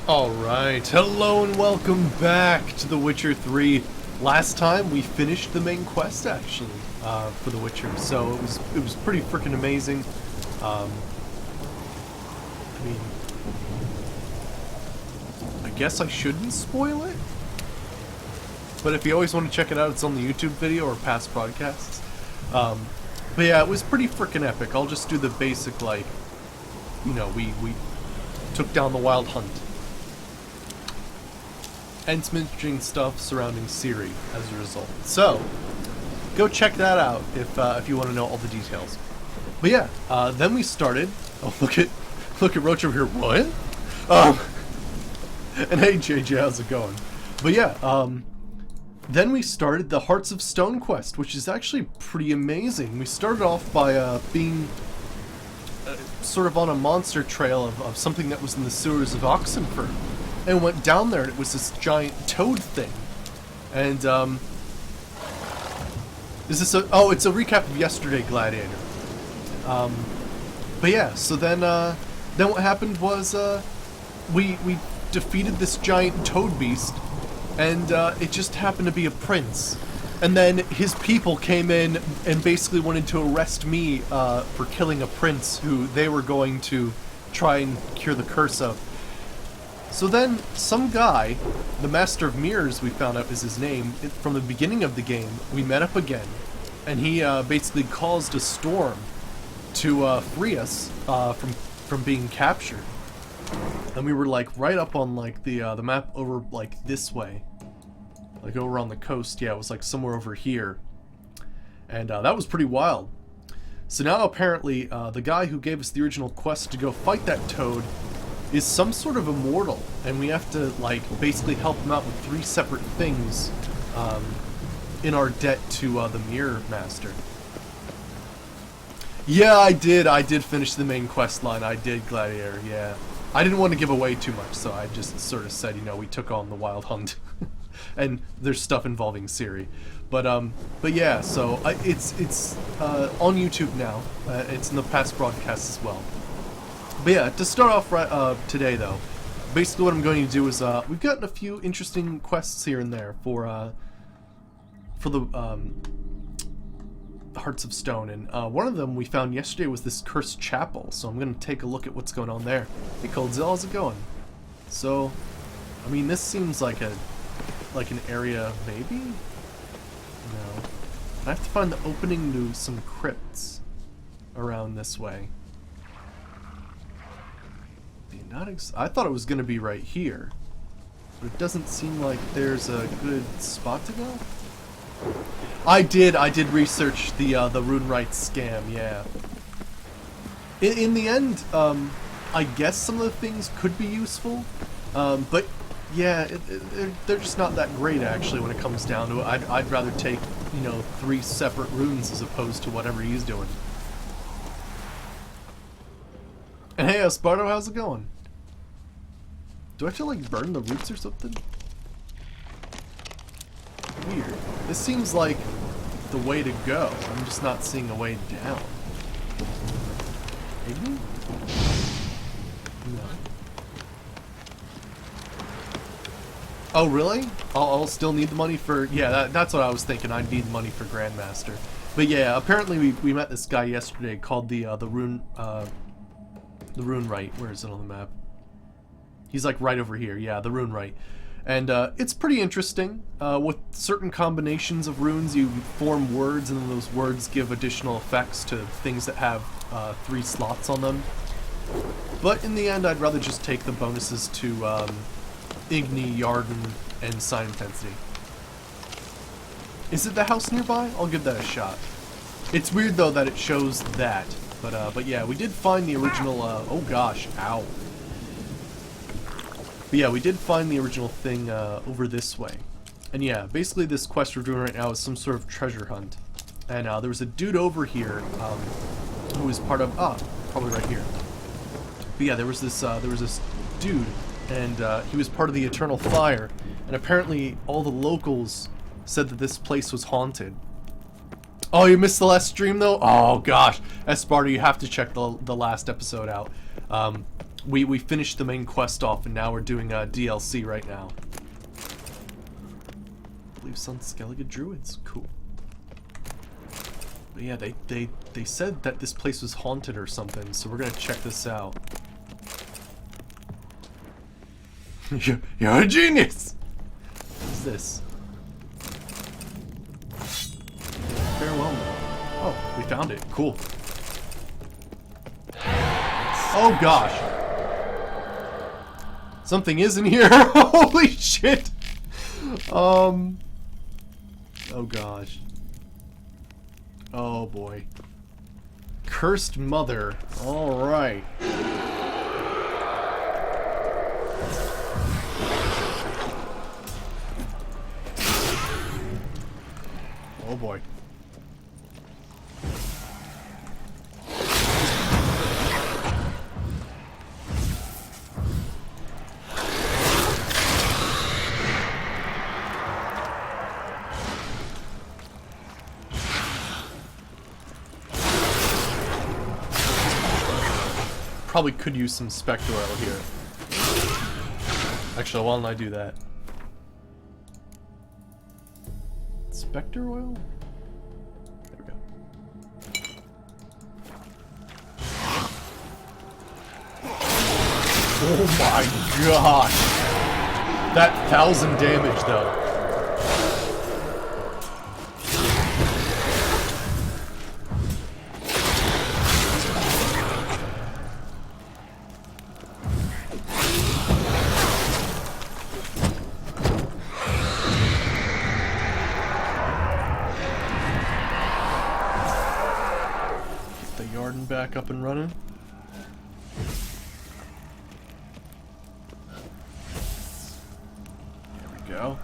Alright, hello and welcome back to The Witcher 3. Last time we finished the main quest actually, for The Witcher, so it was pretty freaking amazing. I mean, I guess I shouldn't spoil it, but if you always want to check it out, it's on the YouTube video or past broadcasts. But yeah, it was pretty freaking epic. I'll just do the basic, like, you know, we took down the Wild Hunt. And some interesting stuff surrounding Ciri as a result. So, go check that out if you want to know all the details. But yeah, then we started. Oh, look at Roach over here. What? And hey JJ, how's it going? But yeah, then we started the Hearts of Stone quest, which is actually pretty amazing. We started off by being sort of on a monster trail of something that was in the sewers of Oxenford. And went down there and it was this giant toad thing. And is this a it's a recap of yesterday, Gladiator. But yeah, so then what happened was we defeated this giant toad beast, and it just happened to be a prince. And then his people came in and basically wanted to arrest me for killing a prince who they were going to try and cure the curse of. So then, some guy, the Master of Mirrors, we found out is his name, from the beginning of the game, we met up again, and he basically caused a storm to free us from being captured. And we were like right up on like the map over like this way, like over on the coast. Yeah, it was like somewhere over here, and that was pretty wild. So now apparently the guy who gave us the original quest to go fight that toad is some sort of immortal, and we have to like basically help him out with 3 separate things in our debt to the Mirror Master. Yeah, I did finish the main quest line. I did, Gladiator. Yeah, I didn't want to give away too much, so I just sort of said, you know, we took on the Wild Hunt, and there's stuff involving Ciri. But yeah, so it's on YouTube now. It's in the past broadcasts as well. But yeah, to start off right today though, basically what I'm going to do is we've gotten a few interesting quests here and there for the Hearts of Stone, and one of them we found yesterday was this cursed chapel. So I'm going to take a look at what's going on there. Hey Coldzell, how's it going? So, I mean, this seems like an area maybe. No, I have to find the opening to some crypts around this way. I thought it was going to be right here, but it doesn't seem like there's a good spot to go. I did research the RuneRite scam, yeah. In the end, I guess some of the things could be useful, but yeah, they're just not that great actually when it comes down to it. I'd rather take, you know, 3 separate runes as opposed to whatever he's doing. And hey, Esparto, how's it going? Do I have to like burn the roots or something? Weird. This seems like the way to go. I'm just not seeing a way down. Maybe? No. Oh, really? I'll still need the money for... Yeah, that's what I was thinking. I'd need money for Grandmaster. But yeah, apparently we met this guy yesterday called the RuneRite. Where is it on the map? He's like right over here. Yeah, the RuneRite. And it's pretty interesting. With certain combinations of runes, you form words, and then those words give additional effects to things that have 3 slots on them. But in the end, I'd rather just take the bonuses to Igni, Yarden, and Sign Intensity. Is it the house nearby? I'll give that a shot. It's weird though that it shows that. But yeah, we did find the original, oh gosh, ow. But yeah, we did find the original thing over this way. And yeah, basically this quest we're doing right now is some sort of treasure hunt. And there was a dude over here who was part of, probably right here. But yeah, there was this dude, and he was part of the Eternal Fire. And apparently all the locals said that this place was haunted. Oh, you missed the last stream though? Oh gosh, Esparta, you have to check the last episode out. we finished the main quest off, and now we're doing DLC right now. I believe Sun Skellige Druids. Cool. But yeah, they said that this place was haunted or something, so we're gonna check this out. You're a genius! What's this? Farewell note. Oh, we found it. Cool. Oh gosh. Something is in here. Holy shit. Oh gosh. Oh boy. Cursed Mother. Alright. Oh boy. Probably could use some Spectre Oil here. Actually, why don't I do that? Spectre Oil? There we go. Oh my gosh! That 1,000 damage though. Back up and running. There we go.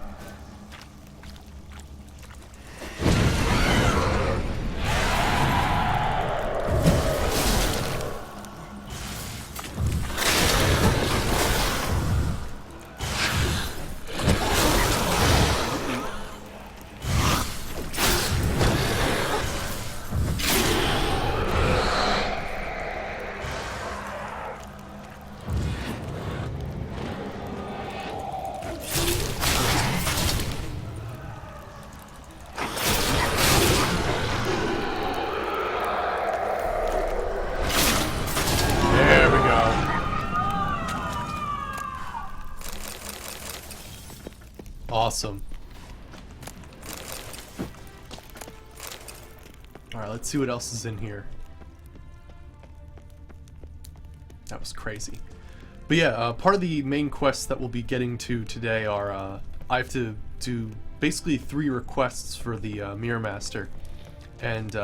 Awesome. Alright, let's see what else is in here. That was crazy. But yeah, part of the main quests that we'll be getting to today are, I have to do basically 3 requests for the Mirror Master. And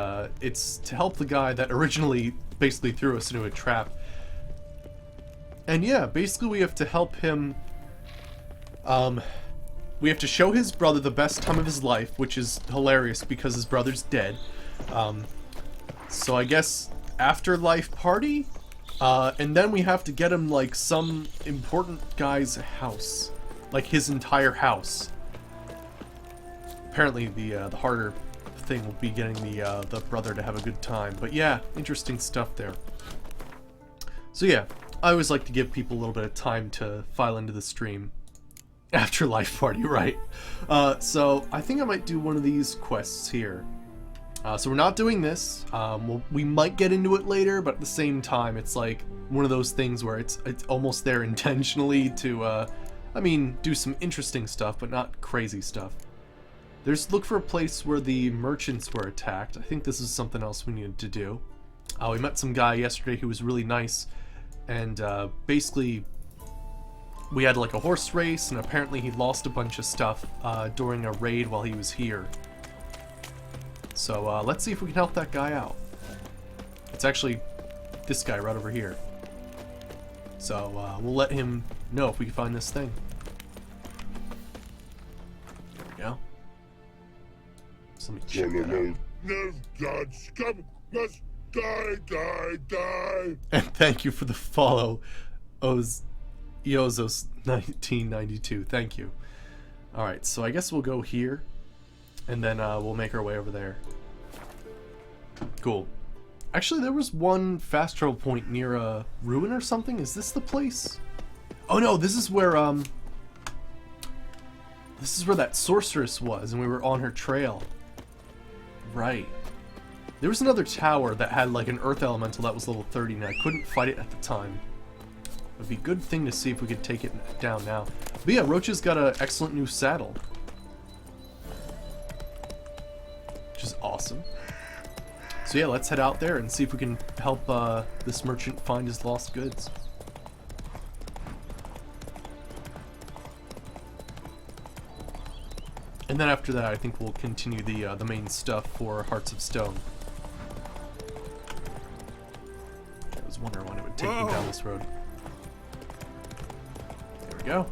it's to help the guy that originally basically threw us into a trap. And yeah, basically we have to help him, we have to show his brother the best time of his life, which is hilarious because his brother's dead. So I guess afterlife party? And then we have to get him, like, some important guy's house. Like, his entire house. Apparently the harder thing will be getting the brother to have a good time. But yeah, interesting stuff there. So yeah, I always like to give people a little bit of time to file into the stream. Afterlife party, right. So I think I might do one of these quests here. So we're not doing this. We might get into it later, but at the same time, it's like one of those things where it's almost there intentionally to, I mean, do some interesting stuff, but not crazy stuff. There's look for a place where the merchants were attacked. I think this is something else we needed to do. We met some guy yesterday who was really nice, and basically we had like a horse race, and apparently he lost a bunch of stuff during a raid while he was here. So let's see if we can help that guy out. It's actually this guy right over here. So we'll let him know if we can find this thing. There we go. So let me check that out. Must die. And thank you for the follow, Eozos1992. Thank you. Alright, so I guess we'll go here, and then we'll make our way over there. Cool. Actually, there was one fast travel point near a ruin or something. Is this the place? Oh no, this is where that sorceress was, and we were on her trail. Right. There was another tower that had like an earth elemental that was level 30, and I couldn't fight it at the time. It would be a good thing to see if we could take it down now. But yeah, Roach's got an excellent new saddle. Which is awesome. So yeah, let's head out there and see if we can help this merchant find his lost goods. And then after that, I think we'll continue the main stuff for Hearts of Stone. I was wondering when it would take me down this road. There we go.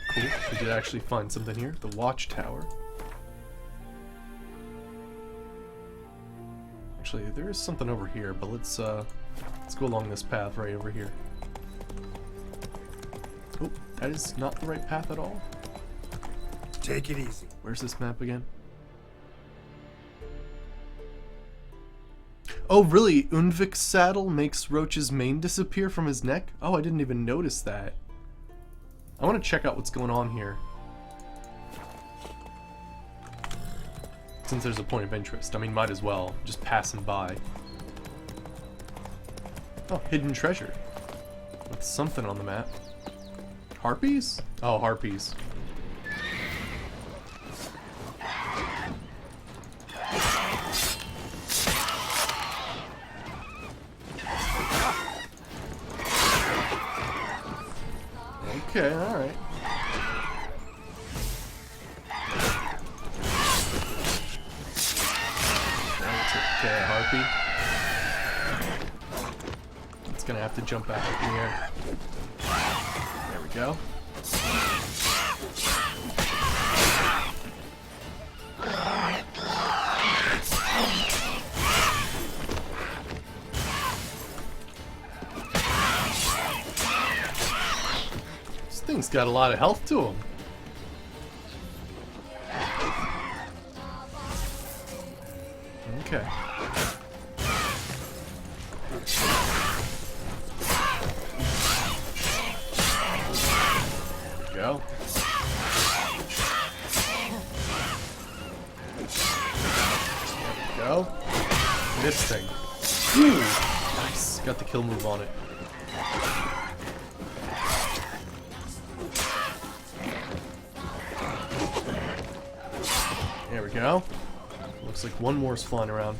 Cool. We did actually find something here. The Watchtower. Actually, there is something over here, but let's go along this path right over here. Oh, that is not the right path at all. Take it easy. Where's this map again? Oh, really? Unvik's saddle makes Roach's mane disappear from his neck? Oh, I didn't even notice that. I want to check out what's going on here. Since there's a point of interest. I mean, might as well. Just passing by. Oh, hidden treasure. With something on the map. Harpies? Oh, harpies. Okay, alright. Okay, harpy. It's gonna have to jump out in the air. There we go. This thing's got a lot of health to him. Okay. There we go. There we go. This thing. Ooh, nice. Got the kill move on it. There we go. Looks like one more is flying around.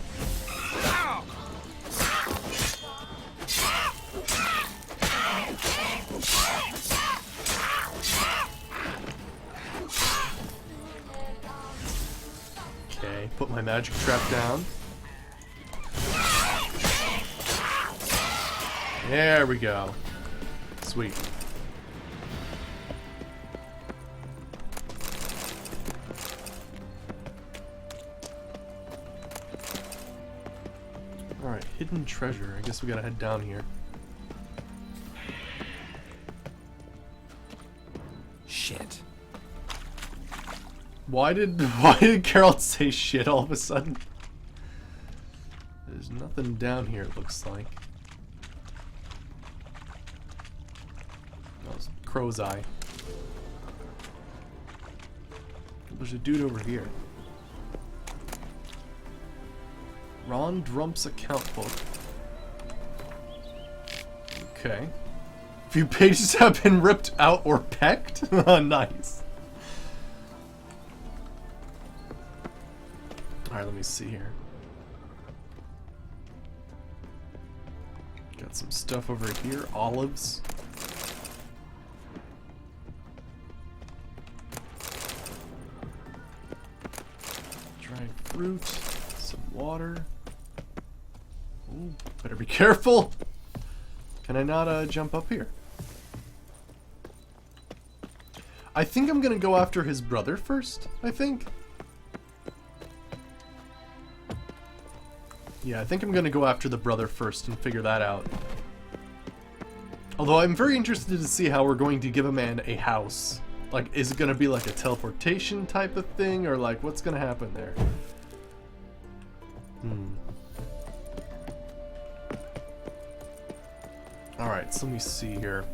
Okay, put my magic trap down. There we go. Sweet. Alright, hidden treasure. I guess we gotta head down here. Shit. Why did Carol say shit all of a sudden? There's nothing down here, it looks like. Oh, it's Crow's Eye. There's a dude over here. Ron Drump's account book. Okay. Few pages have been ripped out or pecked? Nice. Alright, let me see here. Got some stuff over here. Olives. Dried fruit. Some water. Ooh, better be careful. Can I not jump up here? I think I'm gonna go after his brother first, I think. Yeah, I think I'm gonna go after the brother first and figure that out. Although I'm very interested to see how we're going to give a man a house Like, is it gonna be like a teleportation type of thing, or like what's gonna happen there? Alright, so let me see here.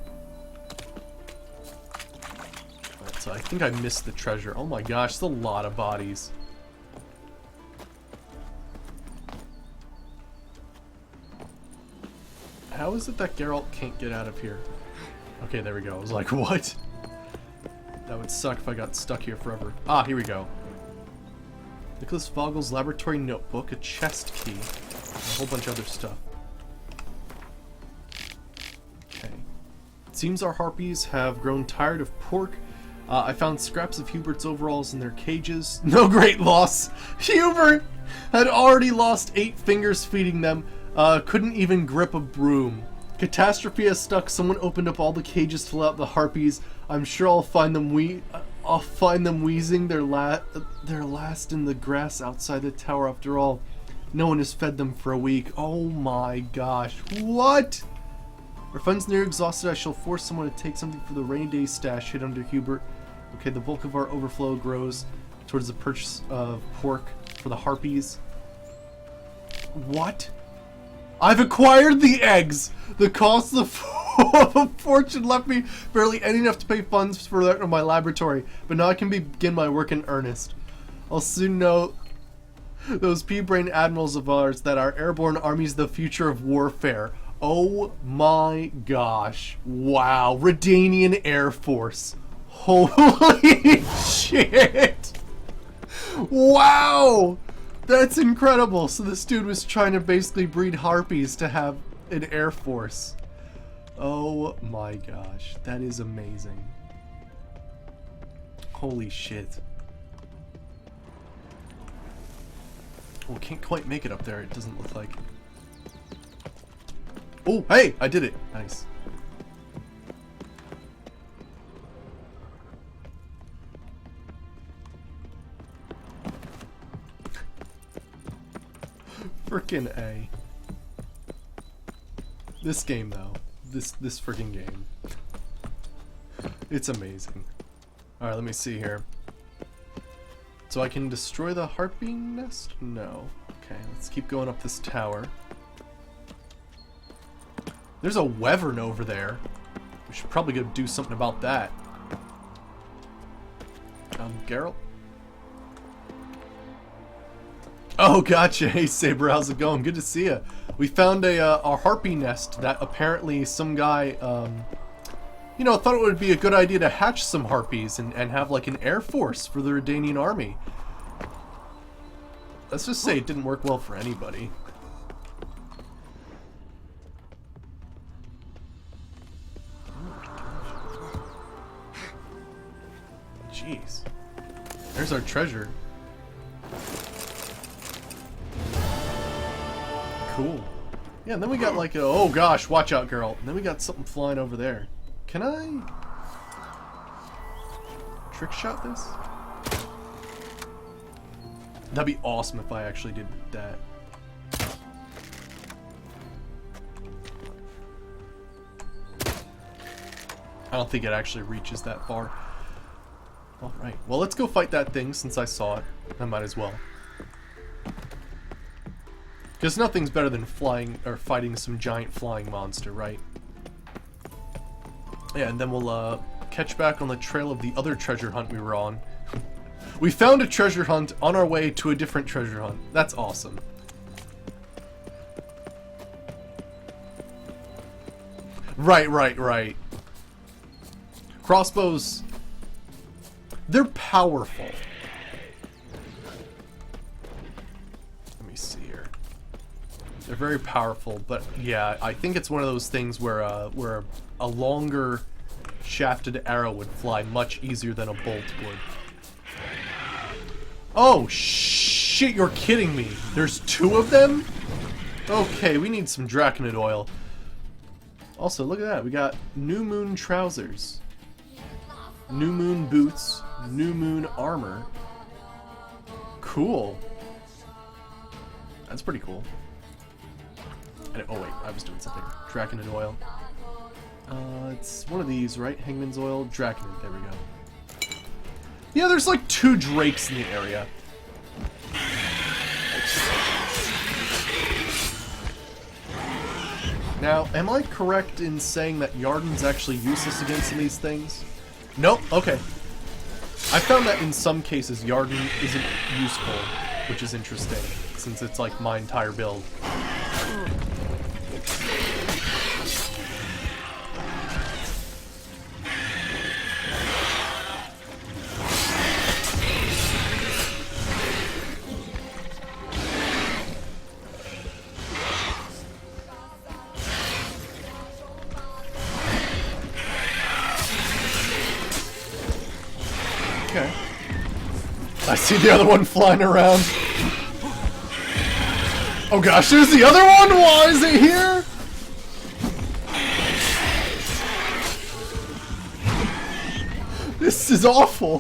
Alright, so I think I missed the treasure. Oh my gosh, it's a lot of bodies. How is it that Geralt can't get out of here? Okay, there we go. I was like, what? That would suck if I got stuck here forever. Ah, here we go. Nicholas Vogel's laboratory notebook, a chest key, and a whole bunch of other stuff. Okay. It seems our harpies have grown tired of pork. I found scraps of Hubert's overalls in their cages. No great loss. Hubert had already lost 8 fingers feeding them. Couldn't even grip a broom. Catastrophe has stuck. Someone opened up all the cages to let out the harpies. I'm sure I'll find them wheezing their last in the grass outside the tower. After all, no one has fed them for a week. Oh my gosh. What? Our funds near exhausted. I shall force someone to take something for the rainy day stash hid under Hubert. Okay, the bulk of our overflow grows towards the purchase of pork for the harpies. What? I've acquired the eggs! The cost of a fortune left me barely any enough to pay funds for my laboratory, but now I can begin my work in earnest. I'll soon know those pea-brain admirals of ours that our airborne army's the future of warfare. Oh my gosh. Wow. Redanian Air Force. Holy shit! Wow! That's incredible. So this dude was trying to basically breed harpies to have an air force. Oh my gosh. That is amazing. Holy shit. Well, can't quite make it up there. It doesn't look like. Oh, hey! I did it. Nice. Frickin' A. This game though, this frickin' game, it's amazing. All right, let me see here. So I can destroy the harpy nest? No. Okay, let's keep going up this tower. There's a wyvern over there. We should probably go do something about that. Geralt? Oh, gotcha. Hey, Saber, how's it going? Good to see you. We found a harpy nest that apparently some guy, you know, thought it would be a good idea to hatch some harpies and have like an air force for the Redanian army. Let's just say it didn't work well for anybody. Jeez. There's our treasure. Cool. Yeah, and then we got like a, oh gosh, watch out, girl. And then we got something flying over there. Can I trick shot this? That'd be awesome if I actually did that. I don't think it actually reaches that far. Alright, well let's go fight that thing since I saw it. I might as well. Because nothing's better than flying or fighting some giant flying monster, right? Yeah, and then we'll catch back on the trail of the other treasure hunt we were on. We found a treasure hunt on our way to a different treasure hunt. That's awesome. Right. Crossbows, they're powerful. Let me see here. They're very powerful, but yeah, I think it's one of those things where a longer shafted arrow would fly much easier than a bolt would. Oh shit, you're kidding me. There's 2 of them? Okay, we need some Draconid oil. Also, look at that. We got New Moon trousers, New Moon boots, New Moon armor. Cool. That's pretty cool. And, oh wait, I was doing something. Draconid oil. It's one of these, right? Hangman's oil, Draconid. There we go. Yeah, there's like 2 drakes in the area. Now, am I correct in saying that Yarden's actually useless against some of these things? Nope, okay. I found that in some cases Yarden isn't useful, which is interesting, since it's like my entire build. Okay. I see the other one flying around. Oh gosh, there's the other one? Why is it here? This is awful.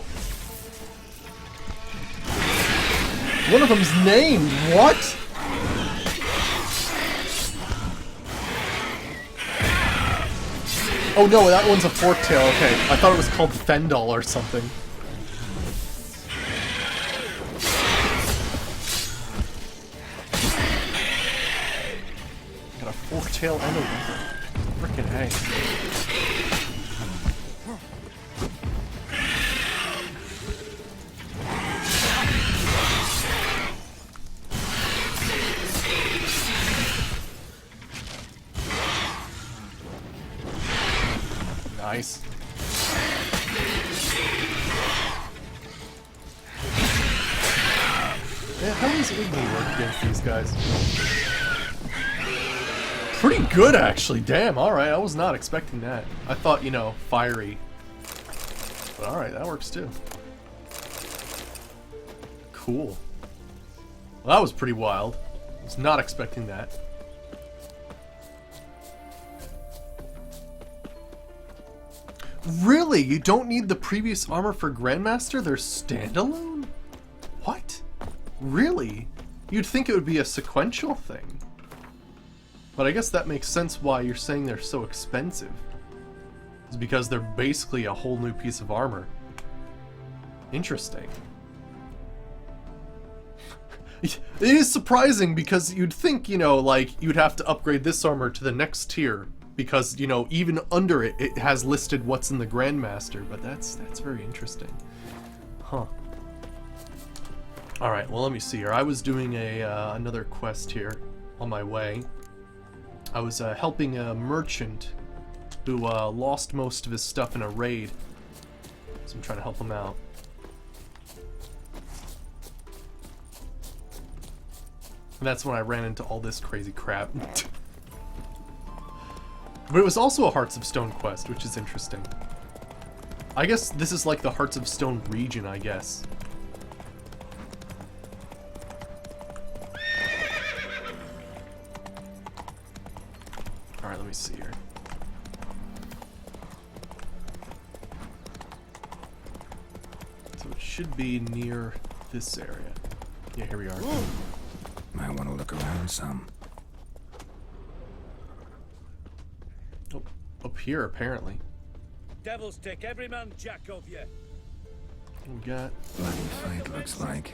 One of them's named. What? Oh no, that one's a forktail. Okay, I thought it was called Fendal or something. Got a forktail and a weapon. Frickin' hey. Nice. Yeah, how does Igni work against these guys? Pretty good, actually. Damn, alright, I was not expecting that. I thought, you know, fiery. But alright, that works too. Cool. Well, that was pretty wild. I was not expecting that. Really? You don't need the previous armor for Grandmaster? They're standalone? What? Really? You'd think it would be a sequential thing. But I guess that makes sense why you're saying they're so expensive. It's because they're basically a whole new piece of armor. Interesting. It is surprising because you'd think, you know, like, you'd have to upgrade this armor to the next tier. Because, you know, even under it, it has listed what's in the Grandmaster, but that's very interesting. Huh. Alright, well, let me see here. I was doing another quest here on my way. I was helping a merchant who lost most of his stuff in a raid. So I'm trying to help him out. And that's when I ran into all this crazy crap. But it was also a Hearts of Stone quest, which is interesting. I guess this is like the Hearts of Stone region, I guess. Alright, let me see here. So it should be near this area. Yeah, here we are. Might want to look around some. Up here, apparently. Devils take every man jack of you. We got... Bloody fight, looks like.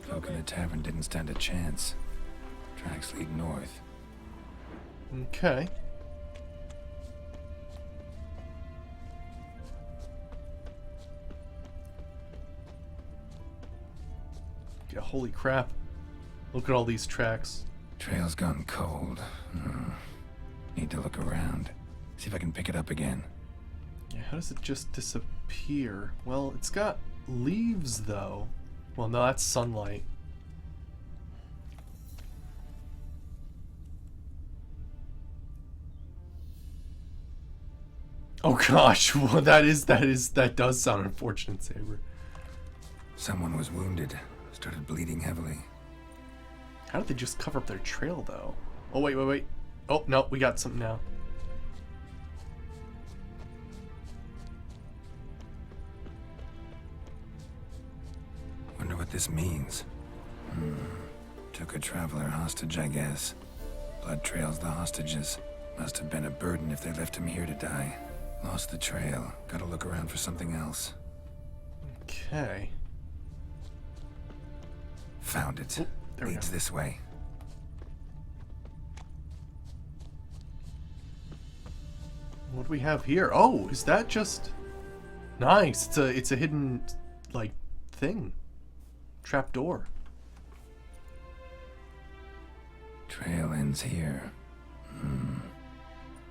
Folk in the tavern didn't stand a chance. Tracks lead north. Okay. Yeah, holy crap. Look at all these tracks. Trail's gone cold. Need to look around. See if I can pick it up again. Yeah, how does it just disappear? Well, it's got leaves, though. Well, no, that's sunlight. Oh gosh, well, that does sound unfortunate, Saber. Someone was wounded. Started bleeding heavily. How did they just cover up their trail, though? Oh, wait. Oh, no, we got something now. Wonder what this means. Took a traveler hostage, I guess. Blood trails the hostages. Must have been a burden if they left him here to die. Lost the trail. Gotta look around for something else. Okay. Found it. Oh, there we Leads go. this way. What do we have here? Oh, is that just nice? It's a hidden like thing. Trapdoor. Trail ends here.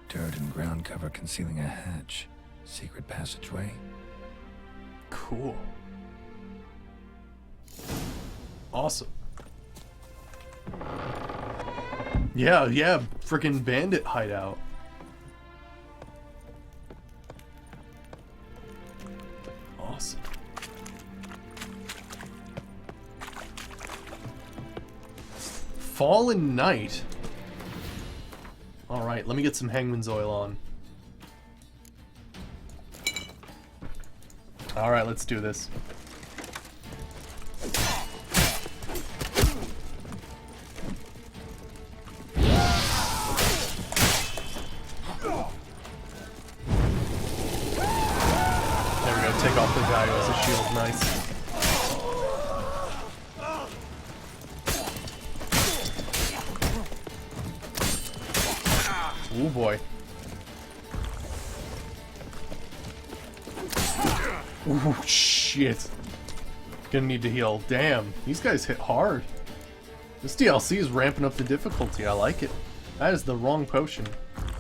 Dirt and ground cover concealing a hatch. Secret passageway. Cool. Awesome. Yeah, freaking bandit hideout. Awesome. Fallen Night. Alright, let me get some Hangman's Oil on. Alright, let's do this. There we go, take off the guy who has a shield, nice. Oh boy. Oh shit. Gonna need to heal. Damn, these guys hit hard. This DLC is ramping up the difficulty. I like it. That is the wrong potion.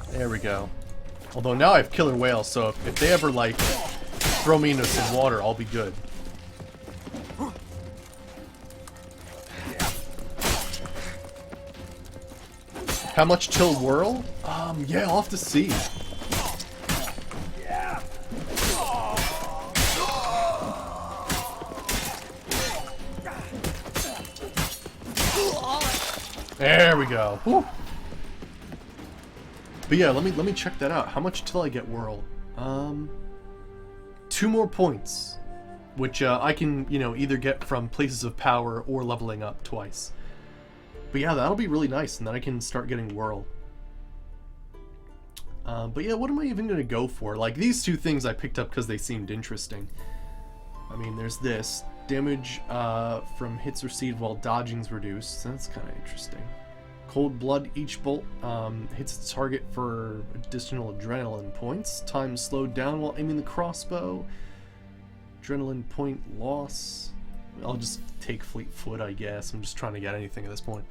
There we go. Although now I have killer whales, so if they ever like throw me into some water, I'll be good. How much till whirl? Yeah, I'll have to see. There we go. Woo. But yeah, let me check that out. How much till I get whirl? 2 more points, which I can, you know, either get from places of power or leveling up twice. But yeah, that'll be really nice, and then I can start getting whirl. But yeah, what am I even gonna go for? Like, these 2 things I picked up because they seemed interesting. I mean, there's this. Damage from hits received while dodging's reduced. That's kind of interesting. Cold Blood. Each bolt hits its target for additional adrenaline points. Time slowed down while aiming the crossbow. Adrenaline point loss. I'll just take Fleet Foot, I guess. I'm just trying to get anything at this point.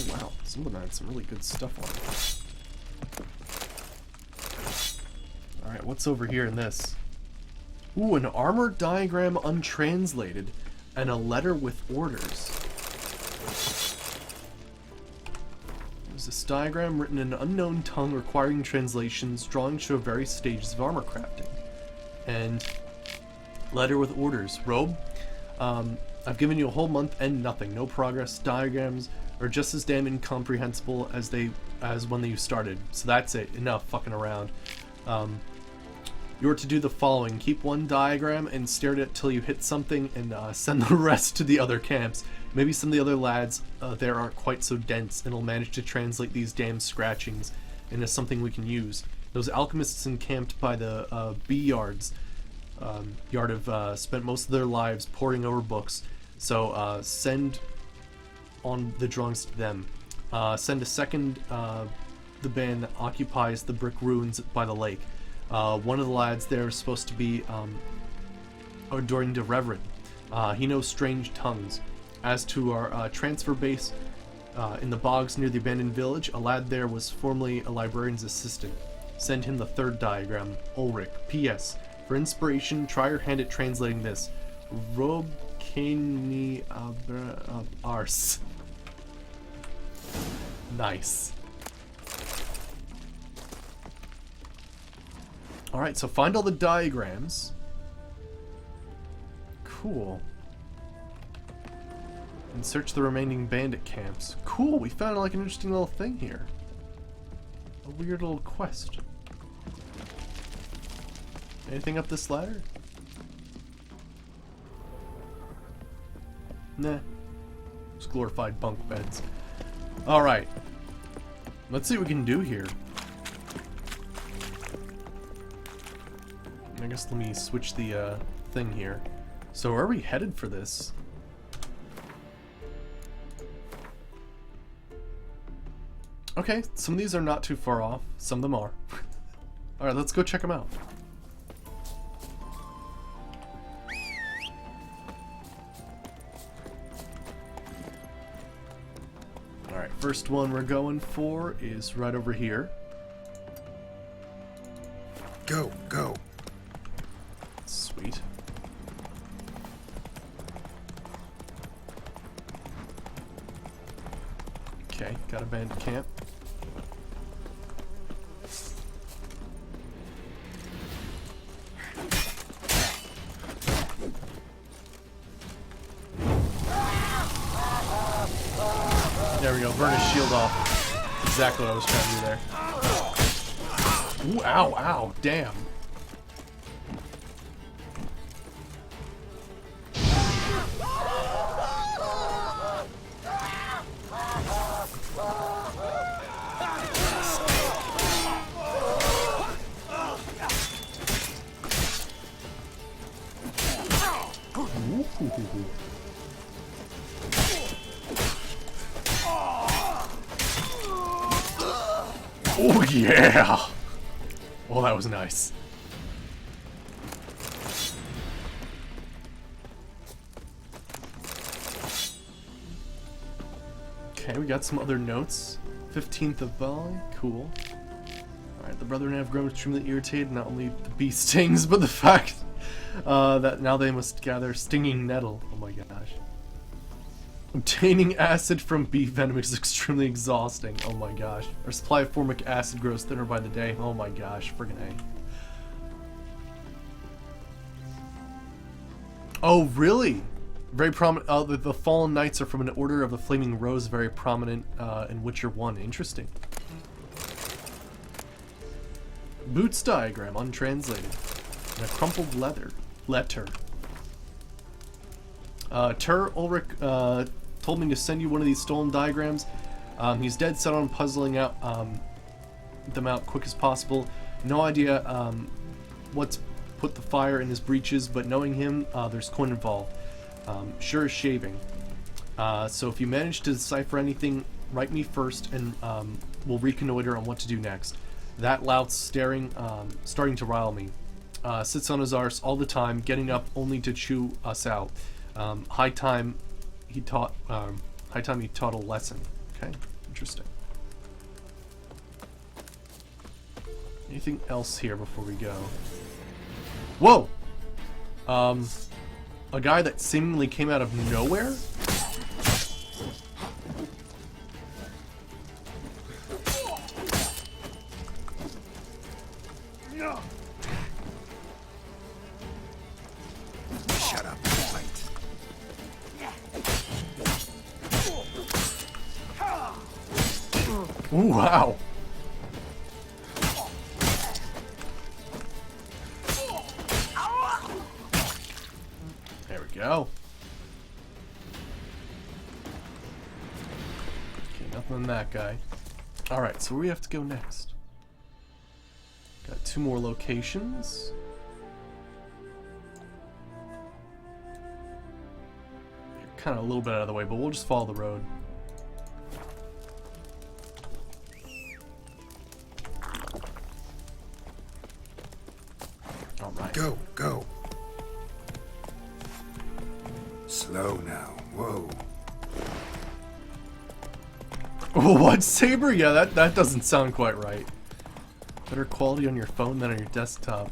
Oh, wow, some of them had some really good stuff on it. Alright, what's over here in this? Ooh, an armor diagram untranslated, and a letter with orders. There's this diagram written in an unknown tongue requiring translations. Drawings show various stages of armor crafting. And letter with orders. Robe, I've given you a whole month and nothing. No progress. Diagrams are just as damn incomprehensible as when you started. So that's it. Enough fucking around. You're to do the following. Keep one diagram and stare at it till you hit something, and send the rest to the other camps. Maybe some of the other lads there aren't quite so dense, and will manage to translate these damn scratchings into something we can use. Those alchemists encamped by the bee yards, yard have spent most of their lives poring over books, so send on the drawings to them. Send a second, the band that occupies the brick ruins by the lake. One of the lads there is supposed to be adoring to Reverend. He knows strange tongues. As to our transfer base in the bogs near the abandoned village, a lad there was formerly a librarian's assistant. Send him the 3rd diagram. Ulrich. P.S. For inspiration, try your hand at translating this. Robkani Ars. Nice. Alright, so find all the diagrams. Cool. And search the remaining bandit camps. Cool, we found like an interesting little thing here. A weird little quest. Anything up this ladder? Nah. Just glorified bunk beds. Alright. Let's see what we can do here. I guess let me switch the thing here. So where are we headed for this? Okay, some of these are not too far off. Some of them are. Alright, let's go check them out. Alright, first one we're going for is right over here. Go, go. Sweet. Okay, got a bandit camp. There we go, burn his shield off. Exactly what I was trying to do there. Ooh, ow, ow, damn. Ooh. Oh yeah! Oh, that was nice. Okay, we got some other notes. 15th of Bali, cool. Alright, the brethren have grown extremely irritated, not only the bee stings, but the fact that now they must gather stinging nettle. Oh my gosh. Obtaining acid from bee venom is extremely exhausting. Oh my gosh. Our supply of formic acid grows thinner by the day. Oh my gosh, friggin' A. Oh, really? Very prominent. The Fallen Knights are from an Order of the Flaming Rose, very prominent in Witcher 1. Interesting. Boots diagram, untranslated. And a crumpled letter. Tur Ulrich told me to send you one of these stolen diagrams. He's dead set on puzzling out them out quick as possible. No idea what's put the fire in his breeches, but knowing him, there's coin involved. Sure as shaving. So if you manage to decipher anything, write me first, and we'll reconnoiter on what to do next. That lout's starting to rile me. Sits on his arse all the time, getting up only to chew us out. High time he taught a lesson. Okay, interesting. Anything else here before we go? Whoa! A guy that seemingly came out of nowhere? Shut up, fight. Ooh, wow. There we go. Okay, nothing on that guy. Alright, so where do we have to go next? Got 2 more locations. Kind of a little bit out of the way, but we'll just follow the road. All right. Go, go. Slow now. Whoa. Oh, what? Saber? Yeah, that doesn't sound quite right. Better quality on your phone than on your desktop.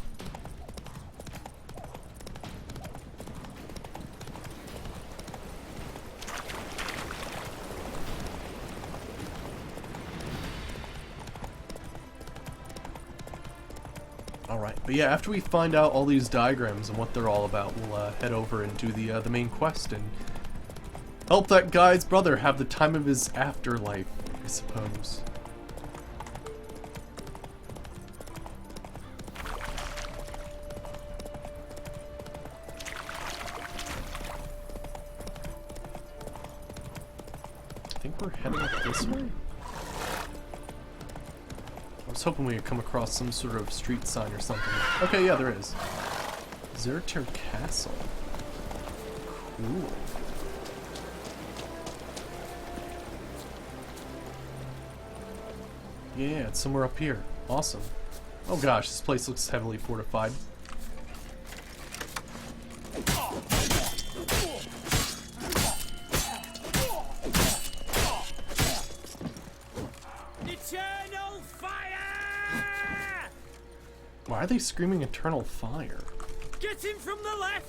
Alright, but yeah, after we find out all these diagrams and what they're all about, we'll head over and do the main quest and help that guy's brother have the time of his afterlife, I suppose. I think we're heading up this way? was hoping we would come across some sort of street sign or something. Okay, yeah, there is. Zertir Castle. Cool. Yeah, it's somewhere up here. Awesome. Oh gosh, this place looks heavily fortified. Eternal fire! Why are they screaming eternal fire? Get him from the left!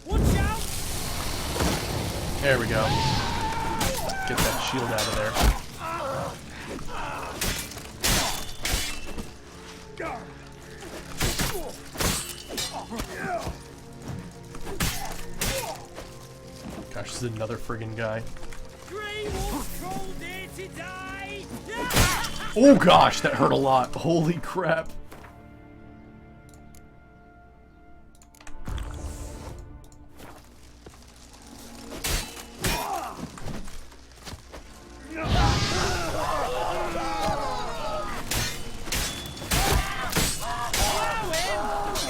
Watch out! There we go. Get that shield out of there. Gosh, this is another friggin' guy. Grey Wolf Troll dare to die! Oh gosh, that hurt a lot. Holy crap.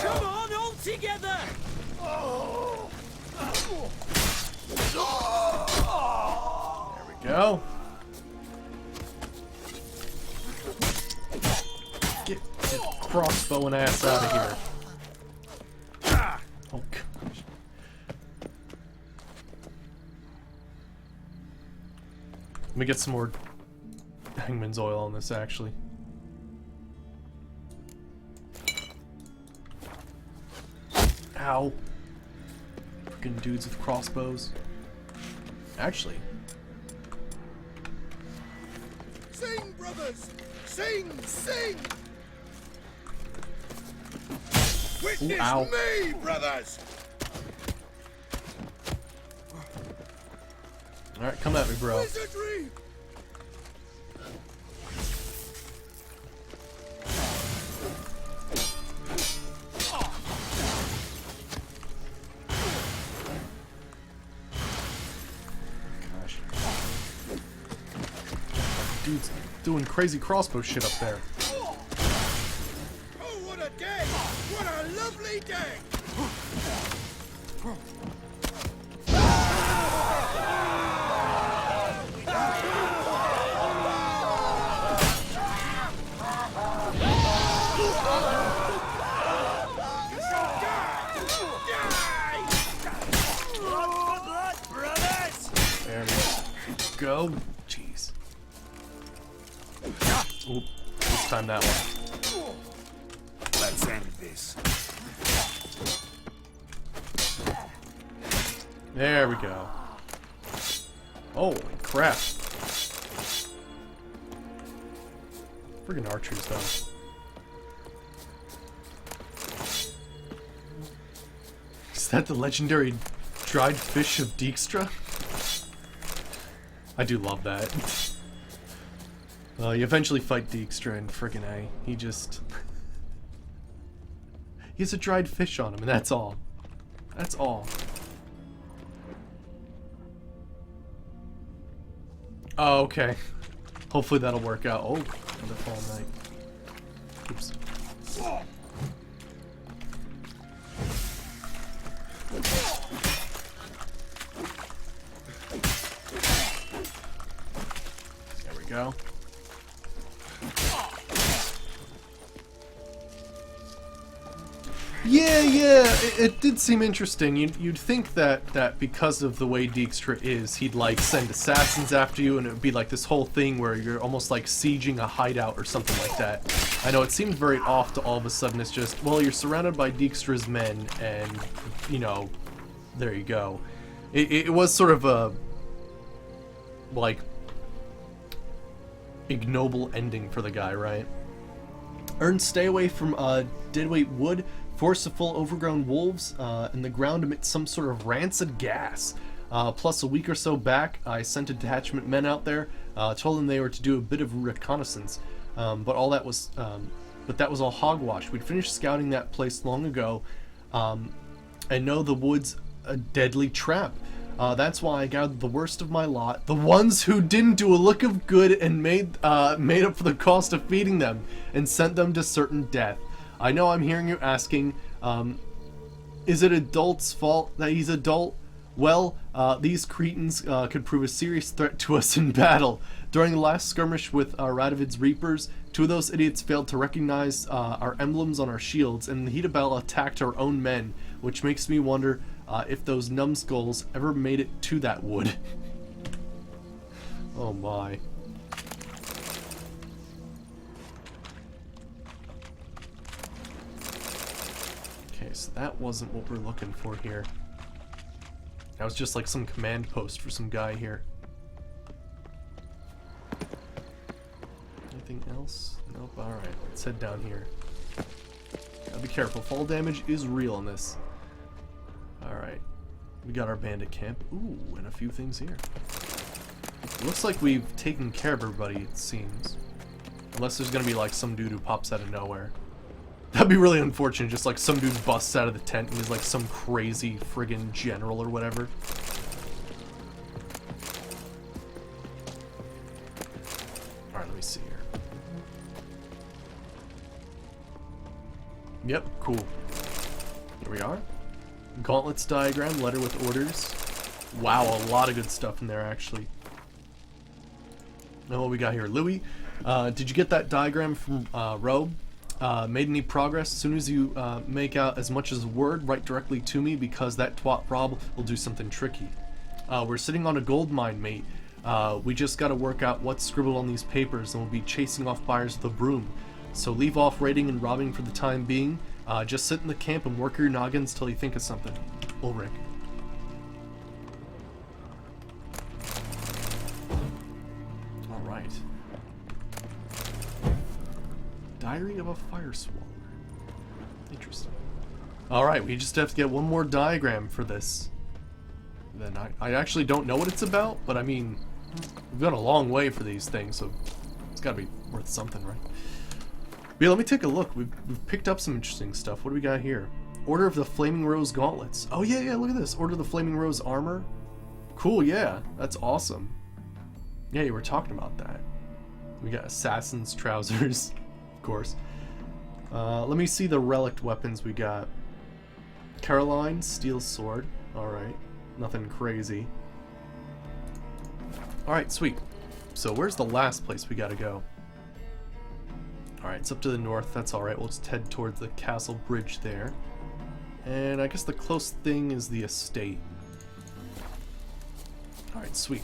Come on, all together! There we go. Get crossbow and ass out of here. Oh gosh. Let me get some more Hangman's oil on this actually. Ow. Freaking dudes with crossbows. Actually. Sing, brothers! Sing, sing! Witness ow. me, brothers! Alright, come at me, bro. Wizardry! Gosh. Dude's doing crazy crossbow shit up there. Oh, what a day! What a lovely day! There we go. Jeez. Oop. This time that one. Let's end this. There we go. Holy crap. Friggin' archers, though. Is that the legendary dried fish of Dijkstra? I do love that. You eventually fight Dijkstra and friggin' A. He just... he has a dried fish on him, and that's all. That's all. Oh, okay. Hopefully that'll work out. Oh, another fall knight. Oops. There we go. Yeah, it did seem interesting. You'd think that because of the way Dijkstra is, he'd like send assassins after you, and it would be like this whole thing where you're almost like sieging a hideout or something like that. I know it seemed very off to all of a sudden it's just, well, you're surrounded by Dijkstra's men, and, you know, there you go. It was sort of a, like, ignoble ending for the guy, right? Earn stay away from deadweight wood. Force the full overgrown wolves, and the ground emits some sort of rancid gas. Plus, a week or so back, I sent a detachment men out there, told them they were to do a bit of reconnaissance, but that was all hogwash. We'd finished scouting that place long ago, and know the wood's a deadly trap. That's why I gathered the worst of my lot, the ones who didn't do a lick of good and made up for the cost of feeding them, and sent them to certain death. I know I'm hearing you asking, is it adult's fault that he's adult? Well, these cretins could prove a serious threat to us in battle. During the last skirmish with Radovid's Reapers, 2 of those idiots failed to recognize our emblems on our shields, and the heat of battle attacked our own men, which makes me wonder if those numbskulls ever made it to that wood. Oh my. Okay, so that wasn't what we're looking for here. That was just like some command post for some guy here. Anything else? Nope, alright. Let's head down here. Gotta be careful. Fall damage is real in this. Alright. We got our bandit camp. Ooh, and a few things here. Looks like we've taken care of everybody, it seems. Unless there's gonna be like some dude who pops out of nowhere. That'd be really unfortunate, just like some dude busts out of the tent and he's like some crazy friggin' general or whatever. Alright, let me see here. Yep, cool. Here we are. Gauntlets diagram, letter with orders. Wow, a lot of good stuff in there actually. Now what we got here? Louis, did you get that diagram from Robe? Made any progress? As soon as you make out as much as a word, write directly to me, because that twat Rob will do something tricky. We're sitting on a gold mine, mate. We just gotta work out what's scribbled on these papers, and we'll be chasing off buyers with a broom. So leave off raiding and robbing for the time being. Just sit in the camp and work your noggins till you think of something. Ulrich. Alright. Diary of a Fire Swallower. Interesting. Alright, we just have to get one more diagram for this. Then I actually don't know what it's about, but I mean, we've gone a long way for these things, so it's gotta be worth something, right? But yeah, let me take a look. We've picked up some interesting stuff. What do we got here? Order of the Flaming Rose Gauntlets. Oh yeah, look at this. Order of the Flaming Rose Armor. Cool, yeah, that's awesome. Yeah, you were talking about that. We got Assassin's Trousers. Of course. Let me see the relic weapons we got. Caroline, Steel Sword. Alright. Nothing crazy. Alright, sweet. So where's the last place we gotta go? Alright, it's up to the north. That's alright. We'll just head towards the castle bridge there. And I guess the close thing is the estate. Alright, sweet.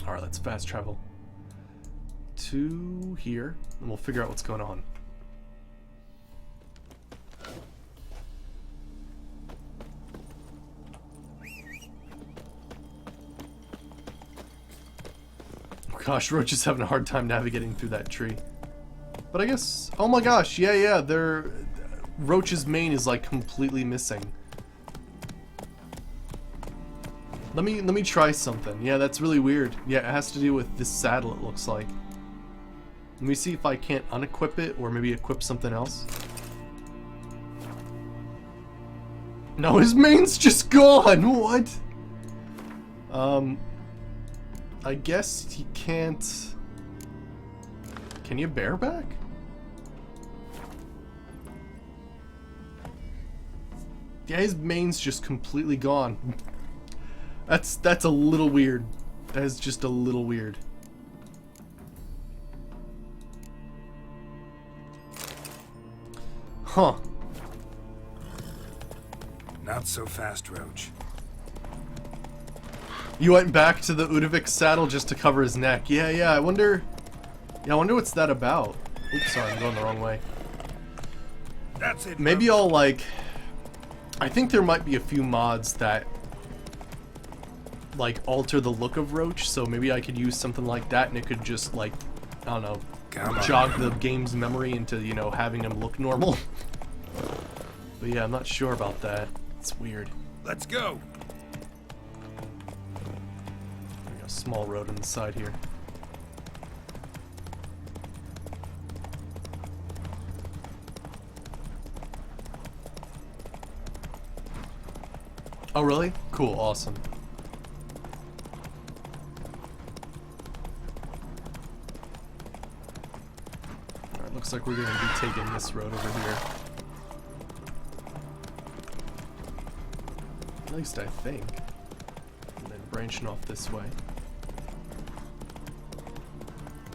Alright, let's fast travel to here, and we'll figure out what's going on. Oh gosh, Roach is having a hard time navigating through that tree. But I guess, oh my gosh, yeah, Roach's mane is like completely missing. Let me try something. Yeah, that's really weird. Yeah, it has to do with this saddle, it looks like. Let me see if I can't unequip it or maybe equip something else. No, his mane's just gone. What? I guess he can't. Can you bareback? Yeah, his mane's just completely gone. That's a little weird. That is just a little weird. Huh. Not so fast, Roach. You went back to the Udovik saddle just to cover his neck. Yeah, I wonder what's that about. Oops, sorry, I'm going the wrong way. That's it. Maybe I'll like, I think there might be a few mods that like alter the look of Roach, so maybe I could use something like that and it could just like, I don't know, jog the game's memory into, you know, having him look normal. But yeah, I'm not sure about that. It's weird. Let's go. We got a small road on the side here. Oh, really? Cool, awesome. Alright, looks like we're gonna be taking this road over here. At least I think. And then branching off this way.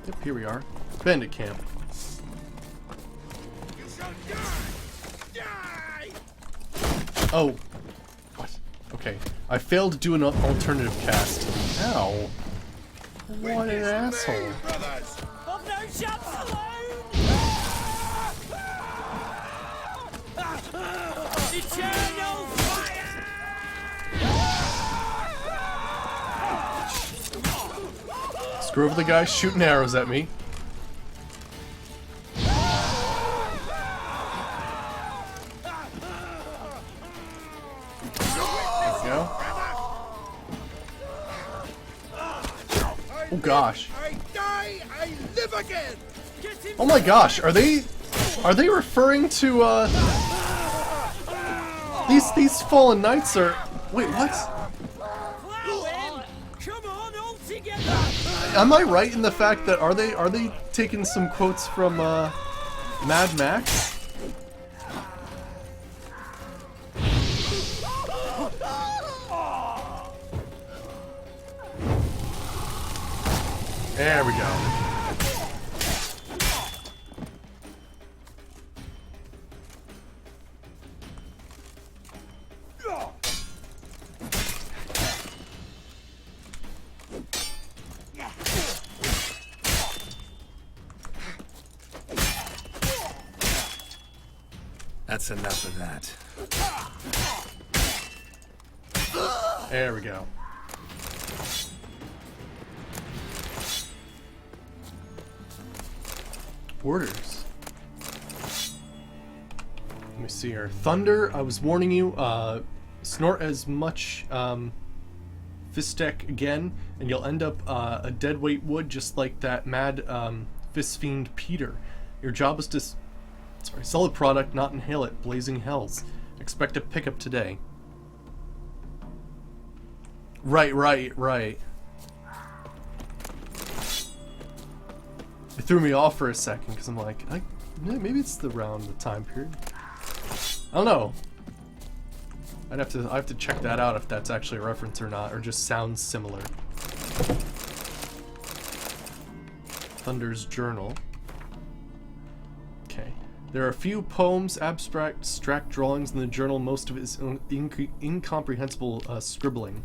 Yep, here we are. Bandit camp. You shall die! Die! Oh. What? Okay. I failed to do an alternative cast. Ow. What an asshole. Brothers! Of no shot alone! Eternal fire! Screw over the guy shooting arrows at me. Oh gosh. I die, I live again! Oh my gosh, are they referring to these fallen knights are wait, what? Plow him! Come on, all together! Am I right in the fact that are they taking some quotes from Mad Max? There we go. That's enough of that. There we go. Orders. Let me see here. Thunder, I was warning you, snort as much Fistek again, and you'll end up a deadweight wood just like that mad Fist Fiend Peter. Your job is to sell a product, not inhale it. Blazing hells. Expect a pickup today. Right. It threw me off for a second because I'm like, maybe it's around the time period. I don't know. I have to check that out if that's actually a reference or not, or just sounds similar. Thunder's Journal. Okay. There are a few poems, abstract drawings in the journal. Most of it is incomprehensible scribbling.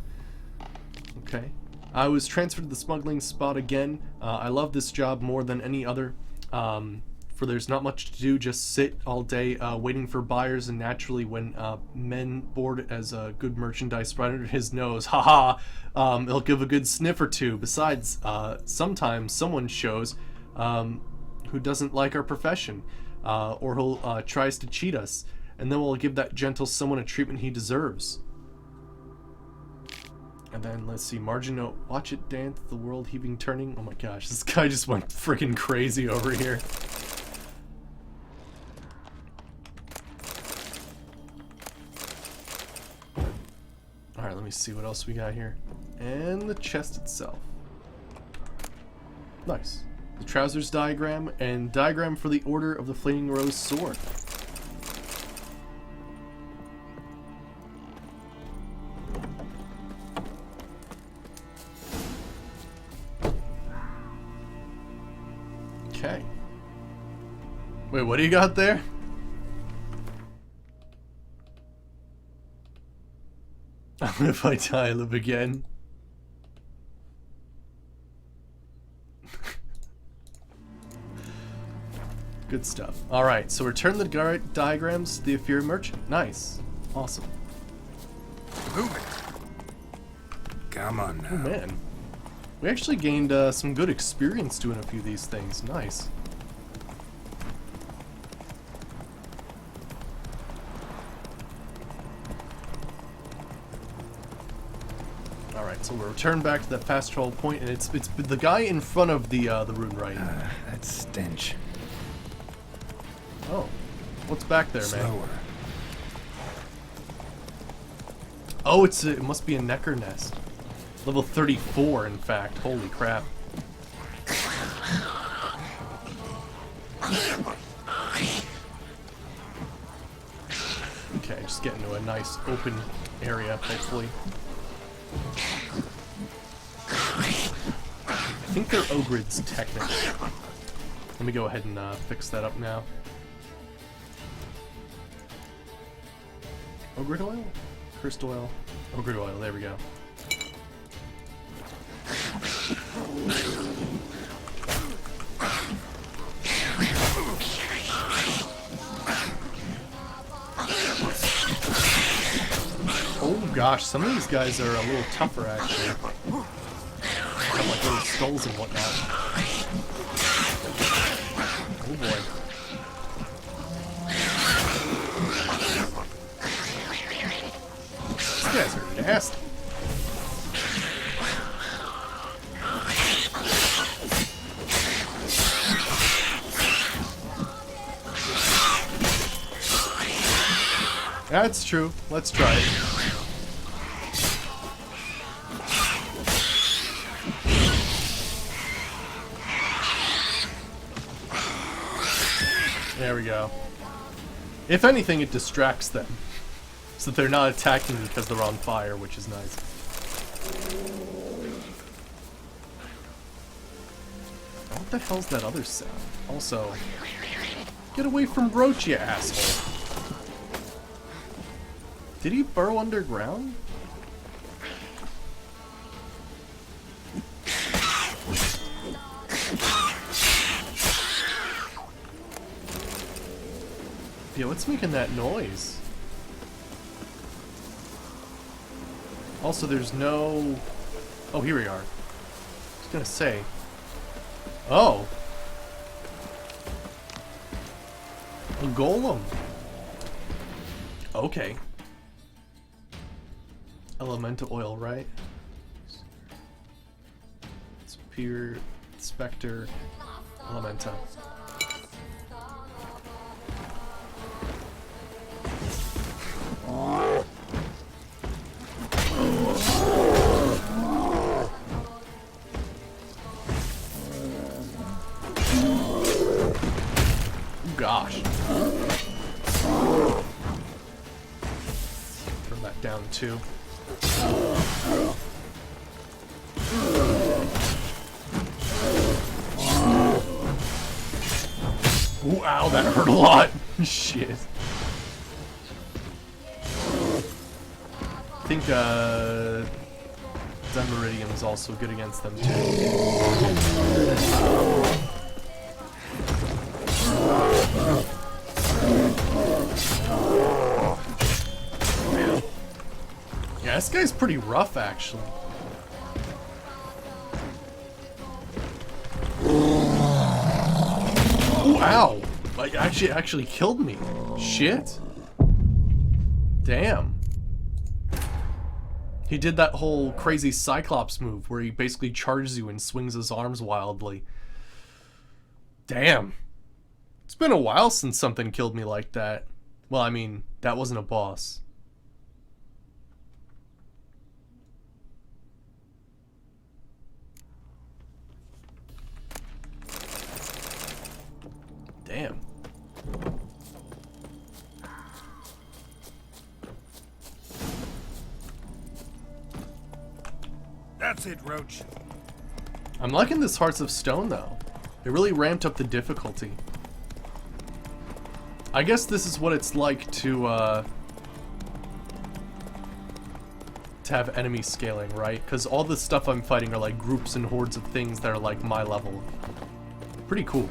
Okay. I was transferred to the smuggling spot again. I love this job more than any other, for there's not much to do, just sit all day waiting for buyers, and naturally when men board as good merchandise right under his nose, haha, he'll give a good sniff or two. Besides, sometimes someone shows who doesn't like our profession, or who tries to cheat us, and then we'll give that gentle someone a treatment he deserves. And then, let's see, margin note, watch it dance, the world heaving, turning. Oh my gosh, this guy just went freaking crazy over here. Alright, let me see what else we got here. And the chest itself. Nice. The trousers diagram, and diagram for the Order of the Flaming Rose Sword. Okay. Wait, what do you got there? If I die, I live again. Good stuff. Alright, so return the diagrams to the Ethereum Merchant. Nice. Awesome. Move it. Come on now. Oh man. We actually gained some good experience doing a few of these things. Nice. Alright, so we'll return back to that fast travel point, and it's the guy in front of the rune writing. That stench. Oh. What's back there, man? Slower. Oh, it must be a Necker nest. Level 34, in fact. Holy crap. Okay, just get into a nice open area, hopefully. I think they're Ogrids, technically. Let me go ahead and fix that up now. Ogrid oil? Crystal oil? Ogrid oil, there we go. Oh gosh, some of these guys are a little tougher actually. Have like little skulls and whatnot. Oh boy. These guys are nasty. That's true. Let's try it. There we go. If anything, it distracts them. So that they're not attacking because they're on fire, which is nice. What the hell's that other sound? Also, get away from Roach, you asshole. Did he burrow underground? Yeah, what's making that noise? Also, there's no... Oh, here we are. I was gonna say. Oh! A golem. Okay. Elemental oil, right? Spear, Spectre, Elementa. Gosh. Throw that down too. Ooh, ow, that hurt a lot. Shit. I think Zemeridium is also good against them too. Yeah, this guy's pretty rough, actually. Ooh, ow! Like, actually killed me. Shit. Damn. He did that whole crazy Cyclops move where he basically charges you and swings his arms wildly. Damn. It's been a while since something killed me like that. Well, I mean, that wasn't a boss. Damn. That's it, Roach. I'm liking this Hearts of Stone, though. It really ramped up the difficulty. I guess this is what it's like to have enemy scaling, right? Because all the stuff I'm fighting are like groups and hordes of things that are like my level. Pretty cool.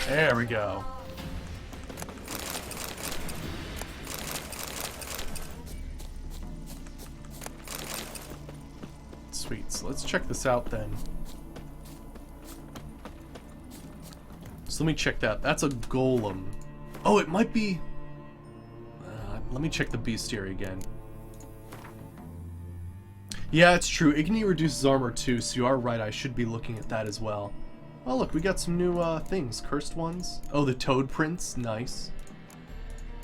There we go. Sweet, so let's check this out then. So let me check that. That's a golem. Oh, it might be... let me check the bestiary again. Yeah, it's true. Igni reduces armor too, so you are right. I should be looking at that as well. Oh, look, we got some new things. Cursed ones. Oh, the Toad Prince. Nice.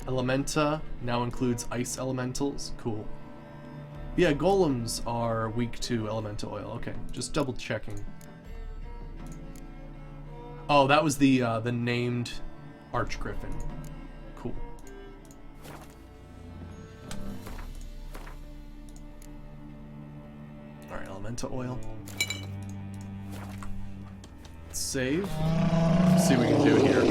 Elementa now includes ice elementals. Cool. Yeah, golems are weak to elemental oil. Okay, just double checking. Oh, that was the named Archgriffin. Cool. Alright, elemental oil. Let's save. See what we can do here.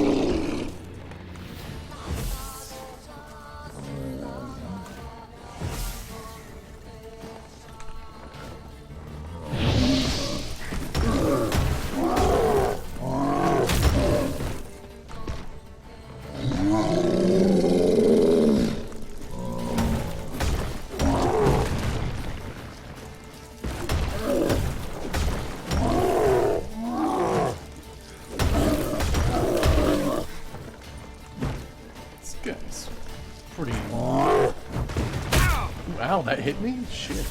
Wow, that hit me? Shit.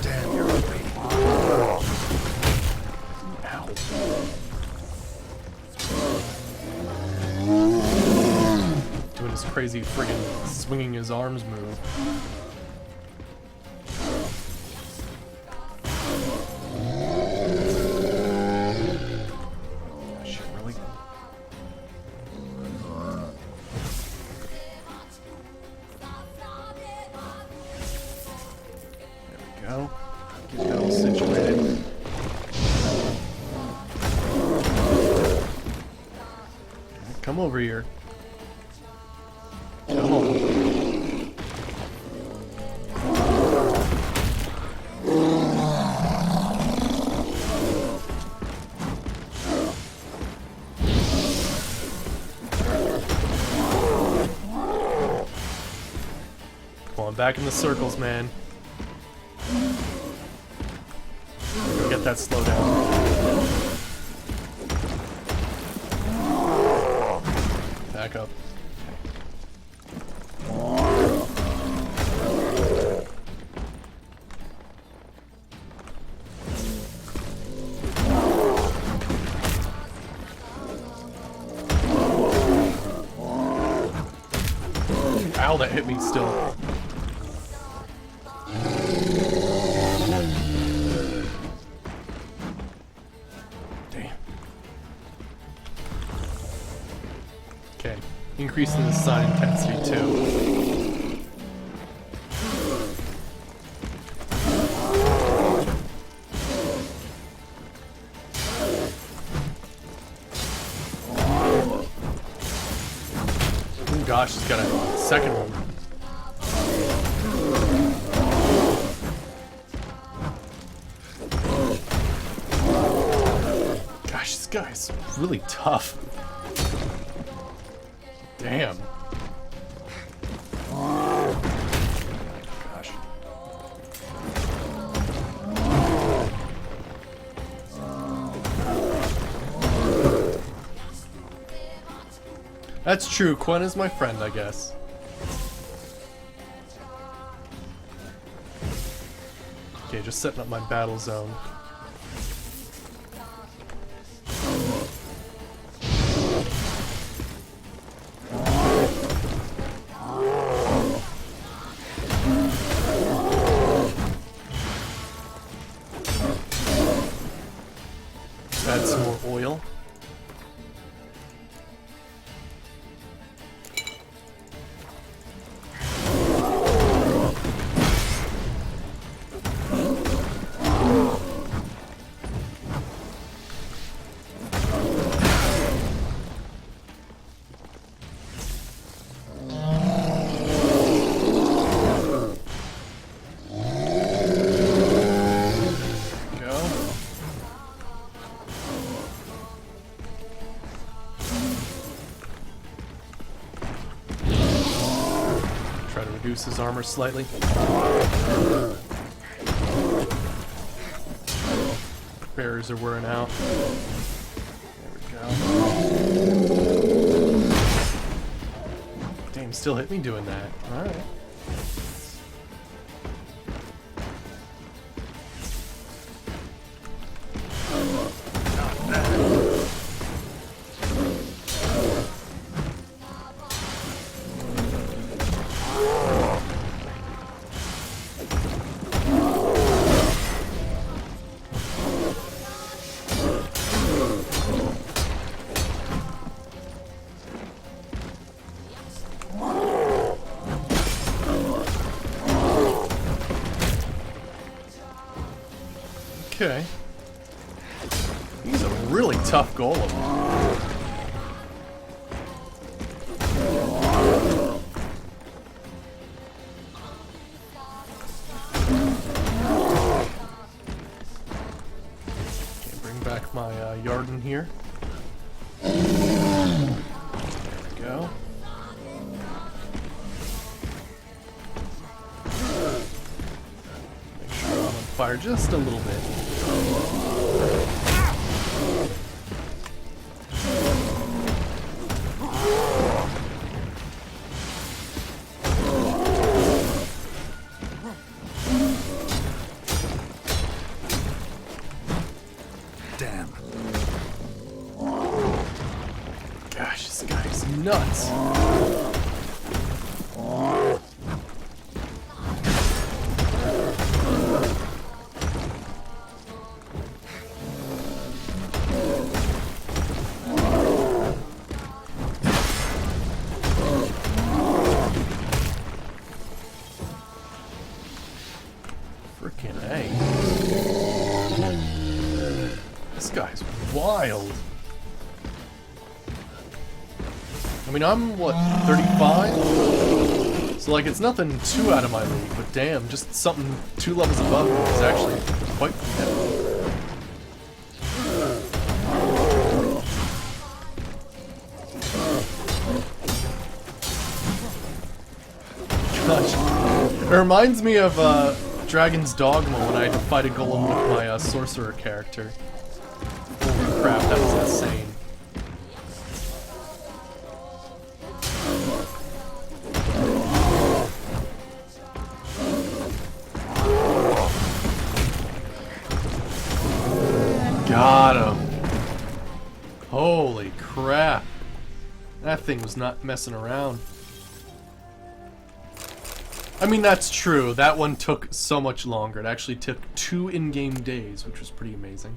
Damn, you're ugly. Ow. Doing his crazy friggin' swinging his arms move. Shit, really? Go. Get that all situated. Come over here. Come on. Come on, back in the circles, man. Get that slow down. Back up. Ow, that hit me still. Okay, increasing the sun intensity too. Oh gosh, he's got a second one. Gosh, this guy's really tough. Damn. Gosh. That's true. Quen is my friend, I guess. Okay, just setting up my battle zone. Add some more oil. reduce his armor slightly. Barriers are wearing out. There we go. Damn, still hit me doing that. Alright. Okay. He's a really tough golem. Okay, bring back my Yarden here. There we go. Make sure I'm on fire just a little bit. Damn. Gosh, this guy's nuts. Frickin' A. This guy's wild. I mean, I'm, what, 35? So, like, it's nothing too out of my league, but damn, just something 2 levels above me is actually quite competitive. Gosh. It reminds me of, Dragon's Dogma when I had to fight a golem with my, sorcerer character. Holy crap, that was insane. Got him. Holy crap. That thing was not messing around. I mean, that's true. That one took so much longer. It actually took 2 in-game days, which was pretty amazing.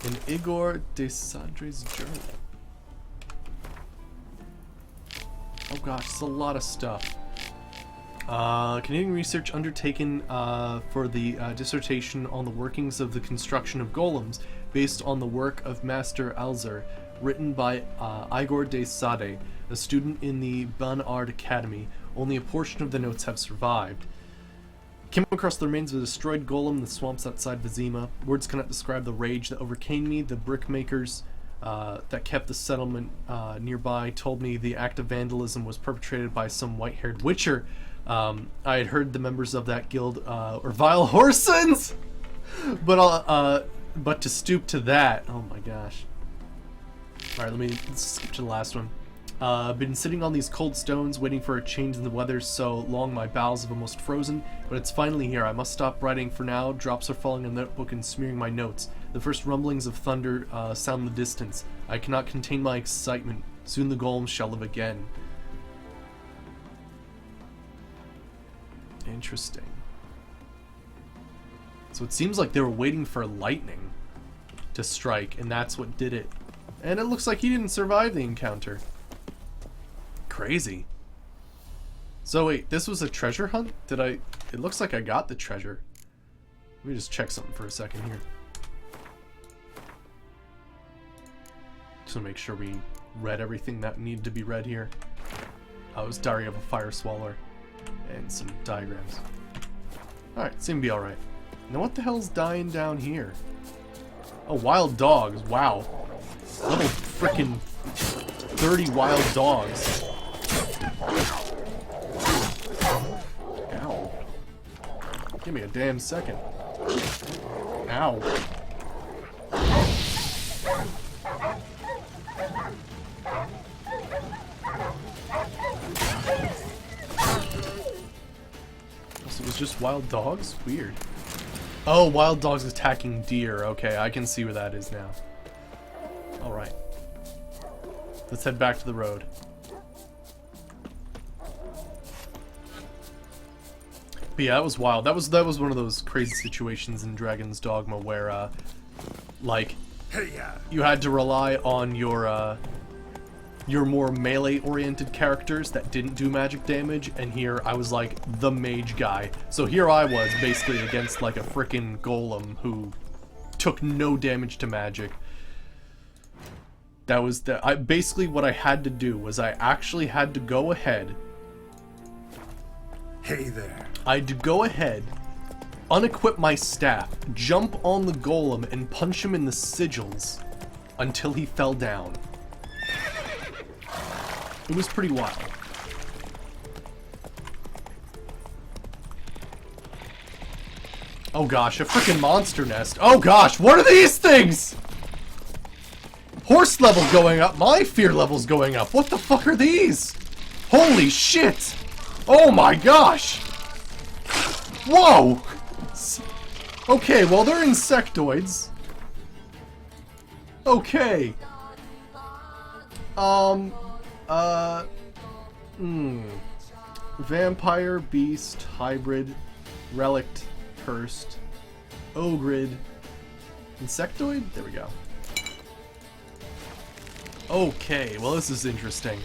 In Igor de Sadre's journal. Oh gosh, it's a lot of stuff. Continuing research undertaken for the dissertation on the workings of the construction of golems, based on the work of Master Alzer, written by Igor de Sade, a student in the Ban-Ard Academy. Only a portion of the notes have survived. Came across the remains of a destroyed golem in the swamps outside Vizima. Words cannot describe the rage that overcame me. The brickmakers that kept the settlement nearby told me the act of vandalism was perpetrated by some white-haired witcher. I had heard the members of that guild were vile whoresons, but to stoop to that, oh my gosh. All right, let's skip to the last one. I've been sitting on these cold stones waiting for a change in the weather, so long my bowels have almost frozen, but it's finally here. I must stop writing for now. Drops are falling on the notebook and smearing my notes. The first rumblings of thunder sound in the distance. I cannot contain my excitement. Soon the golems shall live again. Interesting. So it seems like they were waiting for lightning to strike, and that's what did it. And it looks like he didn't survive the encounter. Crazy. So wait, this was a treasure hunt? It looks like I got the treasure. Let me just check something for a second here. Just to make sure we read everything that needed to be read here. Oh, it was Diary of a Fire Swallower. And some diagrams. Alright, seem to be alright. Now what the hell's dying down here? Oh, wild dogs. Wow. Level frickin' 30 wild dogs. Give me a damn second. Ow. So it was just wild dogs? Weird. Oh, wild dogs attacking deer. Okay, I can see where that is now. Alright. Let's head back to the road. But yeah, that was wild. That was one of those crazy situations in Dragon's Dogma where, like, you had to rely on your more melee-oriented characters that didn't do magic damage, and here I was like the mage guy. So here I was basically against like a frickin' golem who took no damage to magic. That was basically what I had to do was I actually had to go ahead. Hey there. I had to go ahead, unequip my staff, jump on the golem, and punch him in the sigils until he fell down. It was pretty wild. Oh gosh, a freaking monster nest. Oh gosh, what are these things? Horse level going up, my fear level's going up. What the fuck are these? Holy shit! Oh my gosh! Whoa! Okay, well they're insectoids. Okay. Vampire, beast, hybrid, relict, cursed, ogrid, insectoid? There we go. Okay, well this is interesting.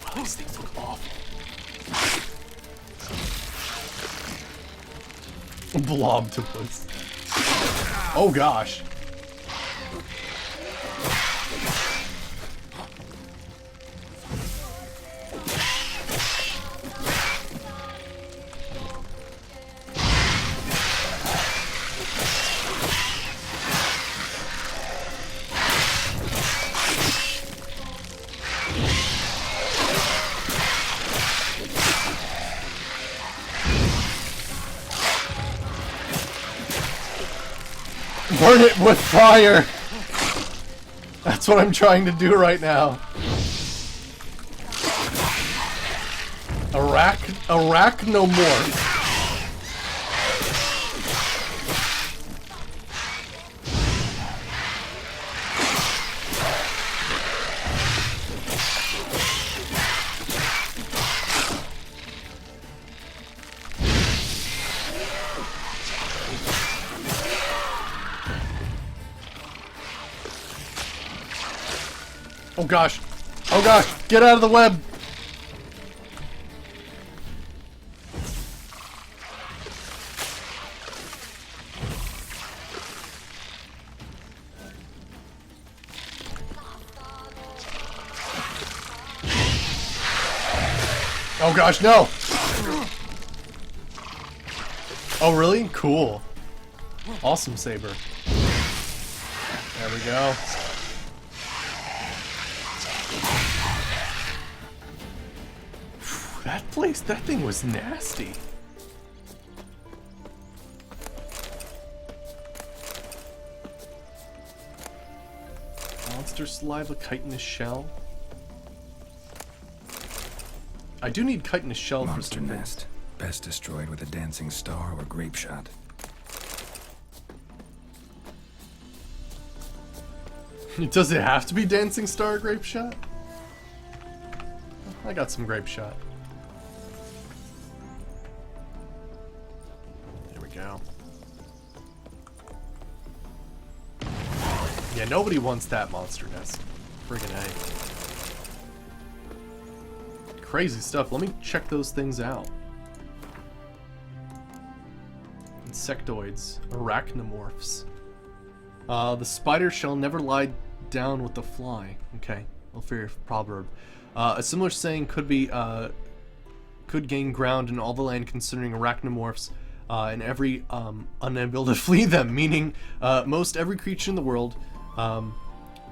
Wow, these things look awful. Blobtopus. Oh gosh. Burn it with fire! That's what I'm trying to do right now. Arachnomorph. Oh gosh. Oh gosh. Get out of the web. Oh gosh, no. Oh really? Cool. Awesome saber. There we go. That thing was nasty. Monster saliva, chitinous shell. I do need chitinous shell for Monster some nest. Best destroyed with a dancing star or grape shot. Does it have to be dancing star or grape shot? I got some grape shot. There we go. Yeah, nobody wants that monster nest. Friggin' A. Crazy stuff. Let me check those things out. Insectoids. Arachnomorphs. The spider shall never lie down with the fly. Okay. Well, fair proverb. A similar saying could be, could gain ground in all the land considering arachnomorphs, and every, unable to flee them, meaning, most every creature in the world,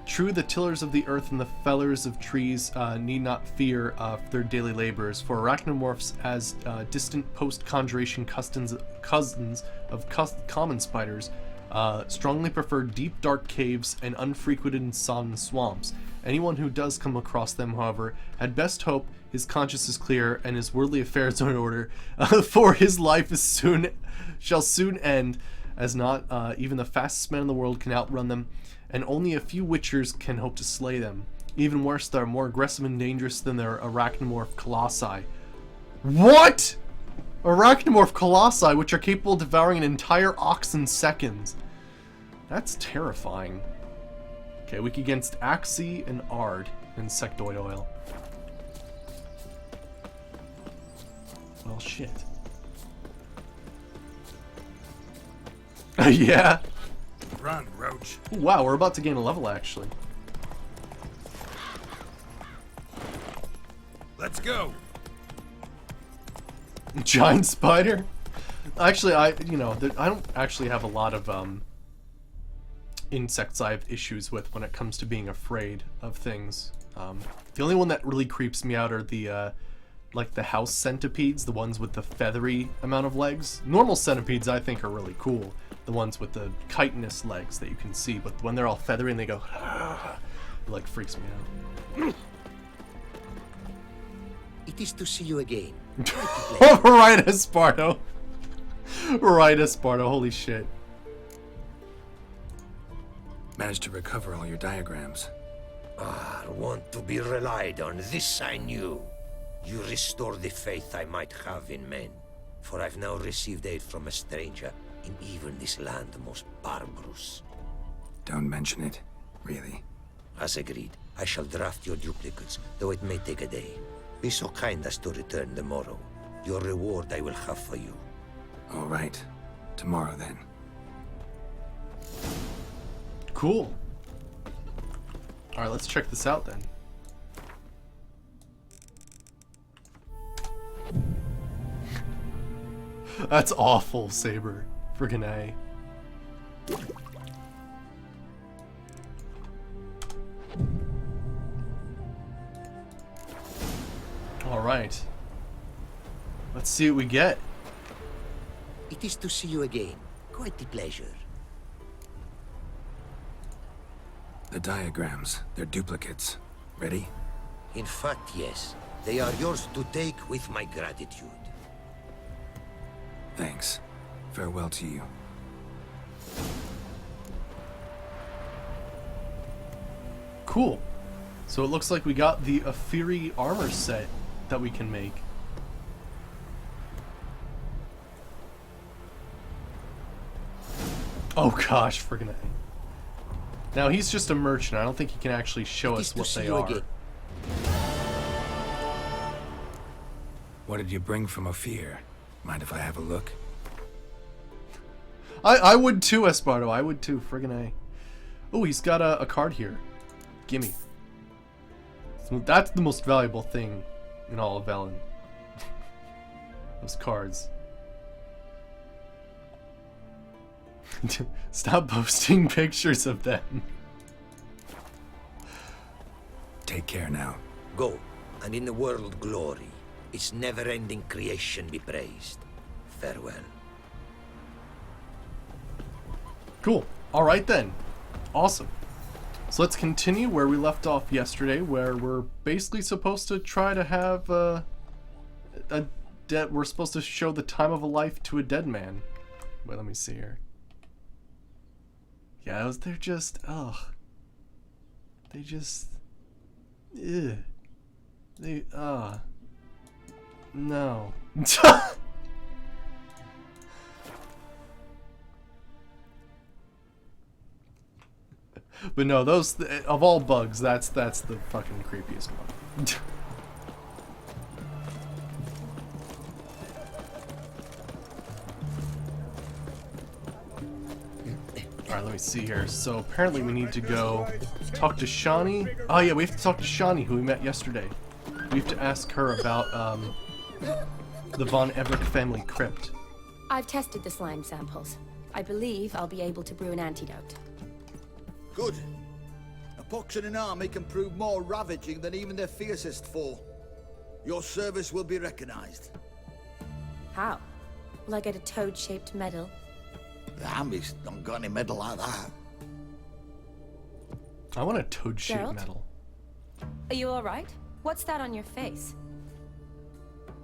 True, the tillers of the earth and the fellers of trees need not fear their daily labors, for arachnomorphs, as distant post-conjuration cousins of common spiders, strongly prefer deep, dark caves and unfrequented and sodden swamps. Anyone who does come across them, however, had best hope his conscience is clear and his worldly affairs are in order, for his life shall soon end, as not even the fastest man in the world can outrun them, and only a few witchers can hope to slay them. Even worse, they are more aggressive and dangerous than their arachnomorph colossi. What? Arachnomorph colossi, which are capable of devouring an entire ox in seconds. That's terrifying. Okay, weak against Axii and Ard, insectoid oil. Well, shit. Yeah. Run, Roach. Ooh, wow, we're about to gain a level, actually. Let's go. Giant spider? Actually, I don't actually have a lot of insects I have issues with when it comes to being afraid of things. The only one that really creeps me out are the like the house centipedes, the ones with the feathery amount of legs. Normal centipedes I think are really cool, the ones with the chitinous legs that you can see, but when they're all feathery and they go it like freaks me out. It is to see you again. Right, Esparto. Right, Esparto, holy shit. Managed to recover all your diagrams. Ah, want to be relied on, this I knew. You restore the faith I might have in men, for I've now received aid from a stranger in even this land most barbarous. Don't mention it, really. As agreed, I shall draft your duplicates, though it may take a day. Be so kind as to return tomorrow. Your reward I will have for you. All right. Tomorrow, then. Cool. Alright, let's check this out then. That's awful, Saber. Friggin' A. Alright. Let's see what we get. It is to see you again. Quite the pleasure. The diagrams, they're duplicates. Ready? In fact, yes. They are yours to take with my gratitude. Thanks. Farewell to you. Cool. So it looks like we got the Aphiri armor set that we can make. Oh gosh, friggin' A. Now he's just a merchant. I don't think he can actually show us what they are. What did you bring from Ophir? Mind if I have a look? I would too, Esparto. I would too, friggin' A. Oh, he's got a card here. Gimme. So that's the most valuable thing in all of Velen. Those cards. Stop posting pictures of them. Take care now. Go, and in the world glory, its never-ending creation be praised. Farewell. Cool. Alright then. Awesome. So let's continue where we left off yesterday, where we're basically supposed to try to have we're supposed to show the time of a life to a dead man. Wait, let me see here. Yeah, they're just, ugh. They just, ugh. They, no. But no, those, of all bugs, that's the fucking creepiest one. Alright, let me see here. So apparently we need to go talk to Shani. Oh yeah, we have to talk to Shani, who we met yesterday. We have to ask her about the Von Everett family crypt. I've tested the slime samples. I believe I'll be able to brew an antidote. Good. Now pox in an army can prove more ravaging than even their fiercest foe. Your service will be recognized. How? Will I get a toad-shaped medal? The army's not got any medal like that. I want a toad-shaped Geralt? medal. Are you alright? What's that on your face?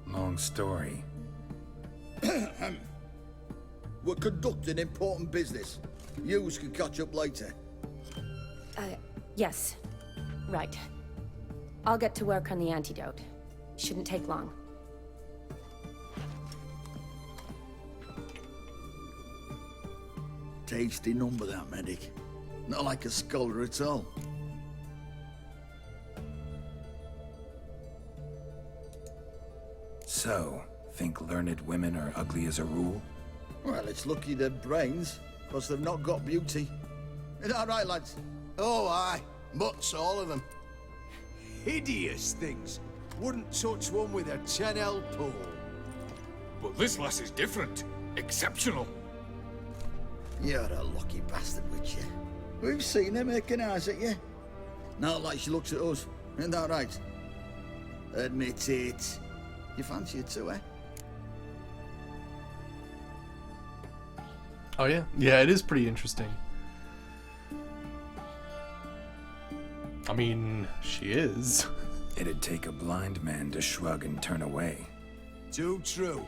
Long story. We're conducting important business. Yous can catch up later. Yes. Right. I'll get to work on the antidote. Shouldn't take long. Tasty number, that medic. Not like a scholar at all. So, think learned women are ugly as a rule? Well, it's lucky they're brains, because they've not got beauty. Is that right, lads? Oh, aye. Mutts, all of them. Hideous things. Wouldn't touch one with a 10L pole. But this lass is different. Exceptional. You're a lucky bastard, witch you. We've seen her making eyes at you. Not like she looks at us. Isn't that right? Admit it. You fancy it too, eh? Oh yeah? Yeah, it is pretty interesting. I mean, she is. It'd take a blind man to shrug and turn away. Too true.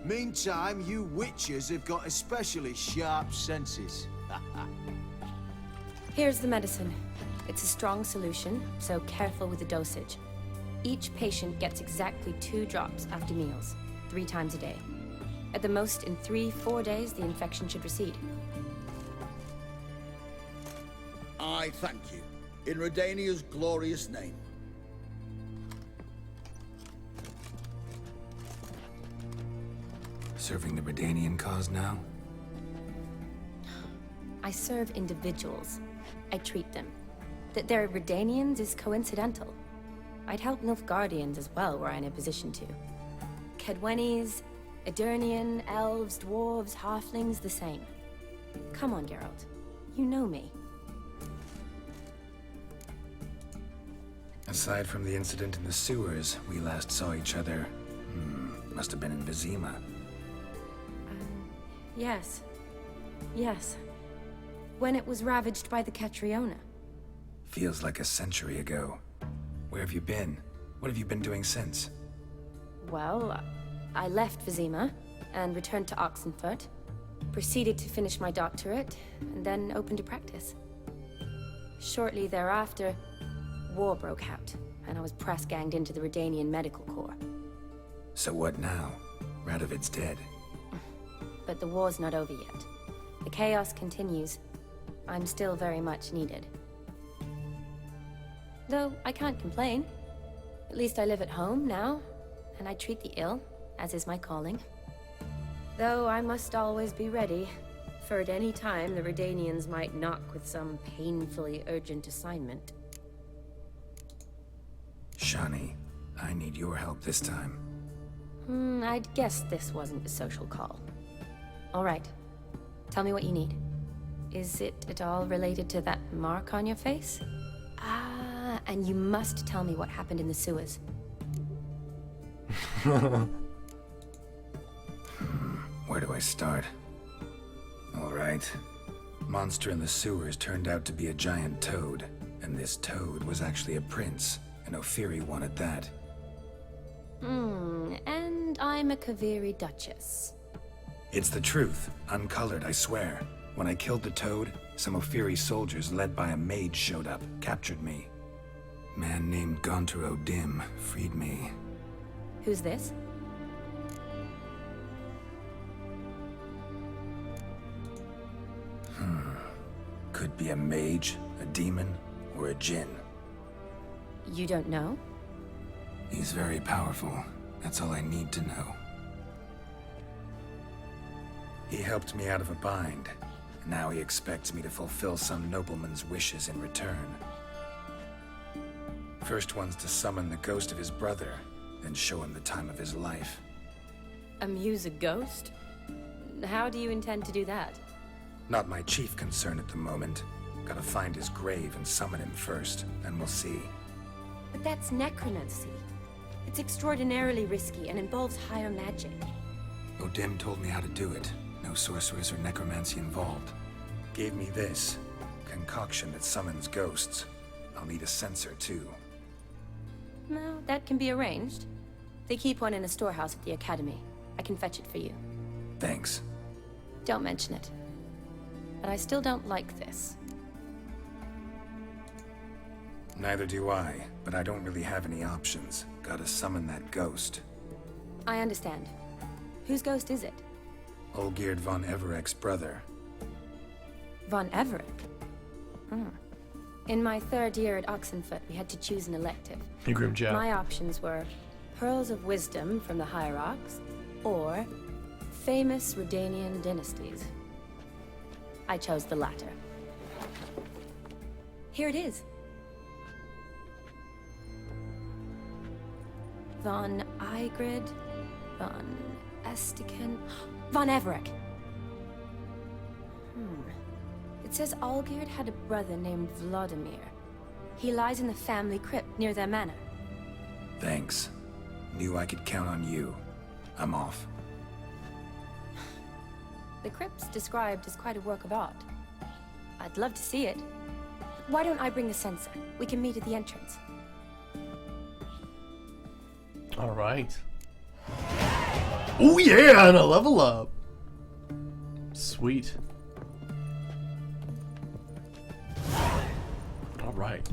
Meantime, you witches have got especially sharp senses. Here's the medicine. It's a strong solution, so careful with the dosage. Each patient gets exactly 2 drops after meals, 3 times a day. At the most, in 3-4 days, the infection should recede. I thank you. In Redania's glorious name. Serving the Redanian cause now? I serve individuals. I treat them. That they're Redanians is coincidental. I'd help Nilfgaardians as well, were I in a position to. Kedwenis, Edirnian, elves, dwarves, halflings, the same. Come on, Geralt. You know me. Aside from the incident in the sewers, we last saw each other. Must have been in Vizima. Yes. Yes. When it was ravaged by the Catriona. Feels like a century ago. Where have you been? What have you been doing since? Well, I left Vizima and returned to Oxenfurt. Proceeded to finish my doctorate, and then opened a practice. Shortly thereafter, war broke out, and I was press-ganged into the Redanian Medical Corps. So what now? Radovid's dead. But the war's not over yet. The chaos continues. I'm still very much needed. Though I can't complain. At least I live at home now, and I treat the ill, as is my calling. Though I must always be ready, for at any time the Redanians might knock with some painfully urgent assignment. Shani, I need your help this time. I'd guess this wasn't a social call. All right. Tell me what you need. Is it at all related to that mark on your face? Ah, and you must tell me what happened in the sewers. Where do I start? All right. Monster in the sewers turned out to be a giant toad, and this toad was actually a prince, and Ophiri wanted that. And I'm a Kaviri Duchess. It's the truth, uncolored, I swear. When I killed the toad, some Ophiri soldiers led by a mage showed up, captured me. Man named Gontar O'Dim freed me. Who's this? Could be a mage, a demon, or a djinn. You don't know? He's very powerful. That's all I need to know. He helped me out of a bind. Now he expects me to fulfill some nobleman's wishes in return. First one's to summon the ghost of his brother, then show him the time of his life. Amuse a ghost? How do you intend to do that? Not my chief concern at the moment. Gotta find his grave and summon him first, then we'll see. But that's necromancy. It's extraordinarily risky and involves higher magic. O'Dim told me how to do it. No sorceress or necromancy involved. Gave me this concoction that summons ghosts. I'll need a sensor, too. No, that can be arranged. They keep one in a storehouse at the academy. I can fetch it for you. Thanks. Don't mention it. But I still don't like this. Neither do I, but I don't really have any options. Gotta summon that ghost. I understand. Whose ghost is it? Olgierd von Everek's brother. Von Everek? Hmm. In my third year at Oxenfoot, we had to choose an elective. Hey, Grimjaw. My options were Pearls of Wisdom from the Hierarchs, or famous Redanian dynasties. I chose the latter. Here it is. Von Igrid, Von Estiken, Von Everek. It says Olgierd had a brother named Vladimir. He lies in the family crypt near their manor. Thanks. Knew I could count on you. I'm off. The crypt's described as quite a work of art. I'd love to see it. Why don't I bring the sensor? We can meet at the entrance. All right. Oh yeah, and a level up. Sweet. All right.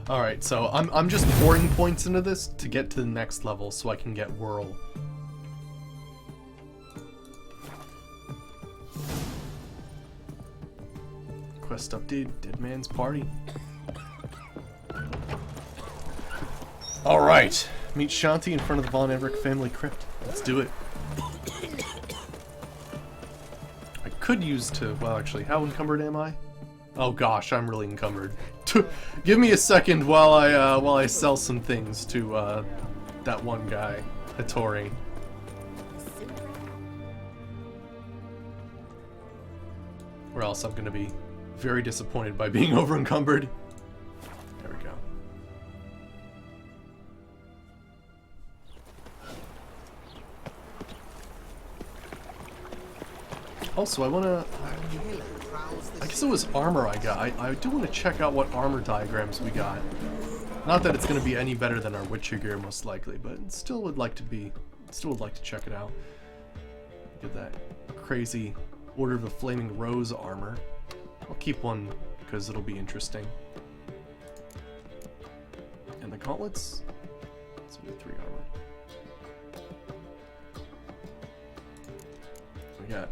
All right, so I'm just pouring points into this to get to the next level so I can get Whirl. Quest update, Dead Man's Party. Alright, meet Shanti in front of the Von Everek family crypt. Let's do it. I could use to, well actually, how encumbered am I? Oh gosh, I'm really encumbered. Give me a second while I sell some things to that one guy, Hattori. Or else I'm gonna be very disappointed by being over encumbered. There we go. Also, I guess it was armor I got. I do want to check out what armor diagrams we got. Not that it's going to be any better than our Witcher gear, most likely, but still would like to check it out. Get that crazy Order of the Flaming Rose armor. I'll keep one because it'll be interesting. And the gauntlets? It's only 3 armor. We got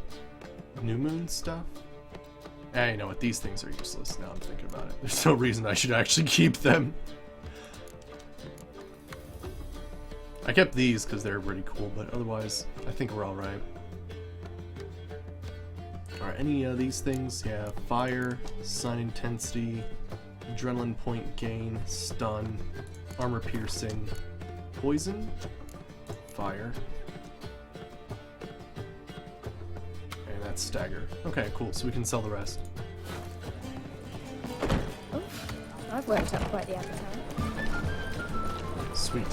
New Moon stuff. You know what? These things are useless now I'm thinking about it. There's no reason I should actually keep them. I kept these because they're pretty cool, but otherwise, I think we're alright. Alright, any of these things? Yeah, fire, sun intensity, adrenaline point gain, stun, armor piercing, poison, fire, and that's stagger. Okay, cool, so we can sell the rest. Oh, I've worked up quite the appetite. Sweet.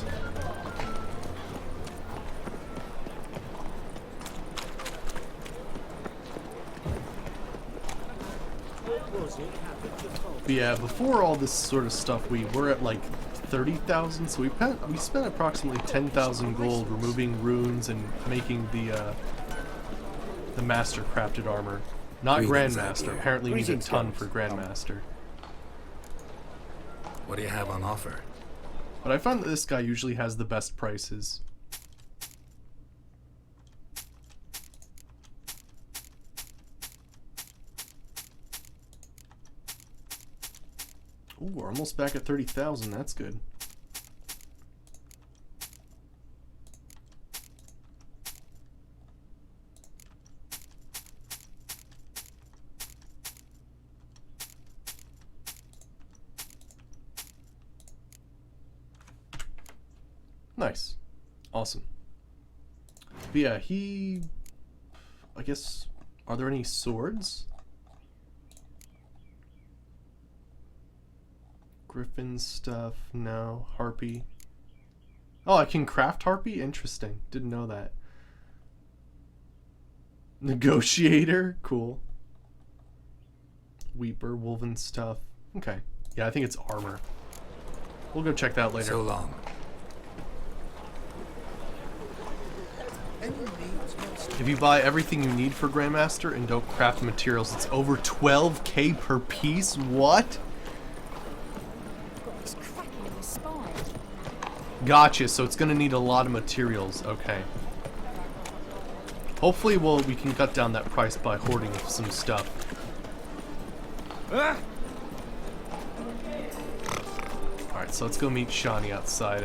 But yeah, before all this sort of stuff, we were at like 30,000, so we spent approximately 10,000 gold removing runes and making the master crafted armor. Not Greetings, Grandmaster. Adler. Apparently you need a Greetings, ton guys. for Grandmaster. What do you have on offer? But I find that this guy usually has the best prices. Ooh, we're almost back at 30,000. That's good. Nice. Awesome. But yeah, he... I guess... Are there any swords? Griffin stuff? No. Harpy. Oh, I can craft harpy? Interesting. Didn't know that. Negotiator? Cool. Weeper, woven stuff. Okay. Yeah, I think it's armor. We'll go check that later. So long. If you buy everything you need for Grandmaster and don't craft materials, it's over 12k per piece? What? It's cracking in the spine. Gotcha, so it's gonna need a lot of materials. Okay. Hopefully we can cut down that price by hoarding some stuff. Alright, so let's go meet Shani outside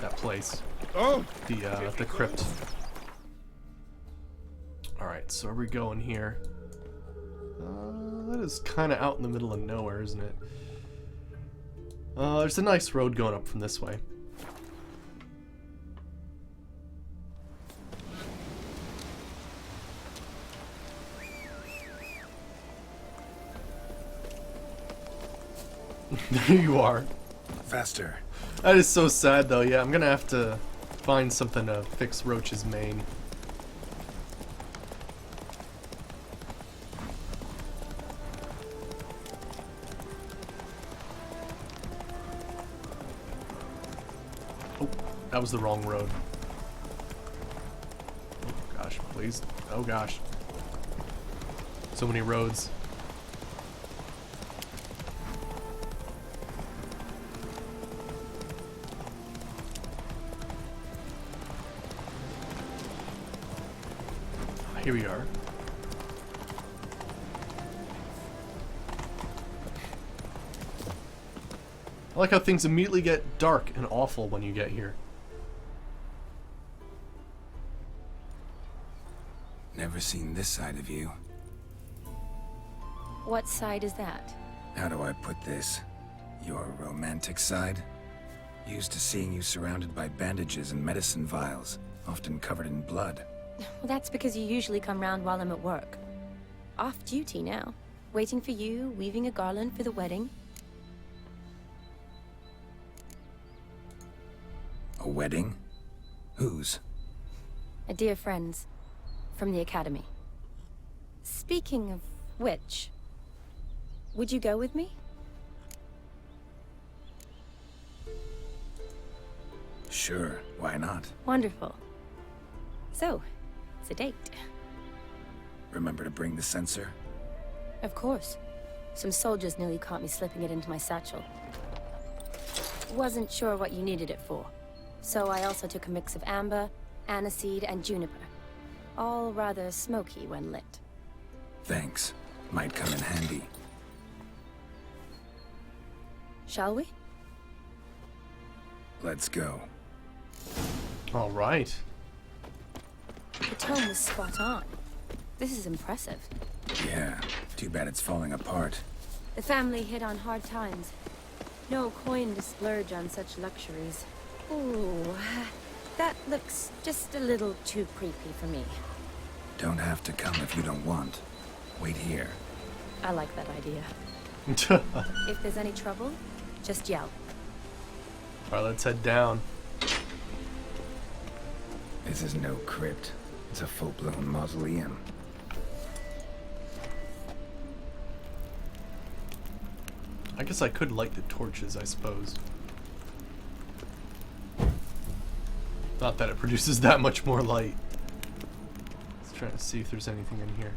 that place. Oh! The crypt. Alright, so where are we going here? That is kind of out in the middle of nowhere, isn't it? There's a nice road going up from this way. There you are. Faster. That is so sad, though. Yeah, I'm gonna have to find something to fix Roach's mane. Oh, that was the wrong road. Oh gosh, please. Oh gosh. So many roads. Here we are. I like how things immediately get dark and awful when you get here. Never seen this side of you. What side is that? How do I put this? Your romantic side? Used to seeing you surrounded by bandages and medicine vials, often covered in blood. Well, that's because you usually come round while I'm at work. Off duty now. Waiting for you, weaving a garland for the wedding. A wedding? Whose? A dear friend's. From the academy. Speaking of which, would you go with me? Sure, why not? Wonderful. So, it's a date. Remember to bring the sensor? Of course. Some soldiers nearly caught me slipping it into my satchel. Wasn't sure what you needed it for. So I also took a mix of amber, aniseed, and juniper. All rather smoky when lit. Thanks. Might come in handy. Shall we? Let's go. All right. The tone was spot on. This is impressive. Yeah, too bad it's falling apart. The family hit on hard times. No coin to splurge on such luxuries. Ooh, that looks just a little too creepy for me. Don't have to come if you don't want. Wait here. I like that idea. If there's any trouble, just yell. Alright, let's head down. This is no crypt. It's a full-blown mausoleum. I guess I could light the torches, I suppose. Not that it produces that much more light. Let's try to see if there's anything in here.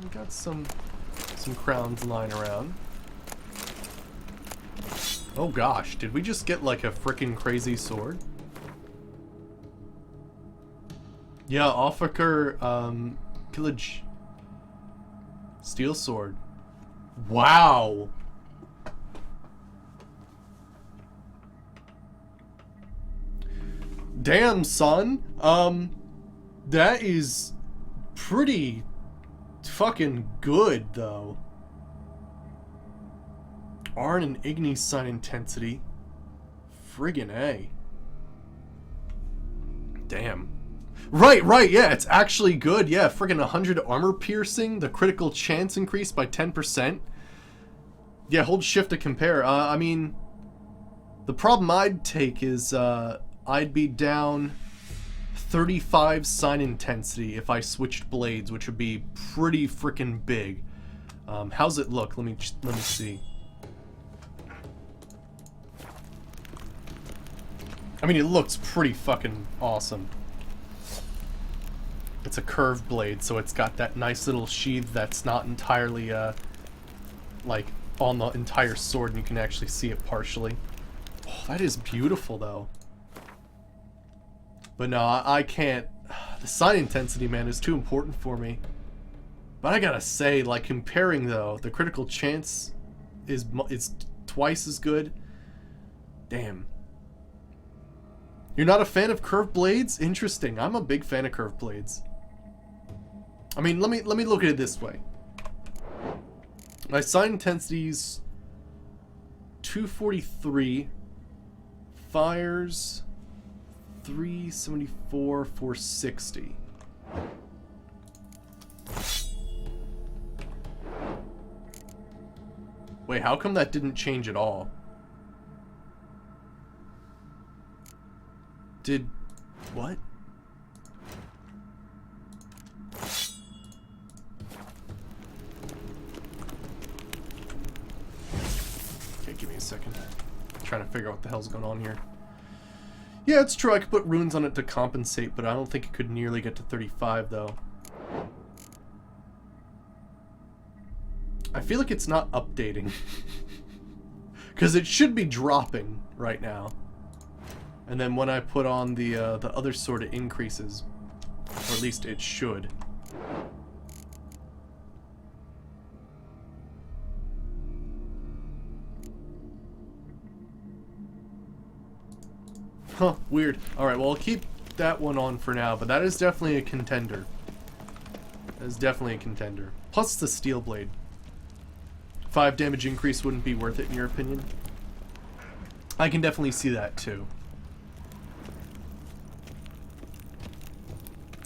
We got some crowns lying around. Oh gosh, did we just get like a frickin' crazy sword? Yeah, Officer Pillage steel sword. Wow. Damn, son. That is pretty fucking good, though. Arn and Igni sign intensity. Friggin' A. Damn. Right, yeah, it's actually good. Yeah, friggin' 100 armor piercing, the critical chance increased by 10%. Yeah, hold shift to compare. I mean, the problem I'd take is I'd be down 35 sign intensity if I switched blades, which would be pretty frickin' big. How's it look? Let me see. I mean, it looks pretty fucking awesome. It's a curved blade, so it's got that nice little sheath that's not entirely, like, on the entire sword, and you can actually see it partially. Oh, that is beautiful, though. But no, I can't. The sign intensity, man, is too important for me. But I gotta say, like, comparing, though, the critical chance is twice as good. Damn. You're not a fan of curved blades? Interesting. I'm a big fan of curved blades. I mean, let me look at it this way. My sign intensity's 243, fires 374, 460. Wait, how come that didn't change at all? Did... what? Okay, give me a second. I'm trying to figure out what the hell's going on here. Yeah, it's true, I could put runes on it to compensate, but I don't think it could nearly get to 35, though. I feel like it's not updating. Because it should be dropping right now. And then when I put on the other sword, it increases. Or at least it should. Huh, weird. Alright, well, I'll keep that one on for now, but that is definitely a contender. That is definitely a contender. Plus the steel blade. 5 damage increase wouldn't be worth it in your opinion? I can definitely see that too.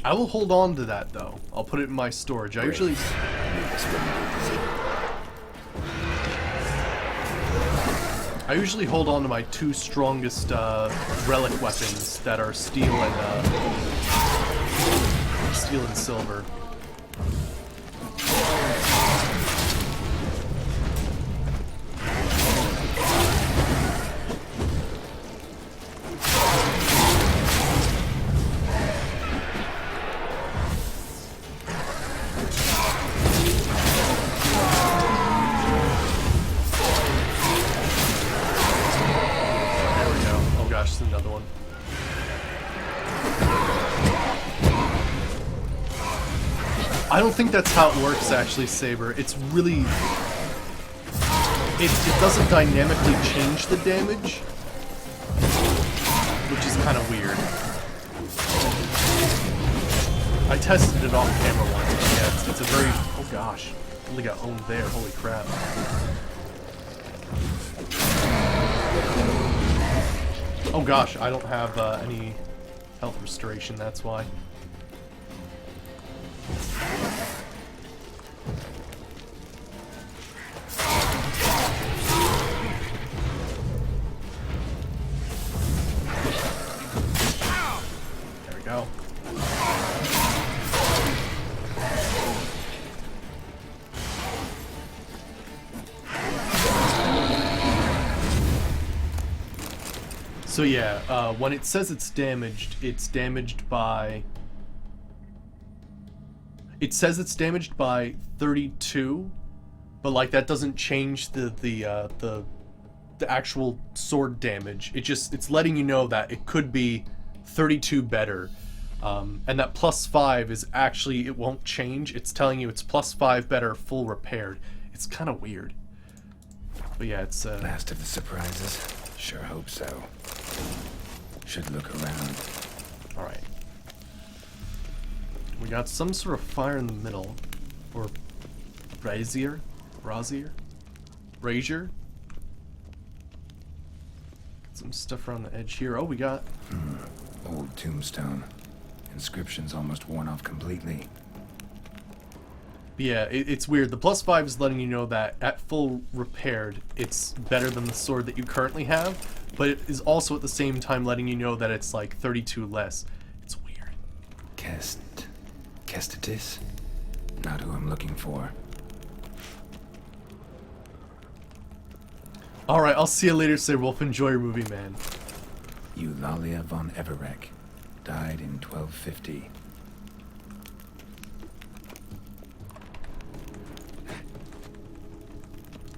I will hold on to that though. I'll put it in my storage. I usually hold on to my 2 strongest relic weapons that are steel and silver. Another one. I don't think that's how it works, actually, Saber. It's really... It doesn't dynamically change the damage, which is kind of weird. I tested it off camera once, but yeah, it's a very... Oh gosh, I only got owned there, holy crap. Oh gosh, I don't have any health restoration, that's why. There we go. So yeah, when it says it's damaged by... It says it's damaged by 32, but like that doesn't change the actual sword damage. It's letting you know that it could be 32 better, and that +5 is actually, it won't change. It's telling you it's +5 better, full repaired. It's kind of weird, but yeah, it's Last of the surprises. Sure hope so. Should look around. Alright. We got some sort of fire in the middle. Or brazier? Brazier? Some stuff around the edge here. Oh, we got... Old tombstone. Inscription's almost worn off completely. Yeah, it's weird. The +5 is letting you know that at full repaired, it's better than the sword that you currently have, but it is also at the same time letting you know that it's like 32 less. It's weird. Kestitis? Not who I'm looking for. Alright, I'll see you later, Sir Wolf. Enjoy your movie, man. Eulalia von Everek. Died in 1250.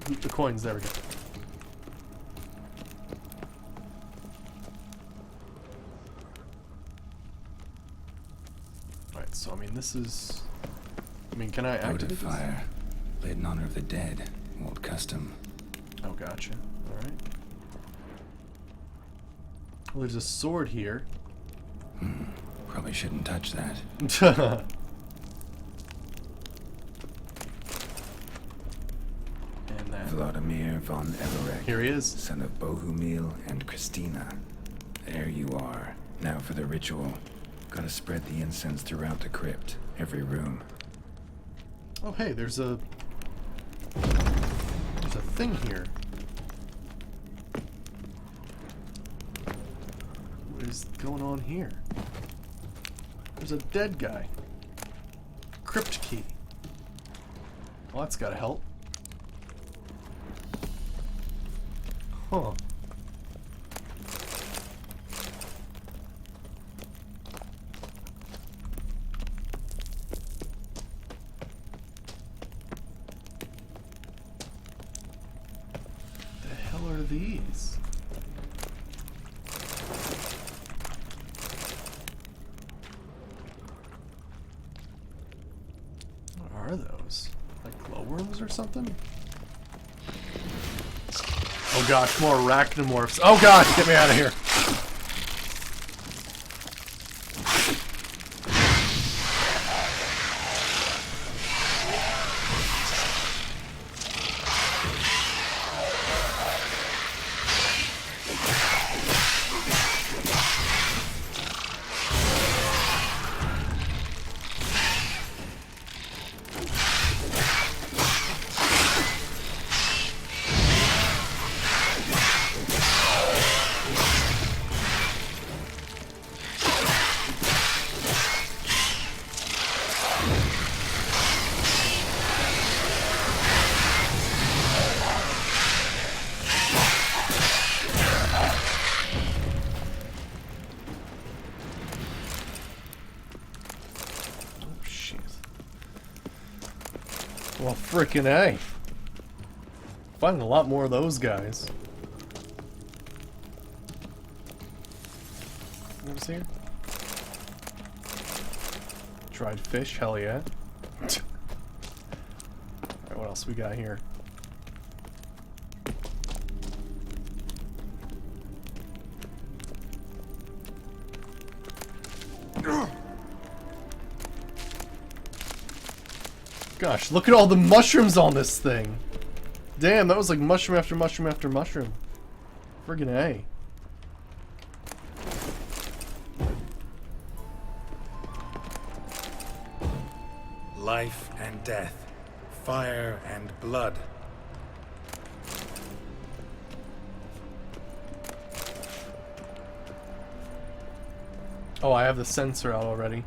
Loot the coins, there we go. Alright, so I mean, this is... I mean, can I Votive activate this? fire. Lit in honor of the dead. Old custom. Oh, gotcha. Alright. Well, there's a sword here. Probably shouldn't touch that. And that. Vladimir von Everek. Here he is. Son of Bohumil and Christina. There you are. Now for the ritual. Gotta spread the incense throughout the crypt. Every room. Oh, hey, there's a thing here. What is going on here? There's a dead guy. Crypt key. Well, that's gotta help. Huh. The hell are these? What are those? Like glowworms or something? Oh gosh, more arachnomorphs. Oh gosh, get me out of here. Well, frickin' A. Finding a lot more of those guys. What's here? Dried fish, hell yeah. Alright, what else we got here? Gosh, look at all the mushrooms on this thing. Damn, that was like mushroom after mushroom after mushroom. Friggin' A. Life and death. Fire and blood. Oh, I have the sensor out already.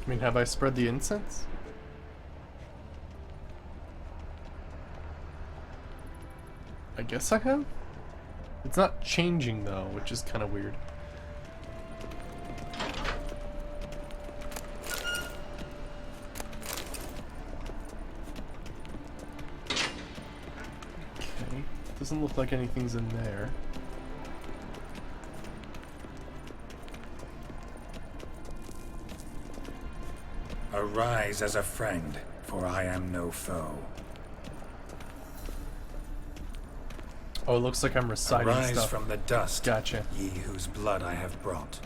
I mean, have I spread the incense? I guess I have? It's not changing though, which is kind of weird. Okay, doesn't look like anything's in there. Arise as a friend, for I am no foe. Oh, it looks like I'm reciting Arise stuff. from the dust, Gotcha. ye whose blood I have brought.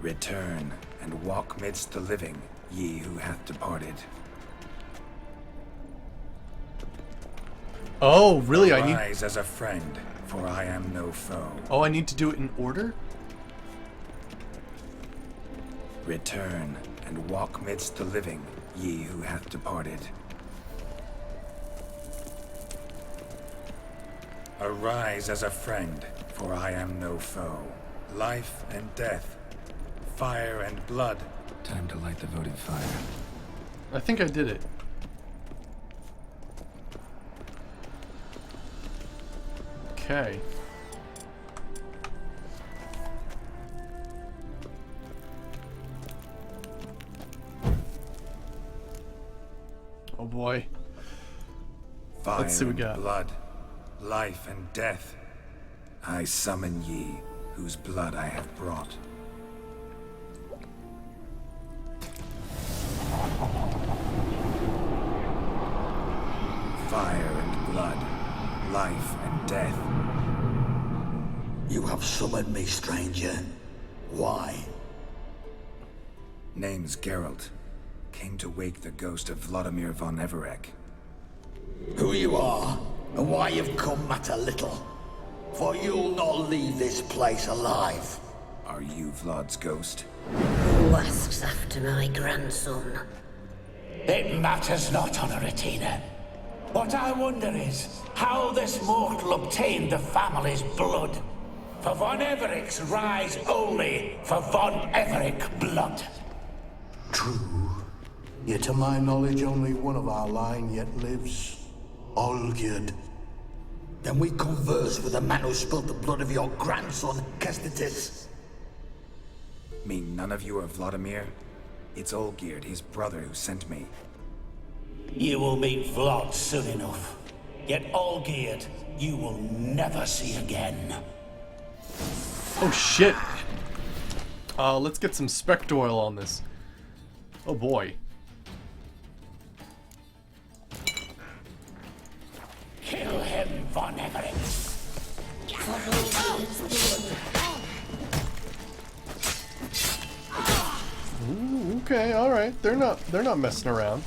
Return and walk midst the living, ye who hath departed. Oh, really? I need. Arise as a friend, for I am no foe. Oh, I need to do it in order? Return and walk midst the living, ye who hath departed. Arise as a friend, for I am no foe. Life and death, fire and blood. Time to light the votive fire. I think I did it. Okay. Oh boy. Fire Let's see what we and got. blood, life and death. I summon ye, whose blood I have brought. Fire and blood, life and death. You have summoned me, stranger. Why? Name's Geralt. Came to wake the ghost of Vladimir von Everec. Who you are, and why you've come matter little. For you'll not leave this place alive. Are you Vlad's ghost? Who asks after my grandson? It matters not, Honoratina. What I wonder is how this mortal obtained the family's blood. For von Everic's rise only for von Everec blood. True. Yet to my knowledge, only one of our line yet lives. Olgierd. Then we converse with the man who spilled the blood of your grandson, Kestitis. Mean none of you are Vladimir? It's Olgierd, his brother, who sent me. You will meet Vlad soon enough. Yet Olgierd, you will never see again. Oh shit. Let's get some Spectre oil on this. Oh boy. Kill him, von Everec. Ooh, okay, alright. They're not messing around.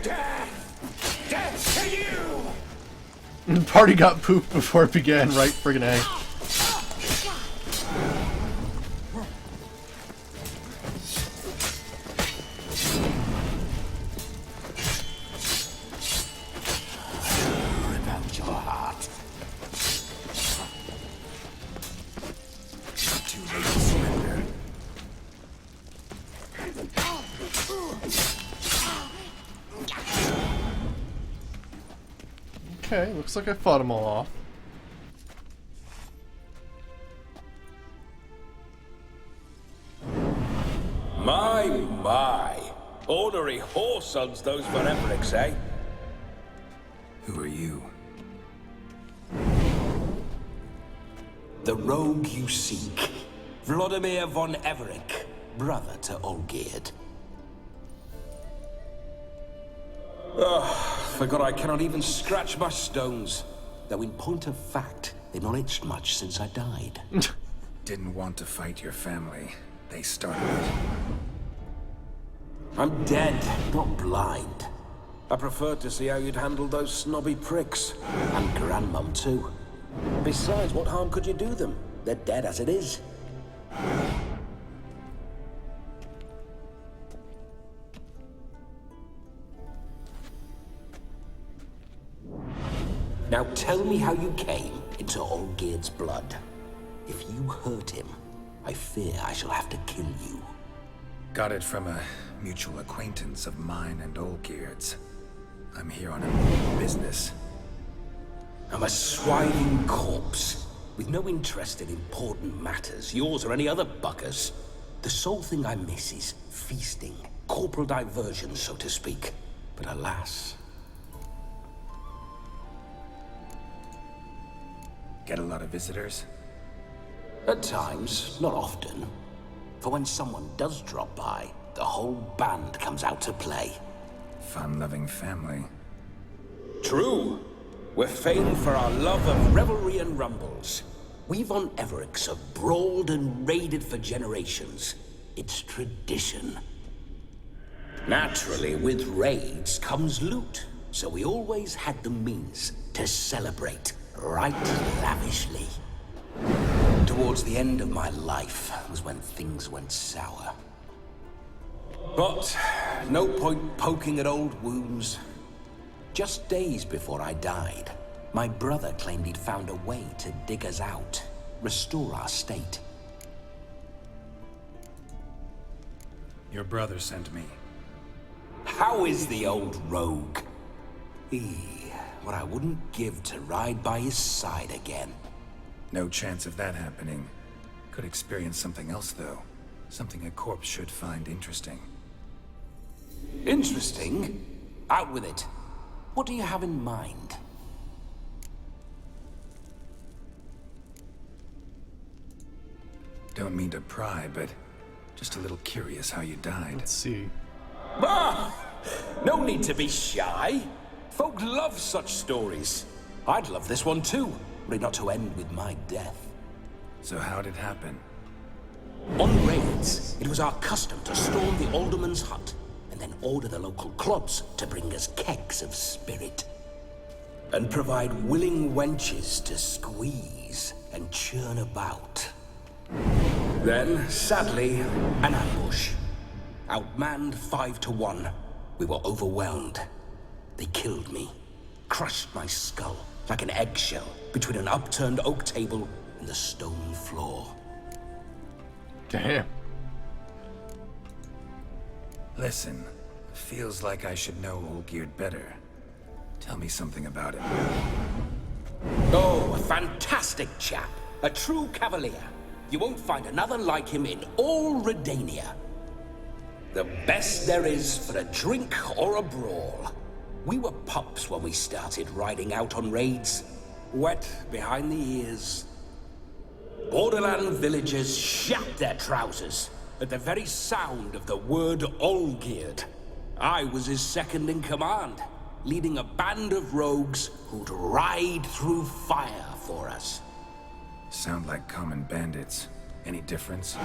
Death! Death to you! Party got pooped before it began, right friggin' A. Rip out your heart. Too late to surrender. Okay, looks like I fought them all off. My. Ornery whoresons those von Everecs, eh? Who are you? The rogue you seek. Vladimir von Everec, brother to Olgierd. Forgot I cannot even scratch my stones. Though in point of fact, they've not itched much since I died. Didn't want to fight your family. They started it. I'm dead, not blind. I preferred to see how you'd handle those snobby pricks. And Grandmum, too. Besides, what harm could you do them? They're dead as it is. Now tell me how you came into Olgierd's blood. If you hurt him, I fear I shall have to kill you. Got it from a mutual acquaintance of mine and Olgierd's. I'm here on a business. I'm a swiding corpse, with no interest in important matters, yours or any other buggers. The sole thing I miss is feasting, corporal diversion, so to speak. But alas... Get a lot of visitors? At times, not often. For when someone does drop by, the whole band comes out to play. Fun-loving family. True. We're famed for our love of revelry and rumbles. We Von Evericks have brawled and raided for generations. It's tradition. Naturally, with raids comes loot, so we always had the means to celebrate right lavishly. Towards the end of my life was when things went sour. But no point poking at old wounds. Just days before I died, my brother claimed he'd found a way to dig us out, restore our state. Your brother sent me. How is the old rogue? What I wouldn't give to ride by his side again. No chance of that happening. Could experience something else, though. Something a corpse should find interesting. Interesting? Out with it. What do you have in mind? Don't mean to pry, but just a little curious how you died. Let's see. Ah! No need to be shy. Folk love such stories. I'd love this one too, but not to end with my death. So how'd it happen? On raids, it was our custom to storm the alderman's hut, and then order the local clubs to bring us kegs of spirit. And provide willing wenches to squeeze and churn about. Then, sadly, an ambush. Outmanned 5 to 1. We were overwhelmed. They killed me. Crushed my skull like an eggshell between an upturned oak table and the stone floor. Damn. Listen, feels like I should know Olgierd better. Tell me something about him. Oh, a fantastic chap. A true cavalier. You won't find another like him in all Redania. The best there is for a drink or a brawl. We were pups when we started riding out on raids. Wet behind the ears. Borderland villagers shat their trousers at the very sound of the word Olgierd. I was his second in command, leading a band of rogues who'd ride through fire for us. Sound like common bandits. Any difference?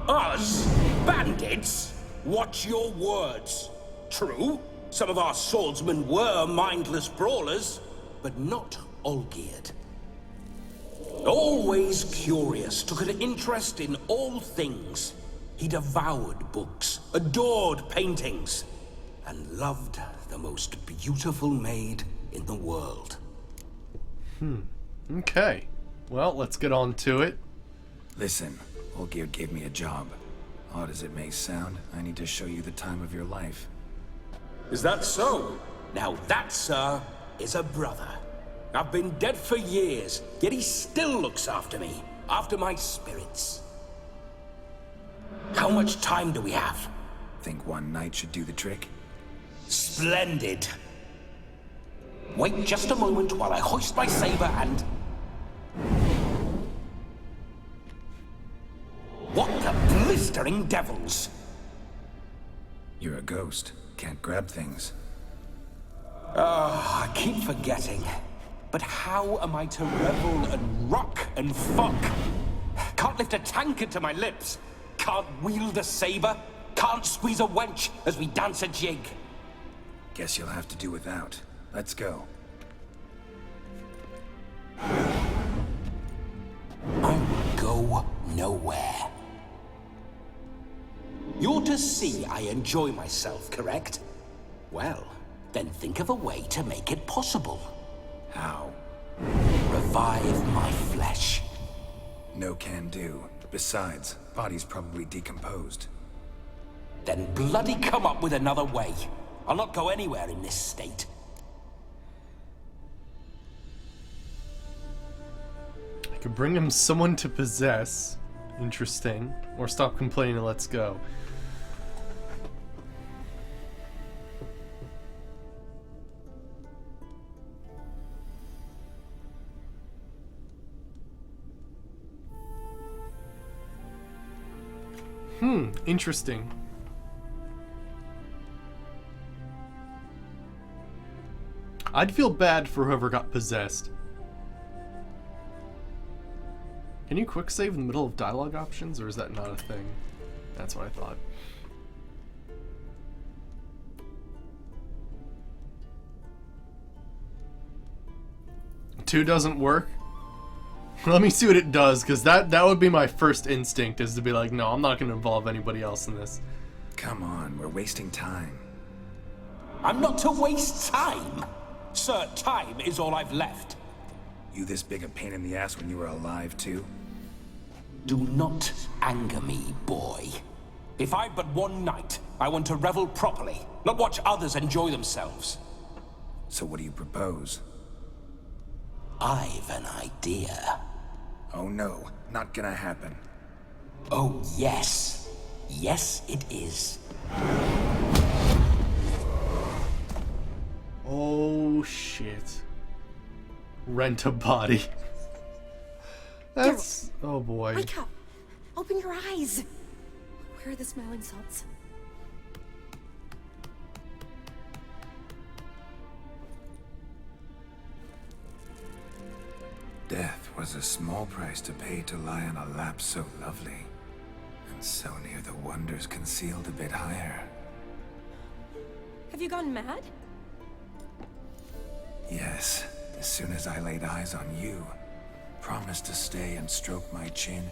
Us? Bandits? Watch your words. True, some of our swordsmen were mindless brawlers, but not Olgierd. Always curious, took an interest in all things. He devoured books, adored paintings, and loved the most beautiful maid in the world. Okay. Well, let's get on to it. Listen, Olgierd gave me a job. Odd as it may sound, I need to show you the time of your life. Is that so? Now that, sir, is a brother. I've been dead for years, yet he still looks after me, after my spirits. How much time do we have? Think one night should do the trick? Splendid. Wait just a moment while I hoist my saber and... What the blistering devils? You're a ghost. Can't grab things. I keep forgetting. But how am I to revel and rock and fuck? Can't lift a tankard to my lips. Can't wield a saber. Can't squeeze a wench as we dance a jig. Guess you'll have to do without. Let's go. I will go nowhere. You're to see I enjoy myself, correct? Well, then think of a way to make it possible. How? Revive my flesh. No can do. Besides, body's probably decomposed. Then bloody come up with another way. I'll not go anywhere in this state. I could bring him someone to possess. Interesting. Or stop complaining and let's go. Interesting. I'd feel bad for whoever got possessed. Can you quick save in the middle of dialogue options, or is that not a thing? That's what I thought. Two doesn't work? Let me see what it does, because that would be my first instinct, is to be like, no, I'm not going to involve anybody else in this. Come on, we're wasting time. I'm not to waste time. Sir, time is all I've left. You this big a pain in the ass when you were alive, too? Do not anger me, boy. If I've but one night, I want to revel properly, not watch others enjoy themselves. So what do you propose? I've an idea. Oh no, not gonna happen. Oh yes. Yes, it is. Oh shit. Rent a body. That's... oh boy. Wake up! Open your eyes! Where are the smelling salts? Death was a small price to pay to lie on a lap so lovely, and so near the wonders concealed a bit higher. Have you gone mad? Yes, as soon as I laid eyes on you, promise to stay and stroke my chin,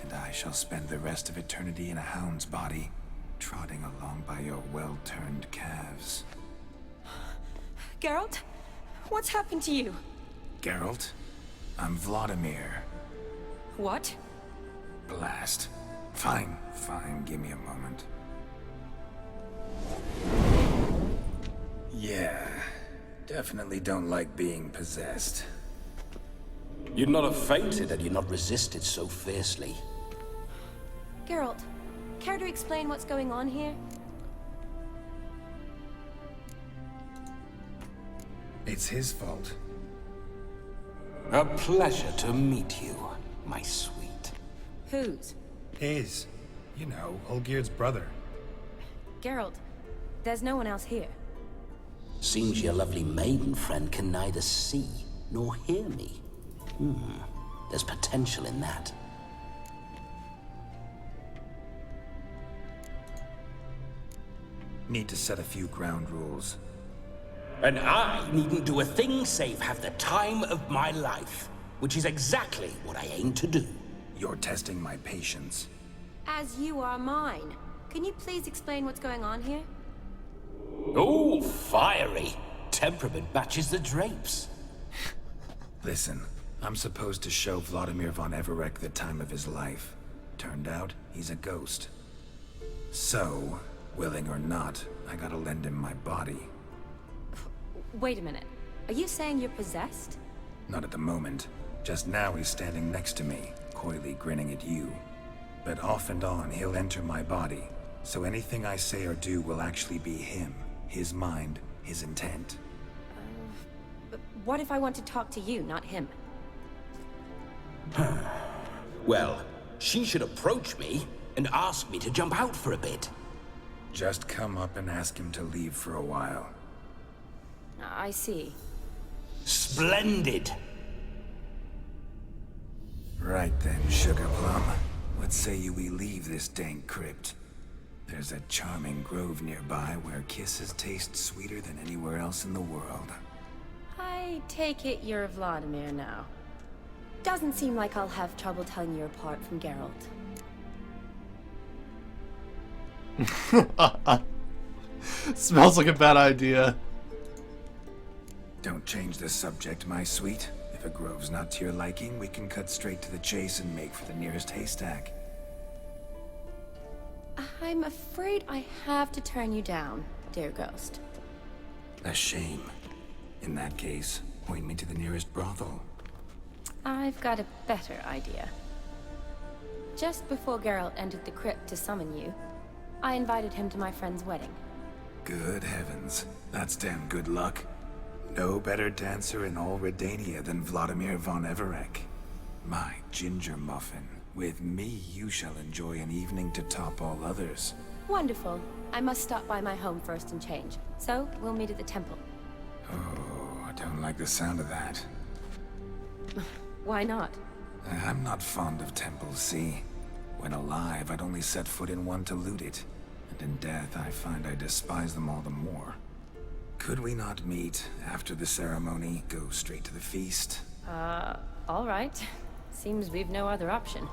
and I shall spend the rest of eternity in a hound's body, trotting along by your well-turned calves. Geralt? What's happened to you? Geralt? I'm Vladimir. What? Blast. Fine, give me a moment. Yeah, definitely don't like being possessed. You'd not have fainted had you not resisted so fiercely. Geralt, care to explain what's going on here? It's his fault. A pleasure to meet you, my sweet. Whose? His. You know, Olgierd's brother. Geralt, there's no one else here. Seems your lovely maiden friend can neither see nor hear me. There's potential in that. Need to set a few ground rules. And I needn't do a thing save have the time of my life, which is exactly what I aim to do. You're testing my patience. As you are mine. Can you please explain what's going on here? Oh, fiery. Temperament matches the drapes. Listen, I'm supposed to show Vladimir von Everec the time of his life. Turned out, he's a ghost. So, willing or not, I gotta lend him my body. Wait a minute. Are you saying you're possessed? Not at the moment. Just now he's standing next to me, coyly grinning at you. But off and on, he'll enter my body. So anything I say or do will actually be him. His mind, his intent. But what if I want to talk to you, not him? Well, she should approach me and ask me to jump out for a bit. Just come up and ask him to leave for a while. I see. Splendid! Right then, Sugar Plum. What say you we leave this dank crypt? There's a charming grove nearby where kisses taste sweeter than anywhere else in the world. I take it you're Vladimir now. Doesn't seem like I'll have trouble telling you apart from Geralt. Smells like a bad idea. Don't change the subject, my sweet. If a grove's not to your liking, we can cut straight to the chase and make for the nearest haystack. I'm afraid I have to turn you down, dear ghost. A shame. In that case, point me to the nearest brothel. I've got a better idea. Just before Geralt entered the crypt to summon you, I invited him to my friend's wedding. Good heavens. That's damn good luck. No better dancer in all Redania than Vladimir von Everec. My ginger muffin. With me, you shall enjoy an evening to top all others. Wonderful. I must stop by my home first and change. So, we'll meet at the temple. Oh, don't like the sound of that. Why not? I'm not fond of temples, see? When alive, I'd only set foot in one to loot it. And in death, I find I despise them all the more. Could we not meet after the ceremony, go straight to the feast? All right. Seems we've no other option.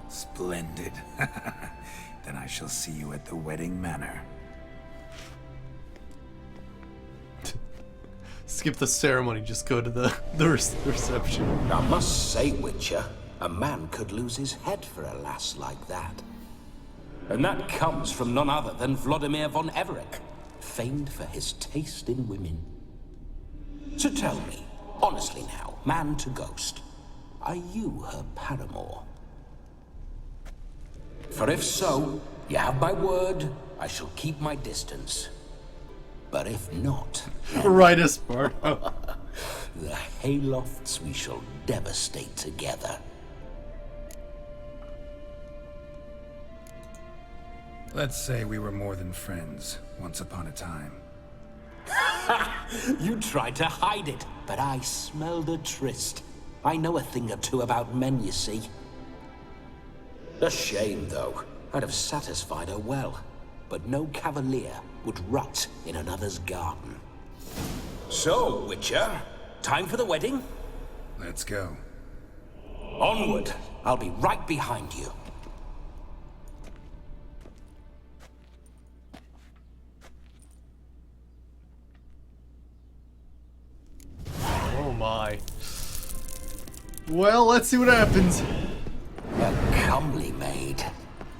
Splendid. Then I shall see you at the wedding manor. Skip the ceremony, just go to the reception. I must say, Witcher, a man could lose his head for a lass like that. And that comes from none other than Vladimir von Everec, famed for his taste in women. So tell me, honestly now, man to ghost, are you her paramour? For if so, you have my word, I shall keep my distance. But if not... Right, Esparto. The Haylofts we shall devastate together. Let's say we were more than friends, once upon a time. You tried to hide it, but I smelled a tryst. I know a thing or two about men, you see. A shame, though. I'd have satisfied her well. But no cavalier would rot in another's garden. So, Witcher, time for the wedding? Let's go. Onward! I'll be right behind you. Oh my. Well, let's see what happens. A comely maid.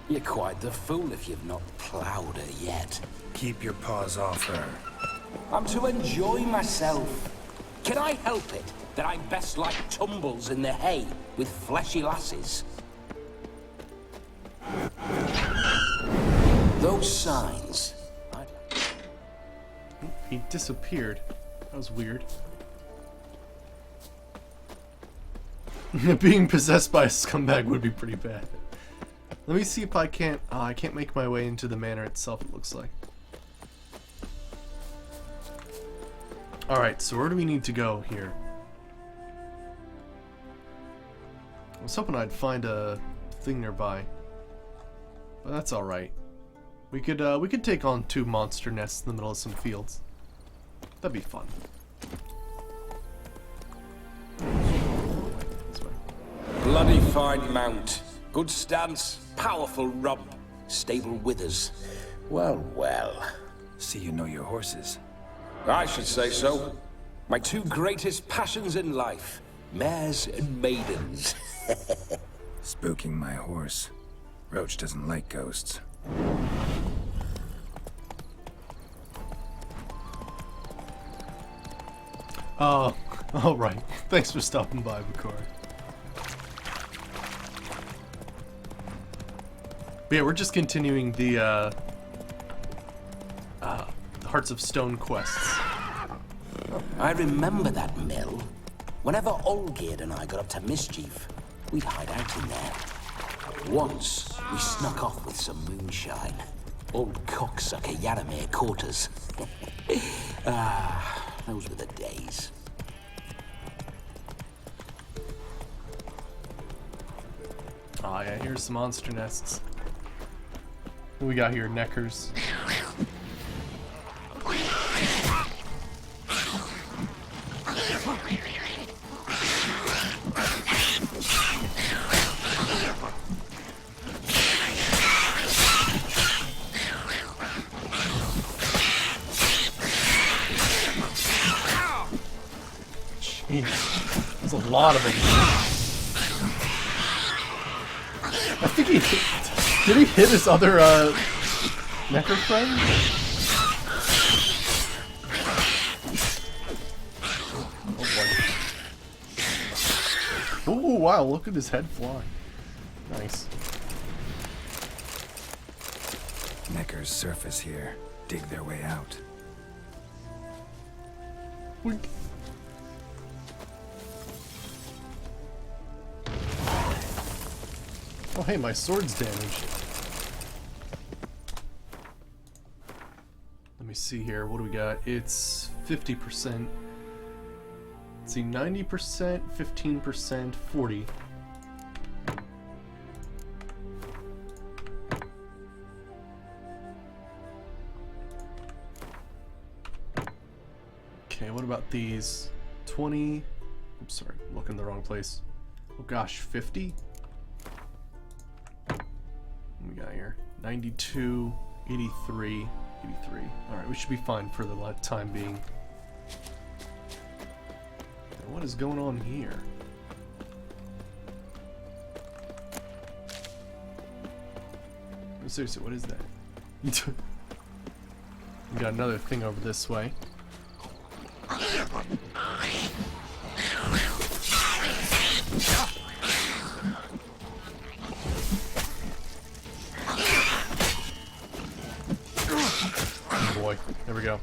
You're quite the fool if you've not plowed her yet. Keep your paws off her. I'm to enjoy myself. Can I help it that I'm best like tumbles in the hay with fleshy lasses? Those signs... He disappeared. That was weird. Being possessed by a scumbag would be pretty bad. Let me see if I can't... I can't make my way into the manor itself, it looks like. Alright, so where do we need to go here? I was hoping I'd find a thing nearby. But that's alright. We could take on 2 monster nests in the middle of some fields. That'd be fun. This way. Bloody fine mount. Good stance, powerful rump, stable withers. Well, well. See you know your horses. I should say so. My 2 greatest passions in life. Mares and maidens. Spooking my horse. Roach doesn't like ghosts. Oh, alright. Thanks for stopping by, Bakari. But yeah, we're just continuing the Hearts of Stone quests. I remember that mill. Whenever Olgierd and I got up to mischief, we'd hide out in there. Once, we snuck off with some moonshine. Old cocksucker Yaramir caught us. Those were the days. Ah, yeah, here's some monster nests. What we got here? Neckers. Jeez, there's a lot of them. I think he hit, did he hit his other Necker friend? Oh boy. Ooh, wow, look at his head fly. Nice. Neckers surface here, dig their way out. Wink. Oh hey, my sword's damaged. Let me see here, what do we got? It's 50%. Let's see, 90%, 15%, 40. Okay, what about these? 20. I'm sorry, I'm looking in the wrong place. Oh gosh, 50? What we got here? 92, 83, 83. Alright, we should be fine for the time being. Now, what is going on here? No, seriously, what is that? We got another thing over this way. Oh boy, there we go.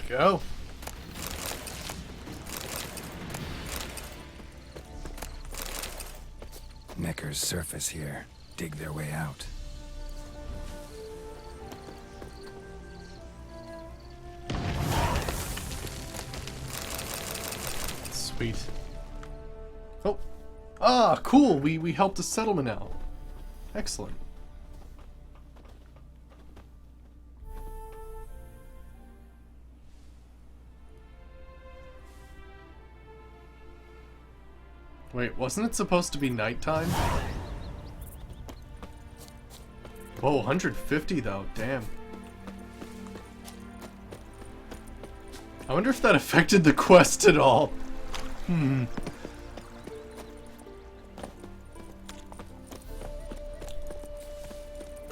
Go. Neckers surface here. Dig their way out. Sweet. Oh. Ah, cool. We helped a settlement out. Excellent. Wait, wasn't it supposed to be nighttime? Whoa, 150 though, damn. I wonder if that affected the quest at all. Well,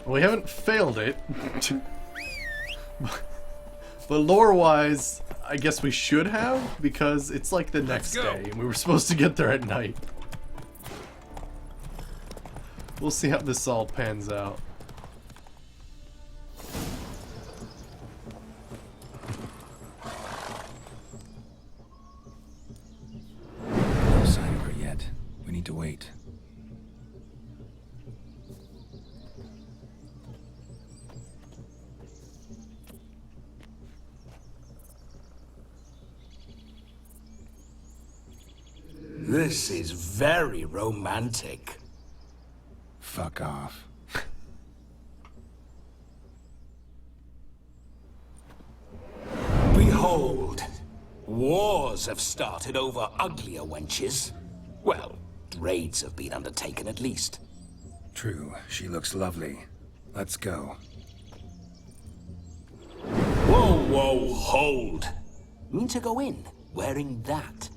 we haven't failed it. But lore-wise, I guess we should have, because it's like the next day, and we were supposed to get there at night. We'll see how this all pans out. No sign of her yet. We need to wait. This is very romantic. Fuck off. Behold, wars have started over uglier wenches. Well, raids have been undertaken at least. True, she looks lovely. Let's go. Whoa, whoa, hold. Mean to go in, wearing that.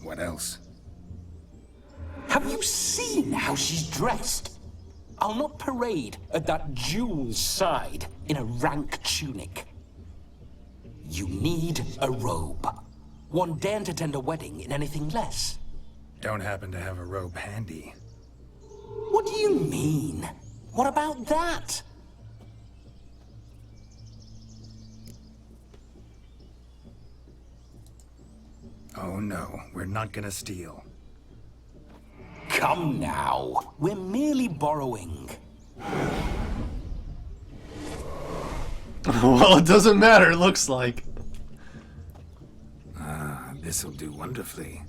What else? Have you seen how she's dressed? I'll not parade at that jewel's side in a rank tunic. You need a robe. One daren't attend a wedding in anything less. Don't happen to have a robe handy. What do you mean? What about that? Oh no, we're not gonna steal. Come now, we're merely borrowing. Well, it doesn't matter, it looks like. Ah, this'll do wonderfully.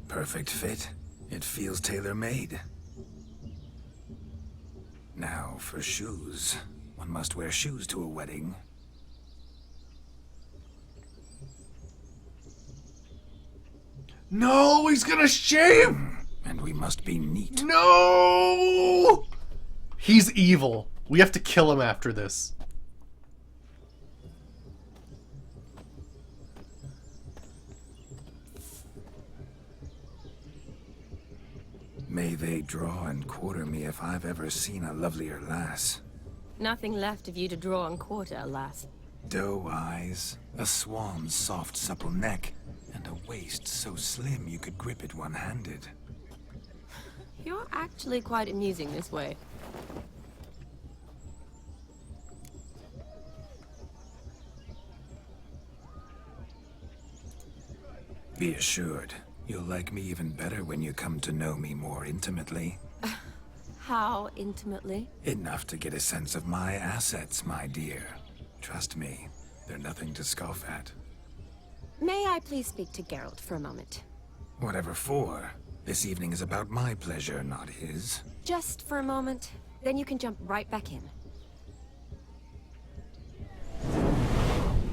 Perfect fit. It feels tailor-made. Now for shoes. One must wear shoes to a wedding. No, he's gonna shave! And we must be neat. No! He's evil. We have to kill him after this. May they draw and quarter me if I've ever seen a lovelier lass. Nothing left of you to draw and quarter, alas. Doe eyes, a swan's soft supple neck, And a waist so slim you could grip it one-handed. You're actually quite amusing this way. Be assured, you'll like me even better when you come to know me more intimately. How intimately? Enough to get a sense of my assets, my dear. Trust me, they're nothing to scoff at. May I please speak to Geralt for a moment? Whatever for. This evening is about my pleasure, not his. Just for a moment, then you can jump right back in.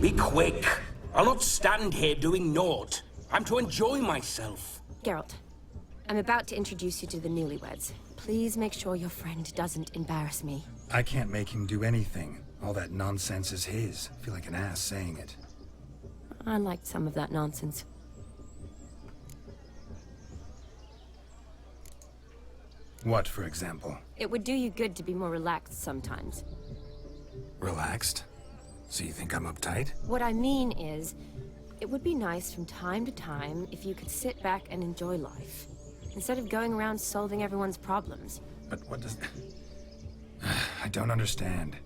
Be quick. I'll not stand here doing naught. I'm to enjoy myself. Geralt, I'm about to introduce you to the newlyweds. Please make sure your friend doesn't embarrass me. I can't make him do anything. All that nonsense is his. I feel like an ass saying it. I liked some of that nonsense. What, for example? It would do you good to be more relaxed sometimes. Relaxed? So you think I'm uptight? What I mean is, it would be nice from time to time if you could sit back and enjoy life, instead of going around solving everyone's problems. But what does... I don't understand.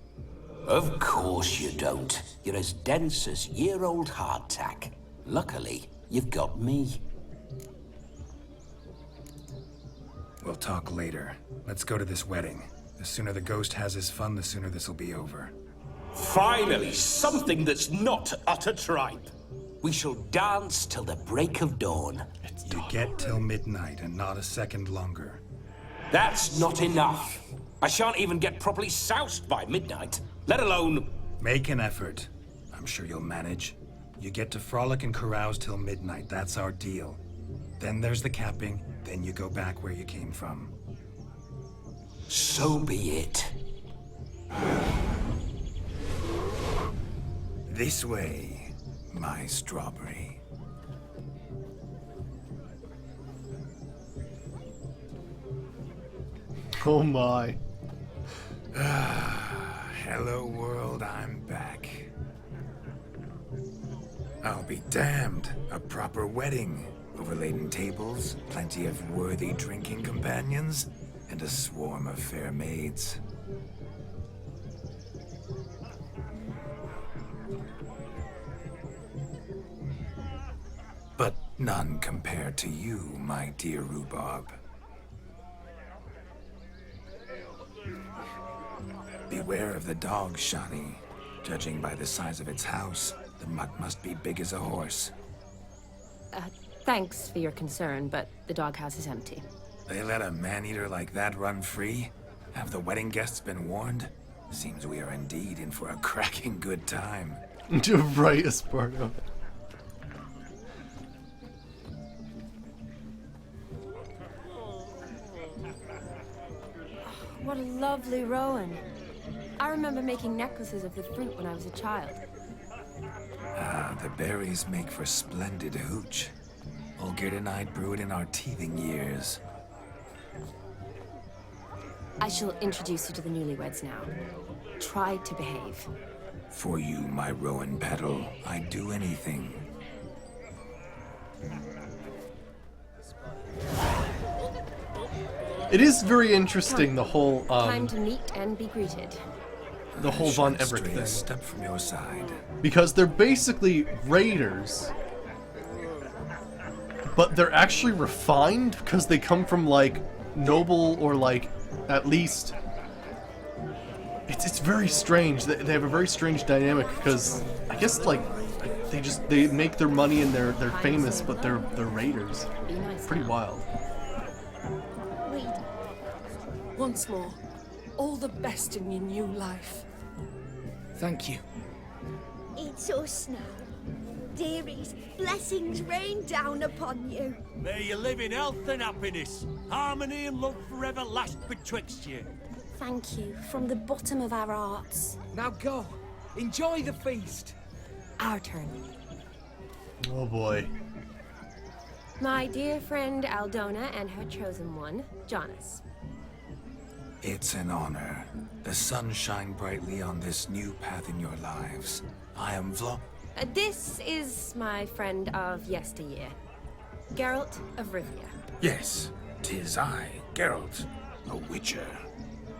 Of course you don't. You're as dense as year-old hardtack. Luckily, you've got me. We'll talk later. Let's go to this wedding. The sooner the ghost has his fun, the sooner this'll be over. Finally, something that's not utter tripe. We shall dance till the break of dawn. You get till midnight and not a second longer. That's not enough. I shan't even get properly soused by midnight, let alone... Make an effort. I'm sure you'll manage. You get to frolic and carouse till midnight, that's our deal. Then there's the capping, then you go back where you came from. So be it. This way, my strawberry. Oh my. Hello world, I'm back. I'll be damned. A proper wedding. Overladen tables, plenty of worthy drinking companions, and a swarm of fair maids. But none compared to you, my dear Rhubarb. Beware of the dog, Shani. Judging by the size of its house, the mutt must be big as a horse. Thanks for your concern, but the doghouse is empty. They let a man-eater like that run free? Have the wedding guests been warned? Seems we are indeed in for a cracking good time. Right, Esparto. What a lovely rowan. I remember making necklaces of the fruit when I was a child. Ah, the berries make for splendid hooch. Olgierd and I brewed in our teething years. I shall introduce you to the newlyweds now. Try to behave. For you, my rowan petal, I'd do anything. It is very interesting, the whole, Time to meet and be greeted. the whole Von Everett Stray a thing. step from your side. Because they're basically raiders, but they're actually refined because they come from, like, noble or, like, at least... It's very strange. They have a very strange dynamic because I guess, like, they make their money and they're famous, but they're raiders. Be nice Pretty now. wild. Reed, once more, all the best in your new life. Thank you. It's us now. Dearies, blessings rain down upon you. May you live in health and happiness. Harmony and love forever last betwixt you. Thank you from the bottom of our hearts. Now go. Enjoy the feast. Our turn. Oh boy. My dear friend Aldona and her chosen one, Jonas. It's an honor. The sun shine brightly on this new path in your lives. I am This is my friend of yesteryear, Geralt of Rivia. Yes, 'tis I, Geralt, a witcher.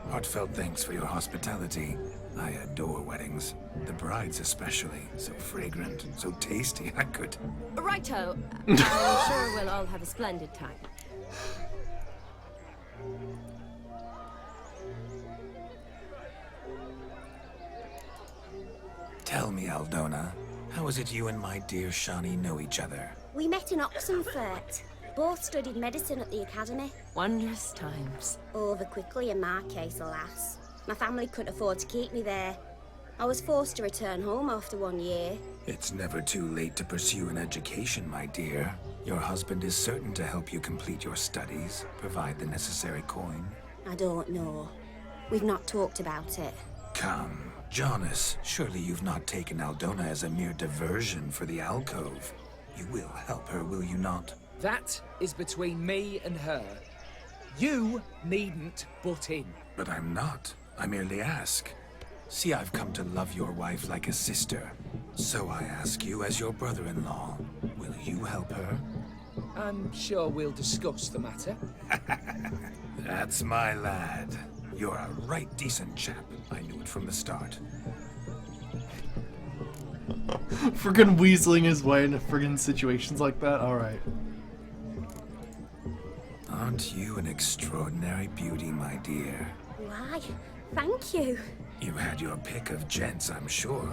Heartfelt thanks for your hospitality. I adore weddings. The brides especially. So fragrant, so tasty, I could... Righto. I'm sure we'll all have a splendid time. Tell me, Aldona, how is it you and my dear Shani know each other? We met in Oxenfurt. Both studied medicine at the academy. Wondrous times. Over quickly in my case, alas. My family couldn't afford to keep me there. I was forced to return home after 1 year. It's never too late to pursue an education, my dear. Your husband is certain to help you complete your studies, provide the necessary coin. I don't know. We've not talked about it. Come, Jonas, surely you've not taken Aldona as a mere diversion for the alcove. You will help her, will you not? That is between me and her. You needn't butt in. But I'm not. I merely ask. See, I've come to love your wife like a sister. So I ask you as your brother-in-law, will you help her? I'm sure we'll discuss the matter. That's my lad. You're a right decent chap. I knew it from the start. Friggin' weaseling his way into friggin' situations like that? Alright. Aren't you an extraordinary beauty, my dear? Why? Thank you. You had your pick of gents, I'm sure.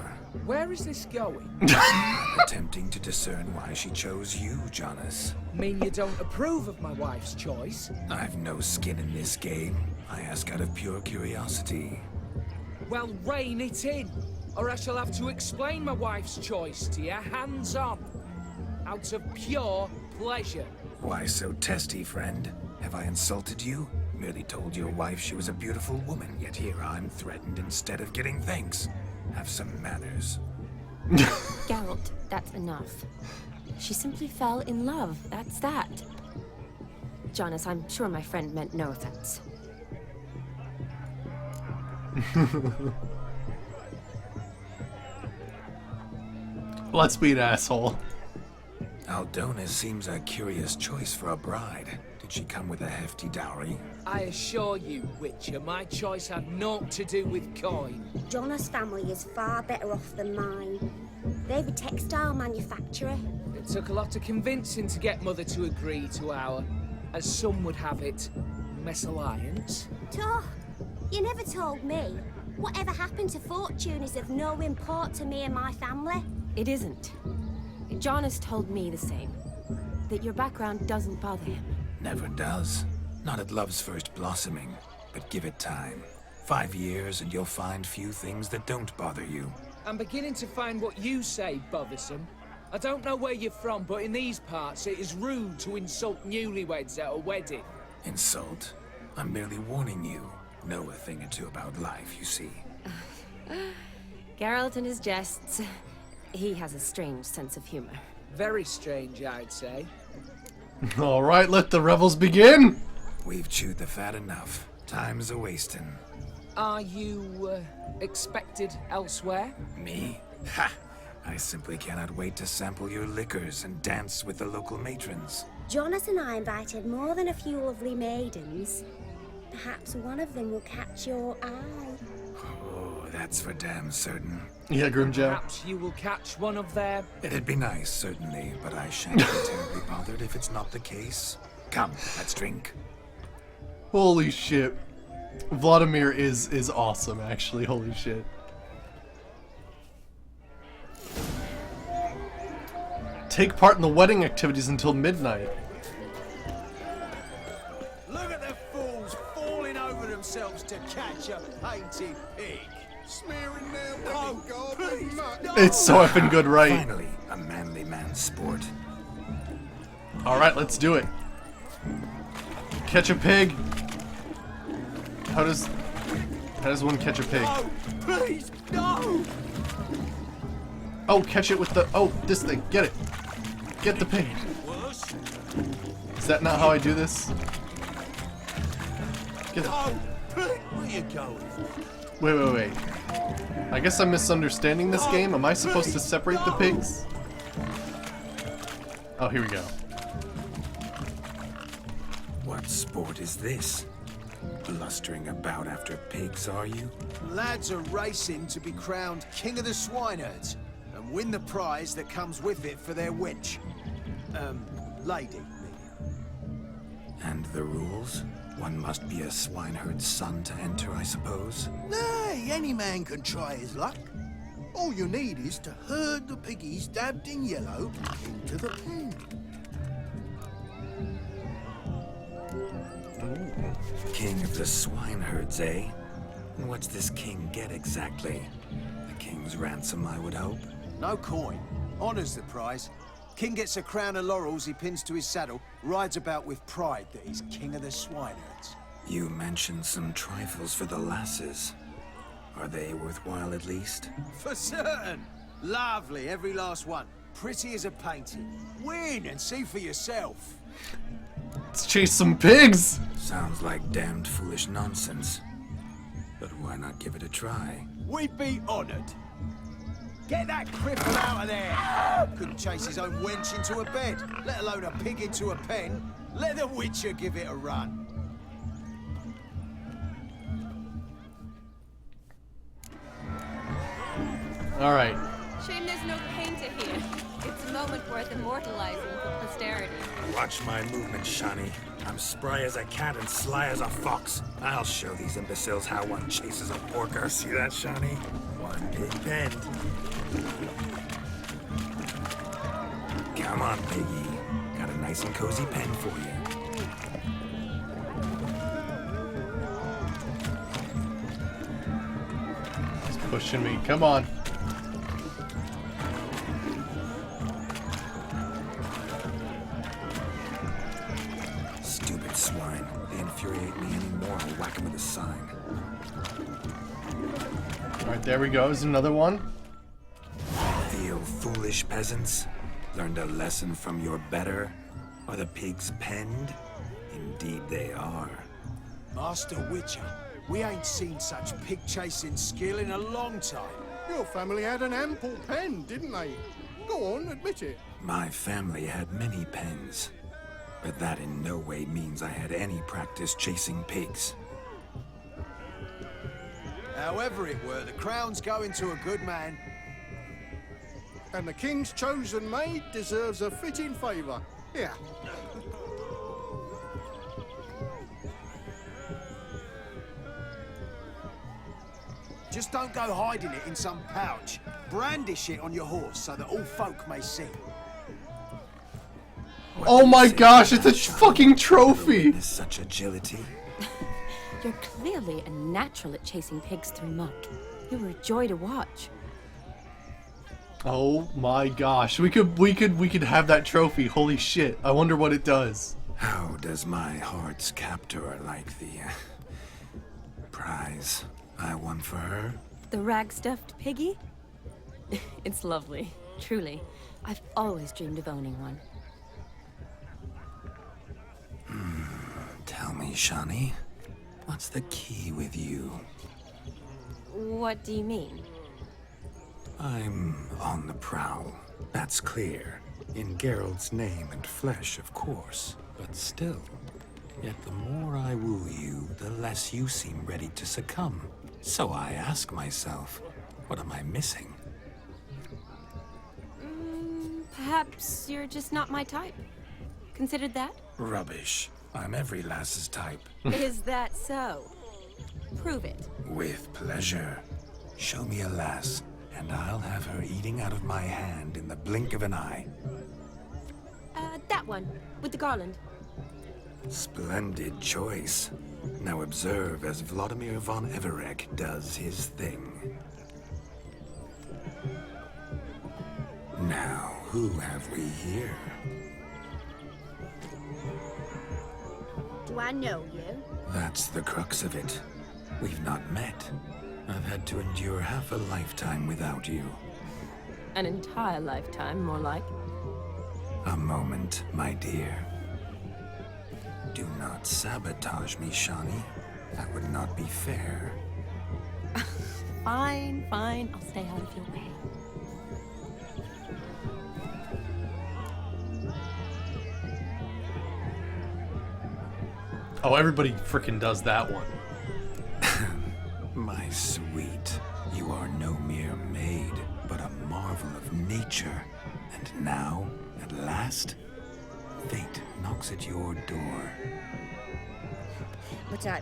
Where is this going? I'm attempting to discern why she chose you, Jonas. Mean you don't approve of my wife's choice? I've no skin in this game. I ask out of pure curiosity. Well, rein it in, or I shall have to explain my wife's choice to you hands-on. Out of pure pleasure. Why so testy, friend? Have I insulted you? Merely told your wife she was a beautiful woman, yet here I'm threatened instead of getting thanks. Have some manners. Geralt, that's enough. She simply fell in love, that's that. Jonas, I'm sure my friend meant no offense. Let's be an asshole. Aldona seems a curious choice for a bride. Did she come with a hefty dowry? I assure you, Witcher, my choice had naught to do with coin. Jonas' family is far better off than mine. They're a textile manufacturer. It took a lot of convincing to get Mother to agree to our, as some would have it, mesalliance. Toh, you never told me. Whatever happened to fortune is of no import to me and my family. It isn't. Jonas told me the same. That your background doesn't bother him. Never does. Not at love's first blossoming. But give it time. 5 years and you'll find few things that don't bother you. I'm beginning to find what you say bothersome. I don't know where you're from, but in these parts it is rude to insult newlyweds at a wedding. Insult? I'm merely warning you. Know a thing or two about life, you see. Geralt and his jests. He has a strange sense of humor. Very strange, I'd say. Alright, let the revels begin! We've chewed the fat enough. Time's a-wasting. Are you, expected elsewhere? Me? Ha! I simply cannot wait to sample your liquors and dance with the local matrons. Jonas and I invited more than a few lovely maidens. Perhaps one of them will catch your eye. Oh, that's for damn certain. Yeah, Grimjaw. Perhaps you will catch one of their... It'd be nice, certainly, but I shan't be terribly bothered if it's not the case. Come, let's drink. Holy shit. Vladimir is awesome, actually. Holy shit. Take part in the wedding activities until midnight. Look at the fools falling over themselves to catch a painted pig. Smearing their wedding garb with muck. It's so effing good, right? Finally, a manly man's sport. Alright, let's do it. Catch a pig. How does one catch a pig? No, please, no! Oh, catch it with the... Oh, this thing. Get it. Get the pig. Is that not how I do this? Get it. Where you going? Wait. I guess I'm misunderstanding this game. Am I supposed to separate the pigs? Oh, here we go. What sport is this? Blustering about after pigs, are you? Lads are racing to be crowned King of the Swineherds and win the prize that comes with it for their wench. Lady. And the rules? One must be a swineherd's son to enter, I suppose? Nay, any man can try his luck. All you need is to herd the piggies dabbed in yellow into the pen. King of the swineherds, eh? And what's this king get exactly? The king's ransom, I would hope. No coin. Honours the prize. King gets a crown of laurels he pins to his saddle, rides about with pride that he's king of the swineherds. You mentioned some trifles for the lasses. Are they worthwhile at least? For certain. Lovely, every last one. Pretty as a painting. Win and see for yourself. Let's chase some pigs! Sounds like damned foolish nonsense. But why not give it a try? We'd be honoured. Get that cripple out of there! Couldn't chase his own wench into a bed, let alone a pig into a pen. Let the Witcher give it a run. Alright. Shame there's no painter here. It's a moment worth immortalizing for posterity. Watch my movement, Shani. I'm spry as a cat and sly as a fox. I'll show these imbeciles how one chases a porker. See that, Shani? One big bend. Come on, piggy. Got a nice and cozy pen for you. He's pushing me. Come on. Stupid swine. They infuriate me anymore. I'll whack them with a sign. Alright, there we go. There's another one. Feel foolish, peasants? Learned a lesson from your better? Are the pigs penned? Indeed they are. Master Witcher, we ain't seen such pig-chasing skill in a long time. Your family had an ample pen, didn't they? Go on, admit it. My family had many pens, but that in no way means I had any practice chasing pigs. However it were, the crown's going to a good man. And the king's chosen maid deserves a fitting favour. Here. Just don't go hiding it in some pouch. Brandish it on your horse so that all folk may see. Oh my gosh, it's a fucking trophy! Such agility. You're clearly a natural at chasing pigs through muck. You were a joy to watch. Oh my gosh, we could have that trophy. Holy shit! I wonder what it does. How does my heart's captor like the prize I won for her? The rag-stuffed piggy? It's lovely, truly. I've always dreamed of owning one. Tell me, Shani, what's the key with you? What do you mean? I'm on the prowl. That's clear. In Geralt's name and flesh, of course. But still, yet the more I woo you, the less you seem ready to succumb. So I ask myself, what am I missing? Perhaps you're just not my type. Considered that? Rubbish. I'm every lass's type. Is that so? Prove it. With pleasure. Show me a lass, and I'll have her eating out of my hand in the blink of an eye. That one, with the garland. Splendid choice. Now observe as Vladimir von Everec does his thing. Now, who have we here? Do I know you? That's the crux of it. We've not met. I've had to endure half a lifetime without you. An entire lifetime, more like. A moment, my dear. Do not sabotage me, Shani. That would not be fair. Fine, fine. I'll stay out of your way. Oh, everybody frickin' does that one. My sweet, you are no mere maid, but a marvel of nature. And now, at last, fate knocks at your door. But I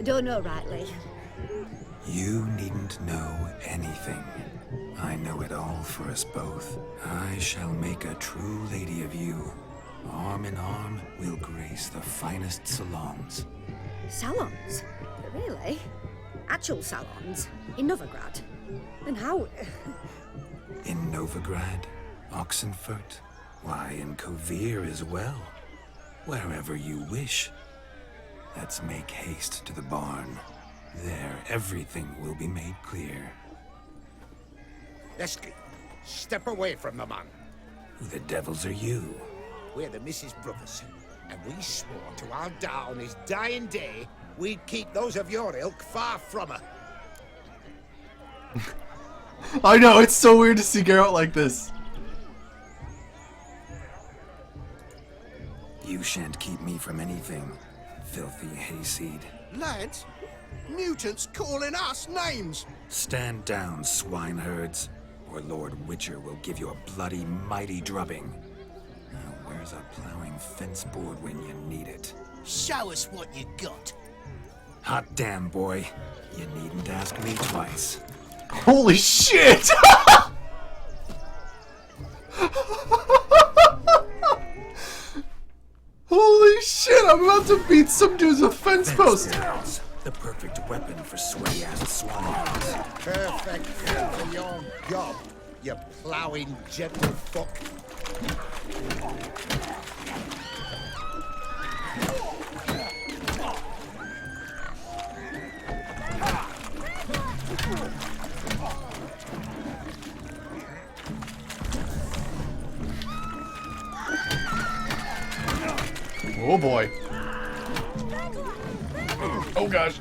don't know rightly. You needn't know anything. I know it all for us both. I shall make a true lady of you. Arm in arm, we'll grace the finest salons. Salons? Really? Actual salons? In Novigrad? And how? In Novigrad, Oxenfurt, why, in Kovir as well. Wherever you wish. Let's make haste to the barn. There, everything will be made clear. Lesky, step away from the man. Who the devils are you? We're the Mrs. Brothers, and we swore to our Da on his dying day we'd keep those of your ilk far from her. I know, it's so weird to see Geralt like this. You shan't keep me from anything, filthy hayseed. Lads, mutants calling us names. Stand down, swineherds, or Lord Witcher will give you a bloody mighty drubbing. Now, where's a plowing fence board when you need it? Show us what you got. Hot damn, boy. You needn't ask me twice. Holy shit! Holy shit, I'm about to beat some dudes with fence posts. The perfect weapon for sweaty-ass swans. Perfect for your job, you plowing gentle fuck. Oh boy. Oh gosh.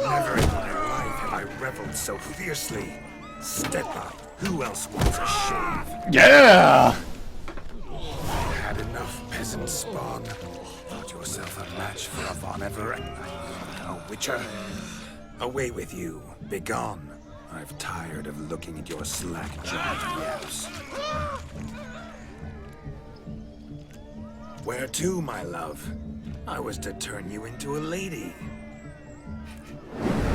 Never in my life have I reveled so fiercely. Step up. Who else wants a shave? Yeah! Had enough, peasant spawn. Thought yourself a match for a Von Ever and a Witcher. Away with you. Begone. I've tired of looking at your slack-jawed yaps. Where to, my love? I was to turn you into a lady.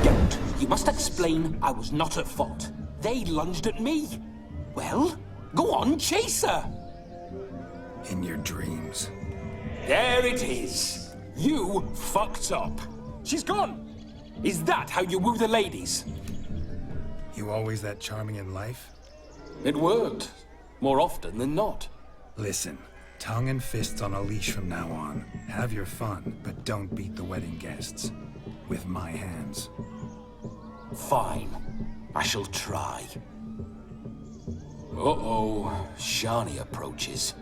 Geralt, you must explain I was not at fault. They lunged at me. Well, go on, chase her. In your dreams. There it is. You fucked up. She's gone. Is that how you woo the ladies? You always that charming in life? It worked. More often than not. Listen, tongue and fists on a leash from now on. Have your fun, but don't beat the wedding guests. With my hands. Fine. I shall try. Uh-oh. Shani approaches.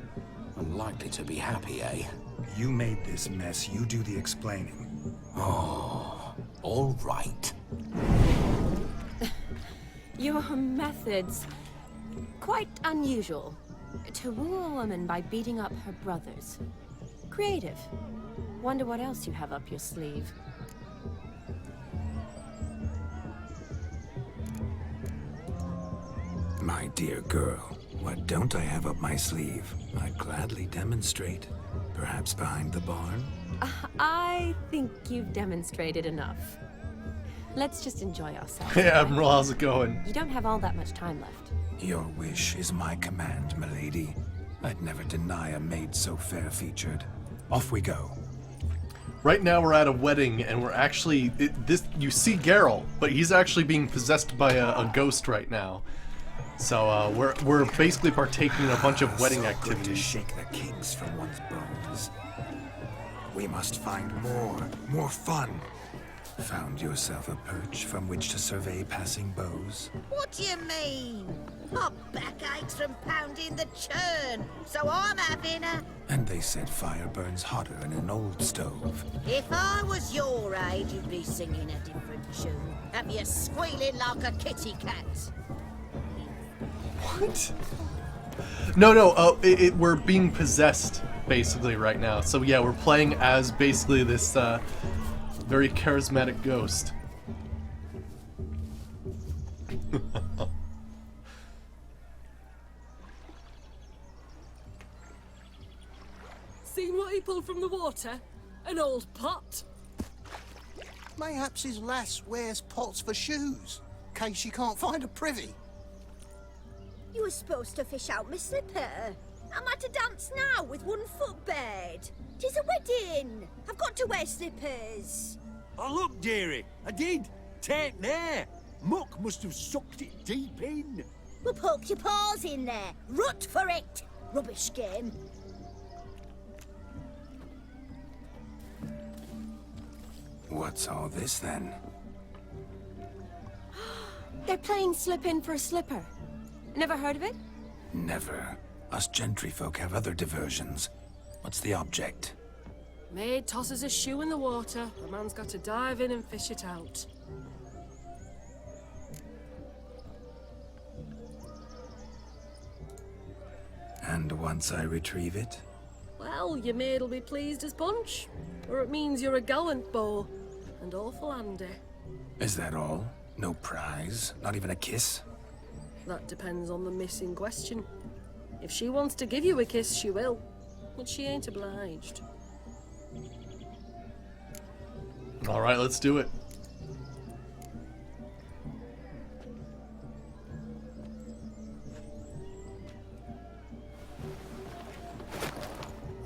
Unlikely to be happy, eh? You made this mess. You do the explaining. Oh, all right. Your methods... quite unusual. To woo a woman by beating up her brothers. Creative. Wonder what else you have up your sleeve. My dear girl, what don't I have up my sleeve? I'd gladly demonstrate. Perhaps behind the barn? I think you've demonstrated enough. Let's just enjoy ourselves. Hey, Admiral, how's it going? You don't have all that much time left. Your wish is my command, milady. I'd never deny a maid so fair-featured. Off we go. Right now we're at a wedding, and we're actually... you see Geralt, but he's actually being possessed by a ghost right now. So we're basically partaking in a bunch of wedding activities. To shake the kinks from one's bones. We must find more fun. Found yourself a perch from which to survey passing bows? What do you mean? My back aches from pounding the churn, so I'm having a... And they said fire burns hotter in an old stove. If I was your age, you'd be singing a different tune. Have you squealing like a kitty cat? What? No, we're being possessed, basically, right now. So yeah, we're playing as basically this, very charismatic ghost. Seen what he pulled from the water? An old pot. Mayhaps his lass wears pots for shoes, in case she can't find a privy. You were supposed to fish out my slipper. Am I to dance now with one foot bared? 'Tis a wedding. I've got to wear slippers. Oh, look, dearie, I did. Take there. Muck must have sucked it deep in. Well, poke your paws in there. Rut for it. Rubbish game. What's all this then? They're playing slip in for a slipper. Never heard of it? Never. Us gentry folk have other diversions. What's the object? Maid tosses a shoe in the water. A man's got to dive in and fish it out. And once I retrieve it? Well, your maid'll be pleased as punch. Or it means you're a gallant beau. And awful handy. Is that all? No prize? Not even a kiss? That depends on the miss in question. If she wants to give you a kiss, she will. But she ain't obliged. Alright, let's do it.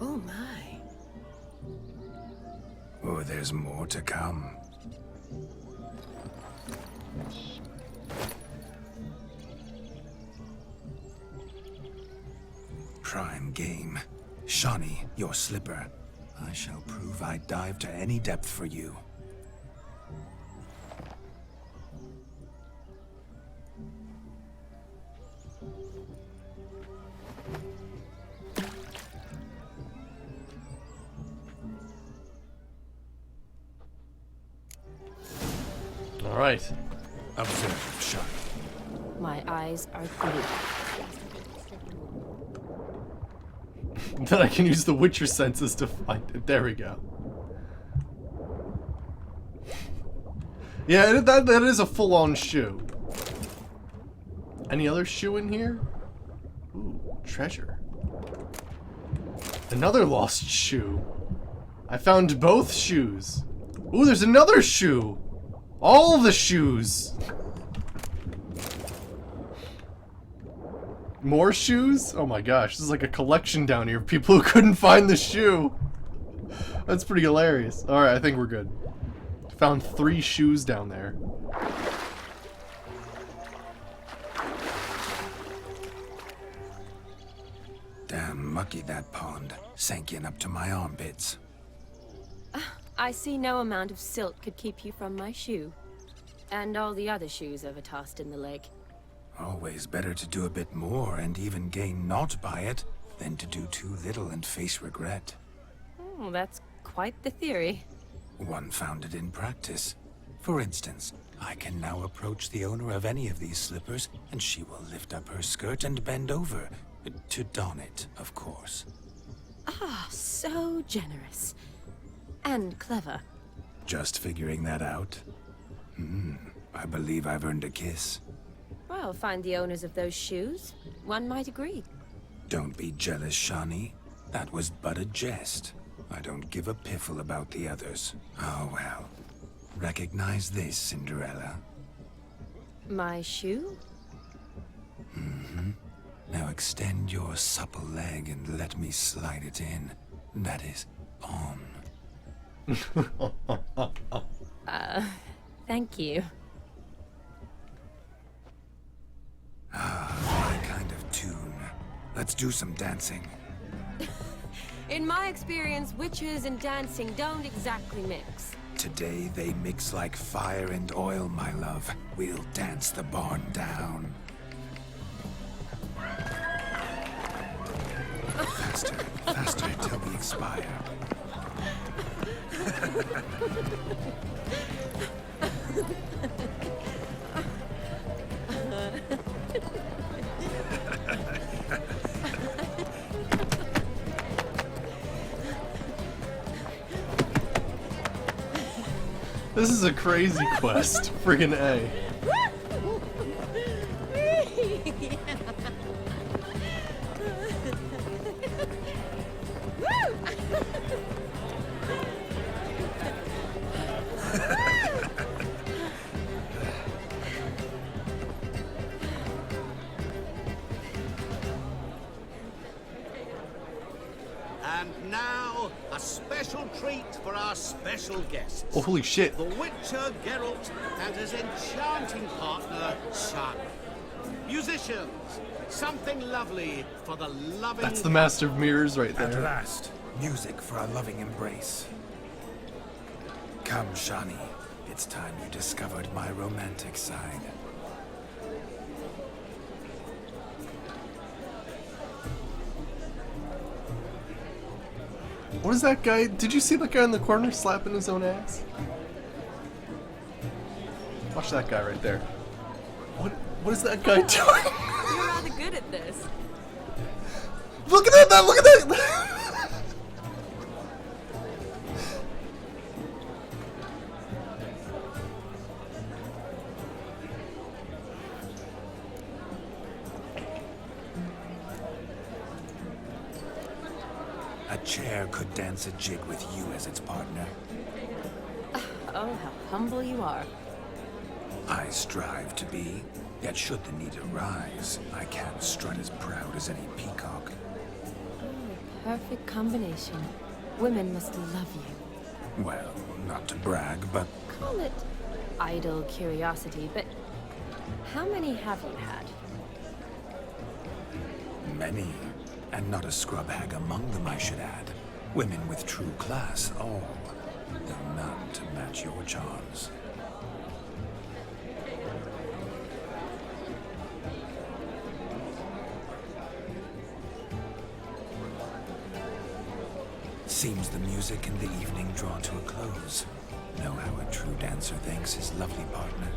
Oh my. Oh, there's more to come. Prime game. Shawnee, your slipper. I shall prove I dive to any depth for you. All right. Observe, Shawnee. My eyes are glued. Then I can use the Witcher senses to find it. There we go. Yeah, that is a full-on shoe. Any other shoe in here? Ooh, treasure. Another lost shoe. I found both shoes. Ooh, there's another shoe. All the shoes. More shoes? Oh my gosh, this is like a collection down here of people who couldn't find the shoe. That's pretty hilarious. Alright, I think we're good. Found 3 shoes down there. Damn mucky that pond. Sank in up to my armpits. I see no amount of silt could keep you from my shoe. And all the other shoes ever tossed in the lake. Always better to do a bit more and even gain naught by it than to do too little and face regret. Oh, that's quite the theory. One found it in practice. For instance, I can now approach the owner of any of these slippers, and she will lift up her skirt and bend over. To don it, of course. Ah, so generous. And clever. Just figuring that out? I believe I've earned a kiss. Well, find the owners of those shoes. One might agree. Don't be jealous, Shawnee. That was but a jest. I don't give a piffle about the others. Oh well. Recognize this, Cinderella. My shoe? Now extend your supple leg and let me slide it in. That is, on. Thank you. My kind of tune. Let's do some dancing. In my experience, witches and dancing don't exactly mix. Today they mix like fire and oil, my love. We'll dance the barn down. Faster, faster, till we expire. This is a crazy quest. Friggin' A. And now, a special treat for our special guests. Oh, holy shit. The Witcher Geralt and his enchanting partner, Shani. Musicians, something lovely for the loving... That's the Master of Mirrors right there. At last, music for a loving embrace. Come, Shani. It's time you discovered my romantic side. What is that guy? Did you see that guy in the corner slapping his own ass? Watch that guy right there. What is that guy doing? You're rather good at this. Look at that! Look at that! A chair could dance a jig with you as its partner. Oh, how humble you are. I strive to be, yet should the need arise, I can't strut as proud as any peacock. Perfect combination. Women must love you. Well, not to brag, but Call it idle curiosity, but how many have you had? many. And not a scrub hag among them, I should add. Women with true class, all. Though none to match your charms. Seems the music and the evening draw to a close. Know how a true dancer thanks his lovely partner.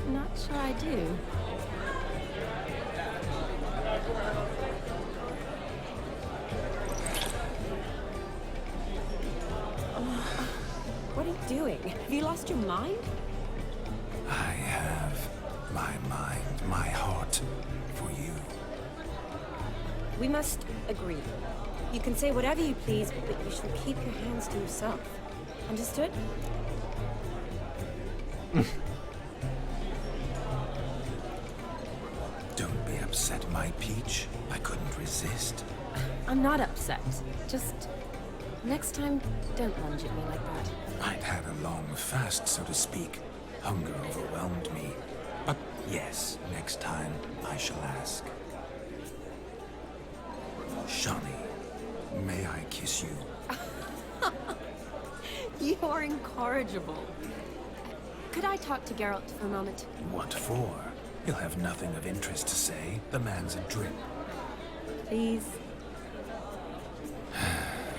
Not sure I do. What are you doing? Have you lost your mind? I have my mind, my heart for you. We must agree. You can say whatever you please, but you shall keep your hands to yourself. Understood? Don't be upset, my peach. I couldn't resist. I'm not upset. Just next time, don't lunge at me like that. I'd had a long fast, so to speak. Hunger overwhelmed me. But yes, next time I shall ask. Shani, may I kiss you? You are incorrigible. Could I talk to Geralt for a moment? What for? He'll have nothing of interest to say. The man's a drip. Please.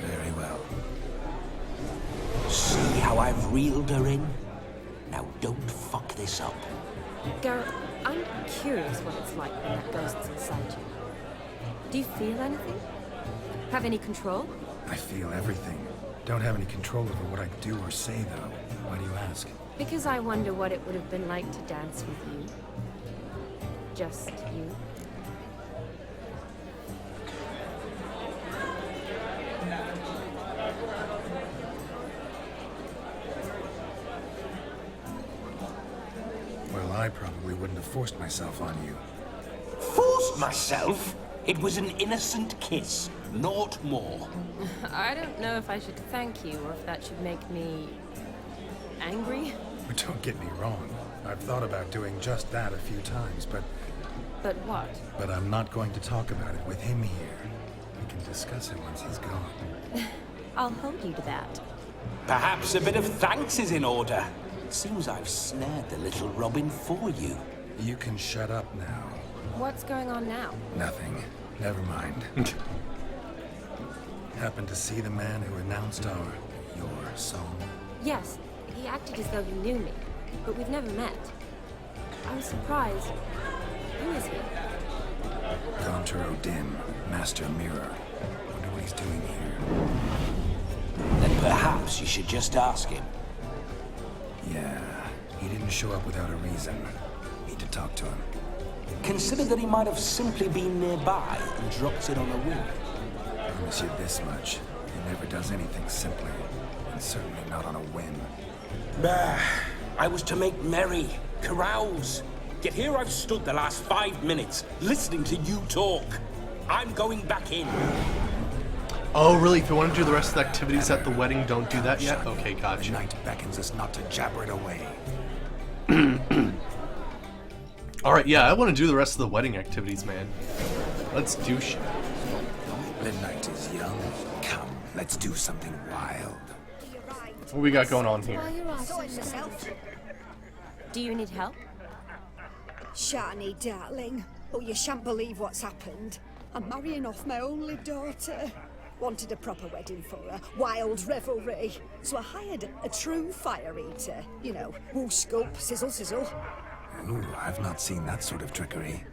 Very well. See how I've reeled her in? Now don't fuck this up. Geralt, I'm curious what it's like when that ghost's inside you. Do you feel anything? Have any control? I feel everything. Don't have any control over what I do or say, though. Why do you ask? Because I wonder what it would have been like to dance with you. Just you. Well, I probably wouldn't have forced myself on you. Forced myself? It was an innocent kiss, naught more. I don't know if I should thank you or if that should make me angry. But don't get me wrong. I've thought about doing just that a few times, but But what? I'm not going to talk about it with him here. can discuss it once he's gone. I'll hold you to that. Perhaps a bit of thanks is in order. Seems I've snared the little Robin for you. You can shut up now. What's going on now? Nothing. Never mind. Happened to see the man who announced your song? Yes, he acted as though he knew me, but we've never met. I was surprised. Who is he? Gaunter O'Dim, Master Mirror. Wonder what he's doing here. Then perhaps you should just ask him. Yeah, he didn't show up without a reason. Need to talk to him. Consider that he might have simply been nearby and dropped it on a whim. Promise you this much. He never does anything simply. And certainly not on a whim. Bah, I was to make merry, carouse. Yet here I've stood the last 5 minutes, listening to you talk. I'm going back in. Oh, really? If you want to do the rest of the activities at the wedding, don't do that yet? Okay, gotcha. The night beckons us not to jabber it away. Alright, yeah, I want to do the rest of the wedding activities, man. Let's do shit. The night is young. Come, let's do something wild. What we got going on here? Do you need help? Shani, darling. Oh, you shan't believe what's happened. I'm marrying off my only daughter. Wanted a proper wedding for her, wild revelry. So I hired a true fire eater. You know, woo scoop, sizzle sizzle. Ooh, I've not seen that sort of trickery.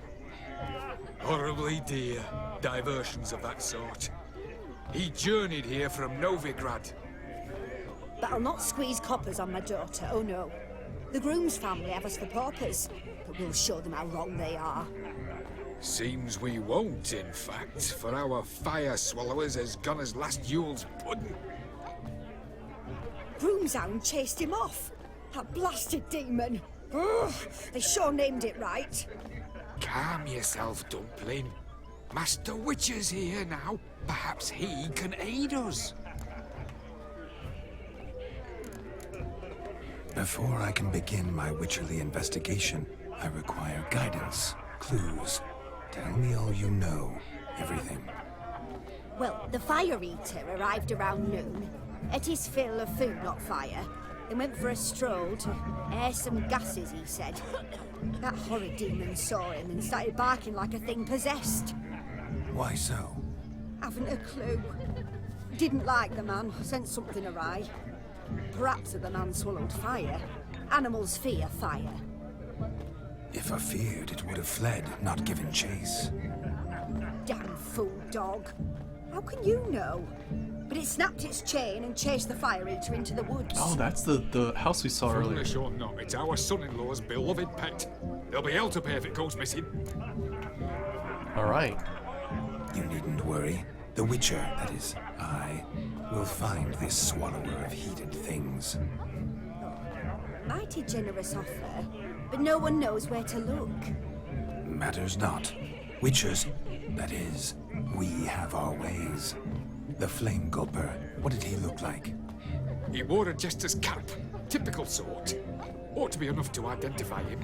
Horribly dear diversions of that sort. He journeyed here from Novigrad. But I'll not squeeze coppers on my daughter, oh no. The groom's family have us for paupers, but we'll show them how wrong they are. Seems we won't, in fact, for our fire swallowers has gone as last Yule's pudding. Groomshound chased him off. That blasted demon. Ugh, they sure named it right. Calm yourself, Dumpling. Master Witcher's here now. Perhaps he can aid us. Before I can begin my witcherly investigation, I require guidance, clues. Tell me all you know, everything. Well, the fire eater arrived around noon. Ate his fill of food, not fire. Then went for a stroll to air some gases, he said. That horrid demon saw him and started barking like a thing possessed. Why so? Haven't a clue. Didn't like the man, sent something awry. Perhaps the man swallowed fire. Animals fear fire. If I feared, it would have fled, not given chase. Damn fool dog. How can you know? But it snapped its chain and chased the fire eater into the woods. Oh, that's the house we saw earlier. Foolish or not, it's our son-in-law's beloved pet. There'll be hell to pay if it goes missing. Alright. You needn't worry. The Witcher, that is, I, will find this swallower of heated things. Mighty generous offer, but no one knows where to look. Matters not. Witchers, that is, we have our ways. The Flame Gulper, what did he look like? He wore a jester's cap. Typical sort. Ought to be enough to identify him.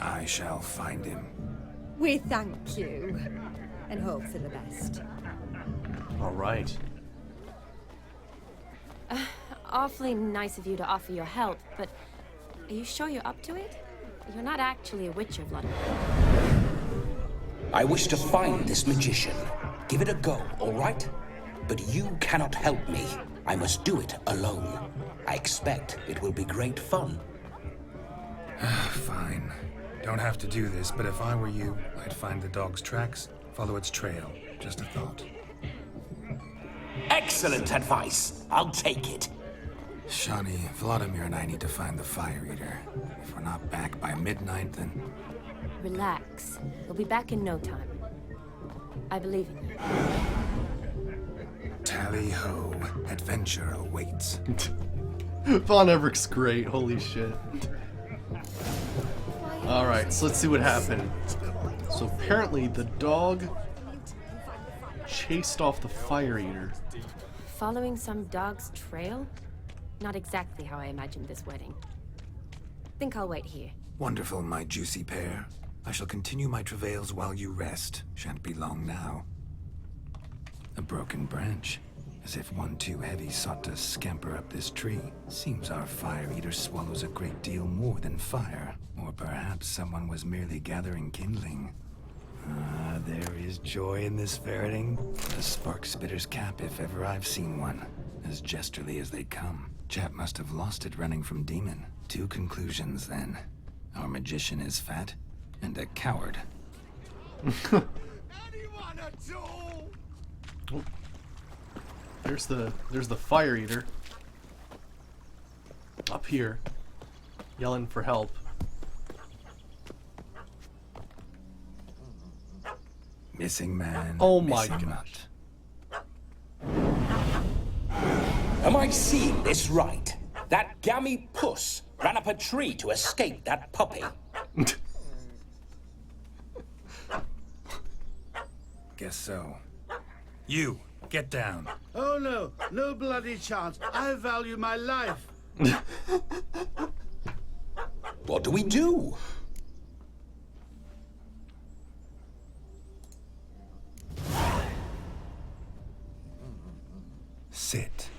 I shall find him. We thank you, and hope for the best. Alright. Awfully nice of you to offer your help, but are you sure you're up to it? You're not actually a witcher, Vladimir. I wish to find this magician. Give it a go, all right? But you cannot help me. I must do it alone. I expect it will be great fun. Fine. Don't have to do this, but if I were you, I'd find the dog's tracks, follow its trail. Just a thought. Excellent advice. I'll take it. Shani, Vladimir and I need to find the fire eater. If we're not back by midnight, then... Relax. We'll be back in no time. I believe in you. Tally-ho. Adventure awaits. Von Everett's great. Holy shit. Alright, so let's see what happened. So apparently the dog chased off the fire eater. Following some dog's trail? Not exactly how I imagined this wedding. Think I'll wait here. Wonderful, my juicy pair. I shall continue my travails while you rest. Shan't be long now. A broken branch. As if one too heavy sought to scamper up this tree. Seems our fire eater swallows a great deal more than fire. Or perhaps someone was merely gathering kindling. Ah, there is joy in this ferreting. The spark spitter's cap, if ever I've seen one. As jesterly as they come. Chap must have lost it running from Demon. 2 conclusions, then. Our magician is fat, and a coward. Anyone at all? Oh. There's the fire eater. Up here. Yelling for help. Missing man. Oh my missing gosh. Am I seeing this right? That gammy puss ran up a tree to escape that puppy. Guess so. You, get down. Oh no, no bloody chance. I value my life. What do we do? Sit.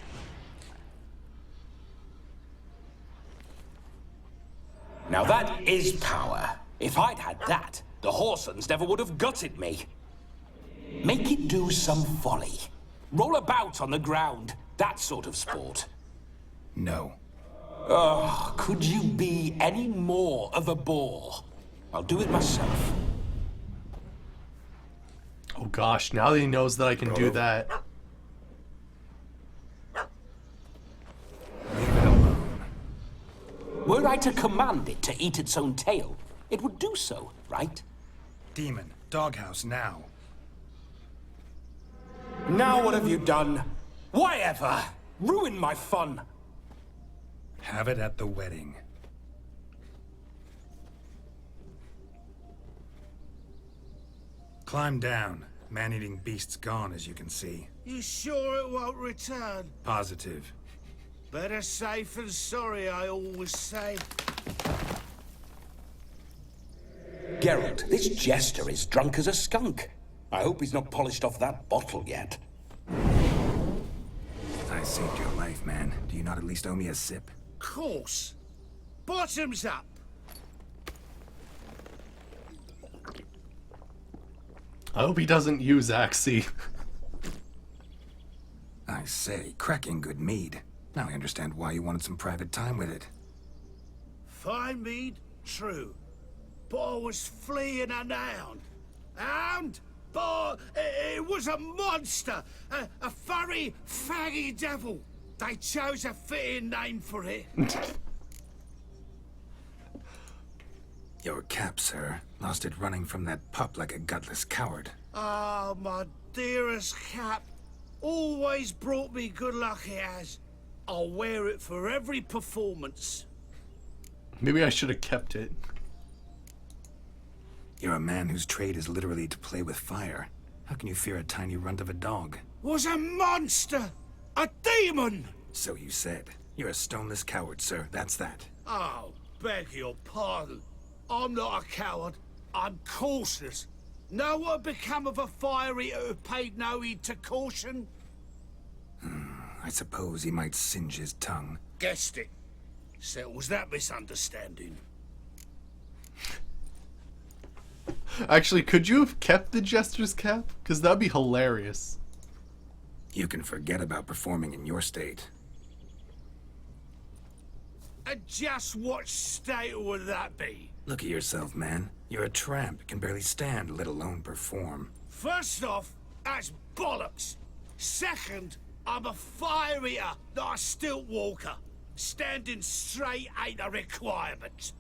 Now that is power. If I'd had that, the Horsons never would have gutted me. Make it do some folly. Roll about on the ground. That sort of sport. No. Oh, could you be any more of a bore? I'll do it myself. Oh gosh, now that he knows that I can do that. Were I to command it to eat its own tail, it would do so, right? Demon, doghouse now. Now what have you done? Why ever? Ruin my fun. Have it at the wedding. Climb down. Man-eating beast's gone, as you can see. You sure it won't return? Positive. Better safe than sorry, I always say. Geralt, this jester is drunk as a skunk. I hope he's not polished off that bottle yet. I saved your life, man. Do you not at least owe me a sip? Course. Bottoms up. I hope he doesn't use Axie. I say, cracking good mead. Now I understand why you wanted some private time with it. Fine mead, true. But I was fleeing an hound. Hound? But it was a monster. A furry, faggy devil. They chose a fitting name for it. Your cap, sir. Lost it running from that pup like a gutless coward. Ah, my dearest cap. Always brought me good luck, it has. I'll wear it for every performance. Maybe I should have kept it. You're a man whose trade is literally to play with fire. How can you fear a tiny runt of a dog? Was a monster! A demon! So you said. You're a stoneless coward, sir. That's that. Oh, beg your pardon. I'm not a coward. I'm cautious. Know what become of a fire eater who paid no heed to caution? I suppose he might singe his tongue. Guessed it. Settles that misunderstanding. Actually, could you have kept the jester's cap? Because that'd be hilarious. You can forget about performing in your state. And just what state would that be? Look at yourself, man. You're a tramp, can barely stand, let alone perform. First off, that's bollocks. Second, I'm a fire eater, not a stilt walker. Standing straight ain't a requirement.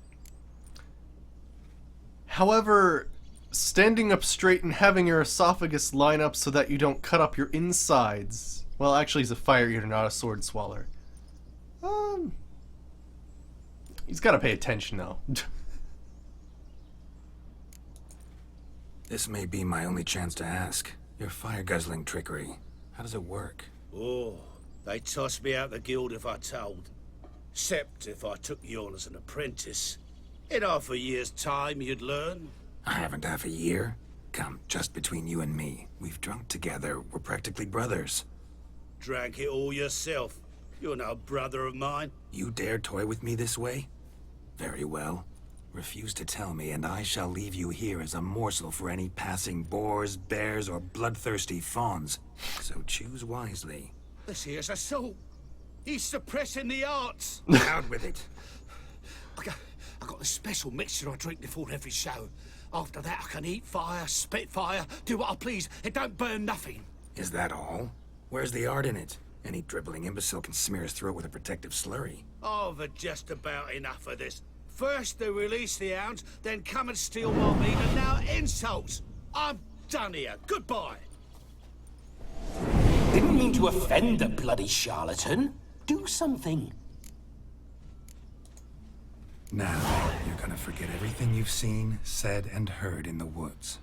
However, standing up straight and having your esophagus line up so that you don't cut up your insides. Well, actually, he's a fire eater, not a sword swaller. He's got to pay attention, though. This may be my only chance to ask. Your fire-guzzling trickery. How does it work? Oh, they tossed me out the guild if I told. Except if I took you on as an apprentice. In half a year's time, you'd learn. I haven't half a year. Come, just between you and me. We've drunk together. We're practically brothers. Drank it all yourself. You're no brother of mine. You dare toy with me this way? Very well. Refuse to tell me, and I shall leave you here as a morsel for any passing boars, bears, or bloodthirsty fawns. So choose wisely. This here's assault. He's suppressing the arts. Out with it. I got a special mixture I drink before every show. After that, I can eat fire, spit fire, do what I please. It don't burn nothing. Is that all? Where's the art in it? Any dribbling imbecile can smear his throat with a protective slurry. I've had just about enough of this. First they release the hounds, then come and steal my meat, and now insults. I'm done here. Goodbye. Didn't mean to offend the bloody charlatan. Do something. Now, you're gonna forget everything you've seen, said, and heard in the woods.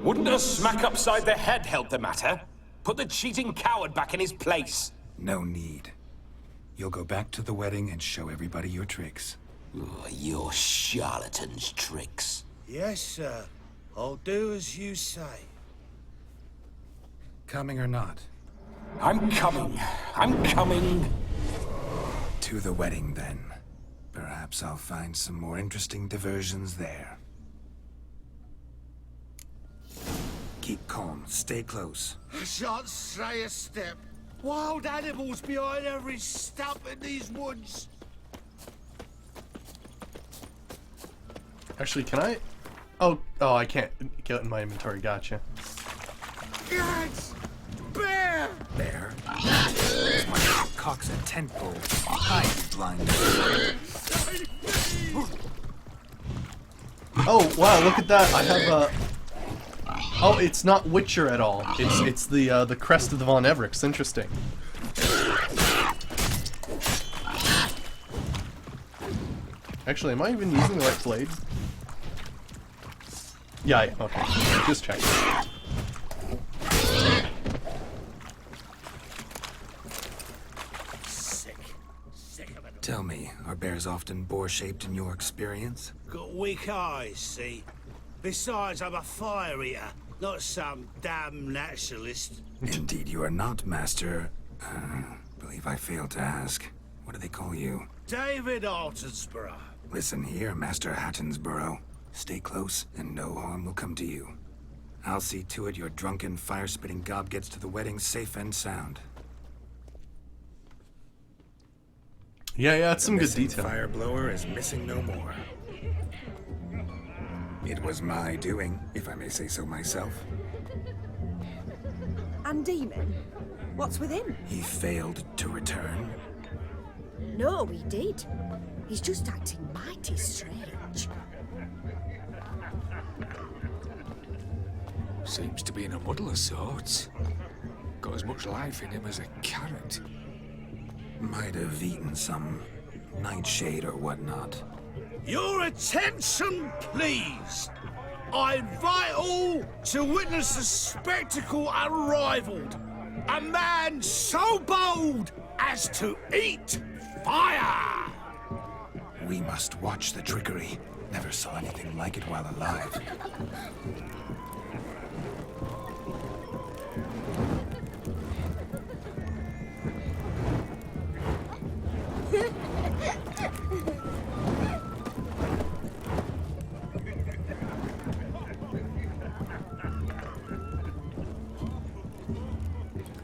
Wouldn't a smack upside the head help the matter? Put the cheating coward back in his place. No need. You'll go back to the wedding and show everybody your tricks. Your charlatan's tricks. Yes, sir. I'll do as you say. Coming or not? I'm coming. I'm coming. To the wedding, then. Perhaps I'll find some more interesting diversions there. Keep calm. Stay close. I shan't stray a step. Wild animals behind every stump in these woods. Actually, can I? Oh, I can't get it in my inventory. Gotcha. Yes! Bear! Bear? There's my cocks and tent pole. Hide, blind. Oh wow! Look at that. I have a. Oh, it's not Witcher at all. It's the crest of the Von Evericks. Interesting. Actually, am I even using the right blade? Yeah, I am. Okay. Just checking. Tell me, are bears often boar-shaped in your experience? Got weak eyes, see? Besides, I'm a fire eater, not some damn naturalist. Indeed you are not, Master. Believe I failed to ask. What do they call you? David Altonsborough. Listen here, Master Hattonsborough. Stay close, and no harm will come to you. I'll see to it your drunken, fire-spitting gob gets to the wedding safe and sound. Yeah, that's some good detail. Fire blower is missing no more. It was my doing, if I may say so myself. And Demon? What's with him? He failed to return. No, he did. He's just acting mighty strange. Seems to be in a muddle of sorts. Got as much life in him as a carrot. Might have eaten some nightshade or whatnot. Your attention, please. I invite all to witness a spectacle unrivaled. A man so bold as to eat fire. We must watch the trickery. Never saw anything like it while alive.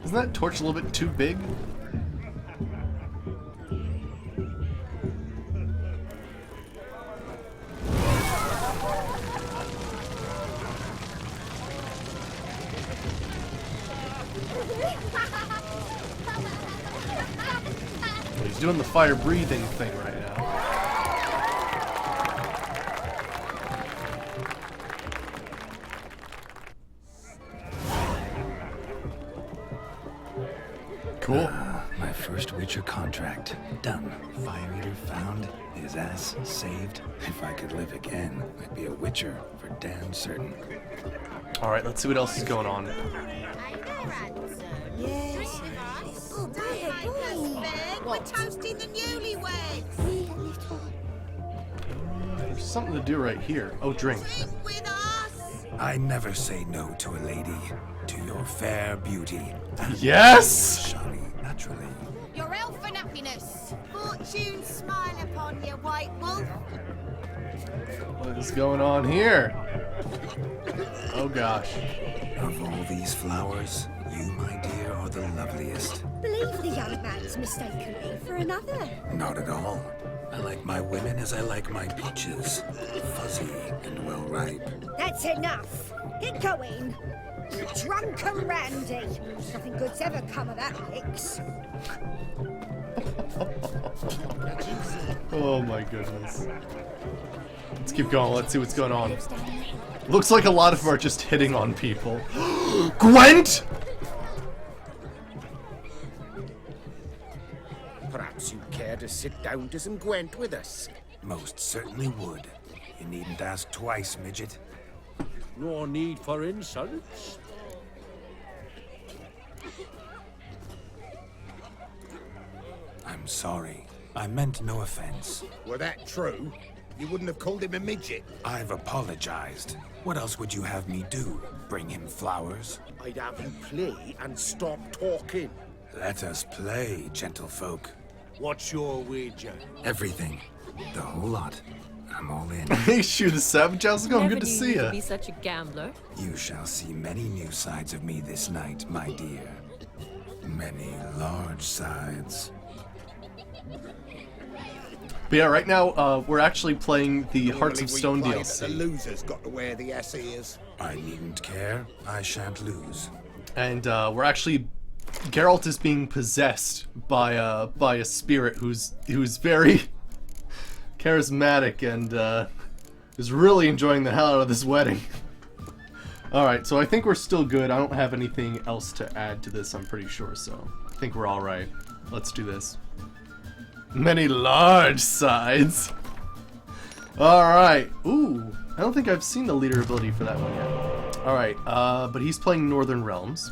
Isn't that torch a little bit too big? He's doing the fire breathing thing right now. Cool. My first Witcher contract. Done. Fire Eater found. His ass saved. If I could live again, I'd be a Witcher for damn certain. Alright, let's see what else is going on. Yes. We're toasting the newlyweds. There's something to do right here. Oh, drink. With us. I never say no to a lady. To your fair beauty. Yes! Shani, naturally. Your elfin happiness. Fortune smile upon you, White Wolf. What is going on here? Oh gosh. Of all these flowers, you, my dear, are the loveliest. Believe the young man's mistaken me for another. Not at all. I like my women as I like my peaches. Fuzzy and well ripe. That's enough. Get going. You drunken randy. Nothing good's ever come of that mix. Oh my goodness. Let's keep going. Let's see what's going on. Looks like a lot of them are just hitting on people. Gwent! Perhaps you'd care to sit down to some Gwent with us. Most certainly would. You needn't ask twice, midget. No need for insults. I'm sorry. I meant no offense. Were that true, you wouldn't have called him a midget. I've apologized. What else would you have me do? Bring him flowers? I'd have you play and stop talking. Let us play, gentlefolk. What's your wager? Everything. The whole lot. I'm all in. Hey, Shu the Savage, how's it going? Good to see you. ya. Be such a gambler. You shall see many new sides of me this night, my dear. Many large sides. But yeah, right now we're actually playing the Hearts of Stone The DLC. loser's got to wear the ears. I needn't care. I shan't lose. And we're actually... Geralt is being possessed by a spirit who's very charismatic and is really enjoying the hell out of this wedding. Alright, so I think we're still good. I don't have anything else to add to this, I'm pretty sure, so I think we're alright. Let's do this. Many large sides. Alright. Ooh, I don't think I've seen the leader ability for that one yet. Alright, but he's playing Northern Realms.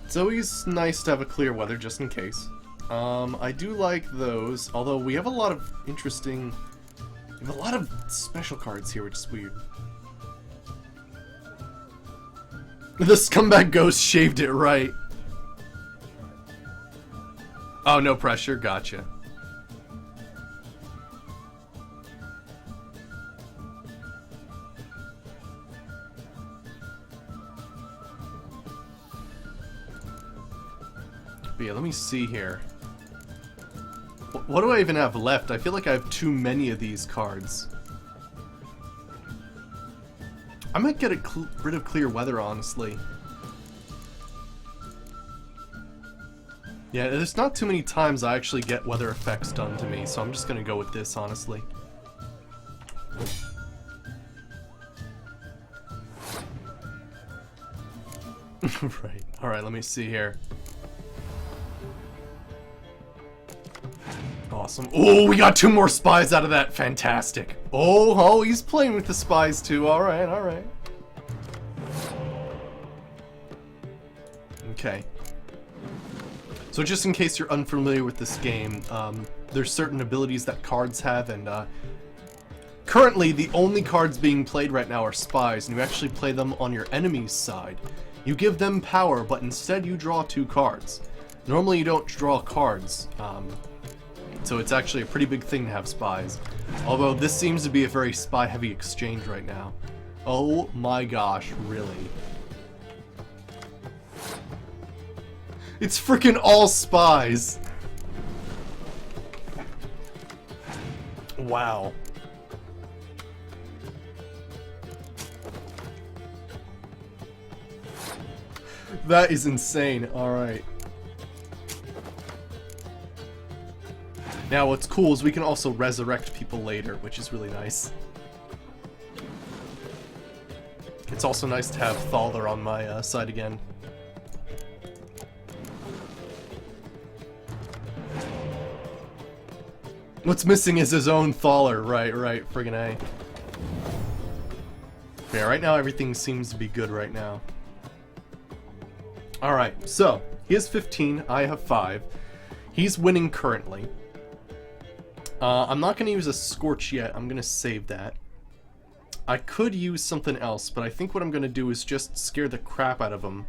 It's always nice to have a clear weather just in case. I do like those, although we have a lot of interesting... We have a lot of special cards here, which is weird. The scumbag ghost shaved it right. Oh, no pressure, gotcha. But yeah, let me see here. What do I even have left? I feel like I have too many of these cards. I might get rid of Clear Weather, honestly. Yeah, there's not too many times I actually get weather effects done to me, so I'm just gonna go with this, honestly. Right. Alright, let me see here. Awesome. Oh, we got 2 more spies out of that. Fantastic. Oh, he's playing with the spies too. Alright, alright. Okay. So just in case you're unfamiliar with this game, there's certain abilities that cards have, and currently the only cards being played right now are spies, and you actually play them on your enemy's side. You give them power, but instead you draw 2 cards. Normally you don't draw cards, so it's actually a pretty big thing to have spies. Although this seems to be a very spy-heavy exchange right now. Oh my gosh, really? It's freaking all spies! Wow. That is insane, alright. Now what's cool is we can also resurrect people later, which is really nice. It's also nice to have Thaler on my side again. What's missing is his own Thaler, right, friggin' A. Yeah, right now everything seems to be good right now. Alright, so, he has 15, I have 5. He's winning currently. I'm not going to use a Scorch yet. I'm going to save that. I could use something else, but I think what I'm going to do is just scare the crap out of him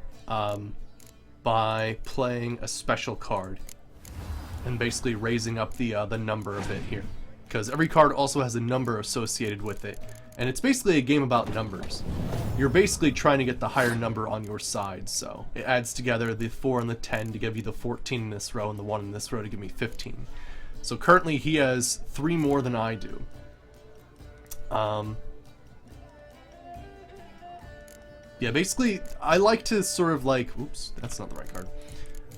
by playing a special card and basically raising up the number a bit here, because every card also has a number associated with it, and it's basically a game about numbers. You're basically trying to get the higher number on your side, so it adds together the 4 and the 10 to give you the 14 in this row and the 1 in this row to give me 15. So currently he has 3 more than I do. Yeah, basically, I like to sort of like... Oops, that's not the right card.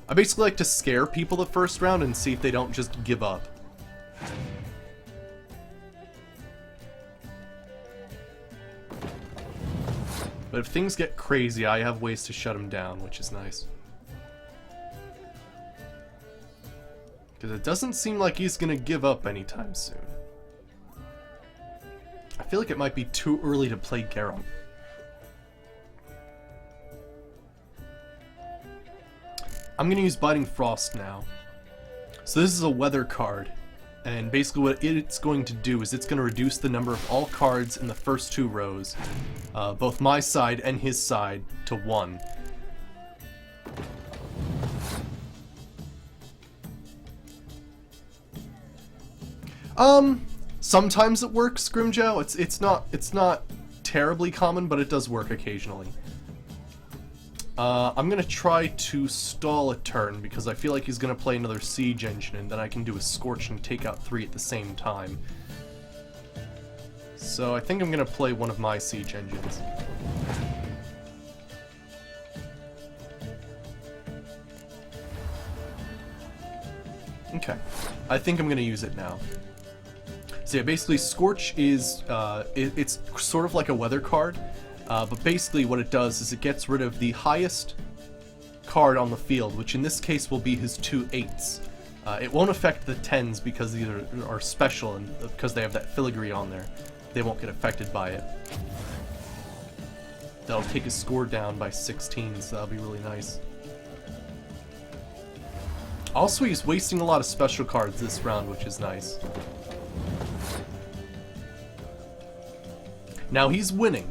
I basically like to scare people the first round and see if they don't just give up. But if things get crazy, I have ways to shut them down, which is nice. Because it doesn't seem like he's going to give up anytime soon. I feel like it might be too early to play Geralt. I'm going to use Biting Frost now. So this is a weather card, and basically what it's going to do is it's going to reduce the number of all cards in the first 2 rows, both my side and his side, to 1. Sometimes it works, Grimjow. It's not terribly common, but it does work occasionally. I'm gonna try to stall a turn because I feel like he's gonna play another Siege Engine, and then I can do a Scorch and take out 3 at the same time. So I think I'm gonna play one of my Siege Engines. Okay, I think I'm gonna use it now. So yeah, basically Scorch is, it's sort of like a weather card. But basically what it does is it gets rid of the highest card on the field, which in this case will be his 2 8s. It won't affect the 10s because these are special, and because they have that filigree on there, they won't get affected by it. That'll take his score down by 16, so that'll be really nice. Also, he's wasting a lot of special cards this round, which is nice. Now he's winning.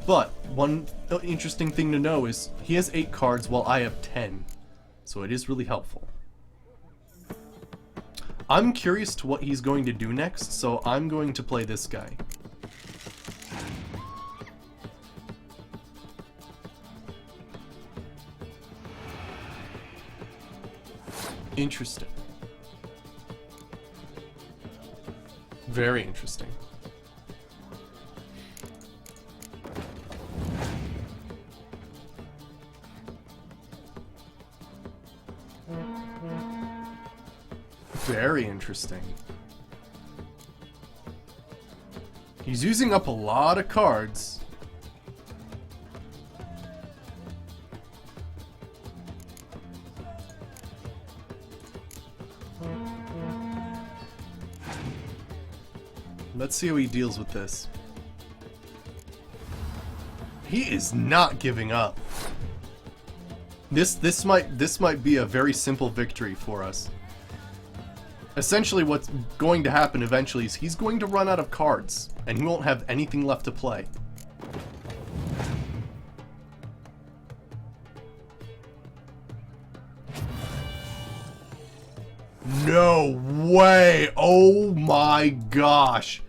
But one interesting thing to know is he has 8 cards while I have 10, so it is really helpful. I'm curious to what he's going to do next, so I'm going to play this guy. Interesting. Very interesting. Very interesting. He's using up a lot of cards. Let's see how he deals with this. He is not giving up. This might be a very simple victory for us. Essentially what's going to happen eventually is he's going to run out of cards, and he won't have anything left to play. No way! Oh my gosh!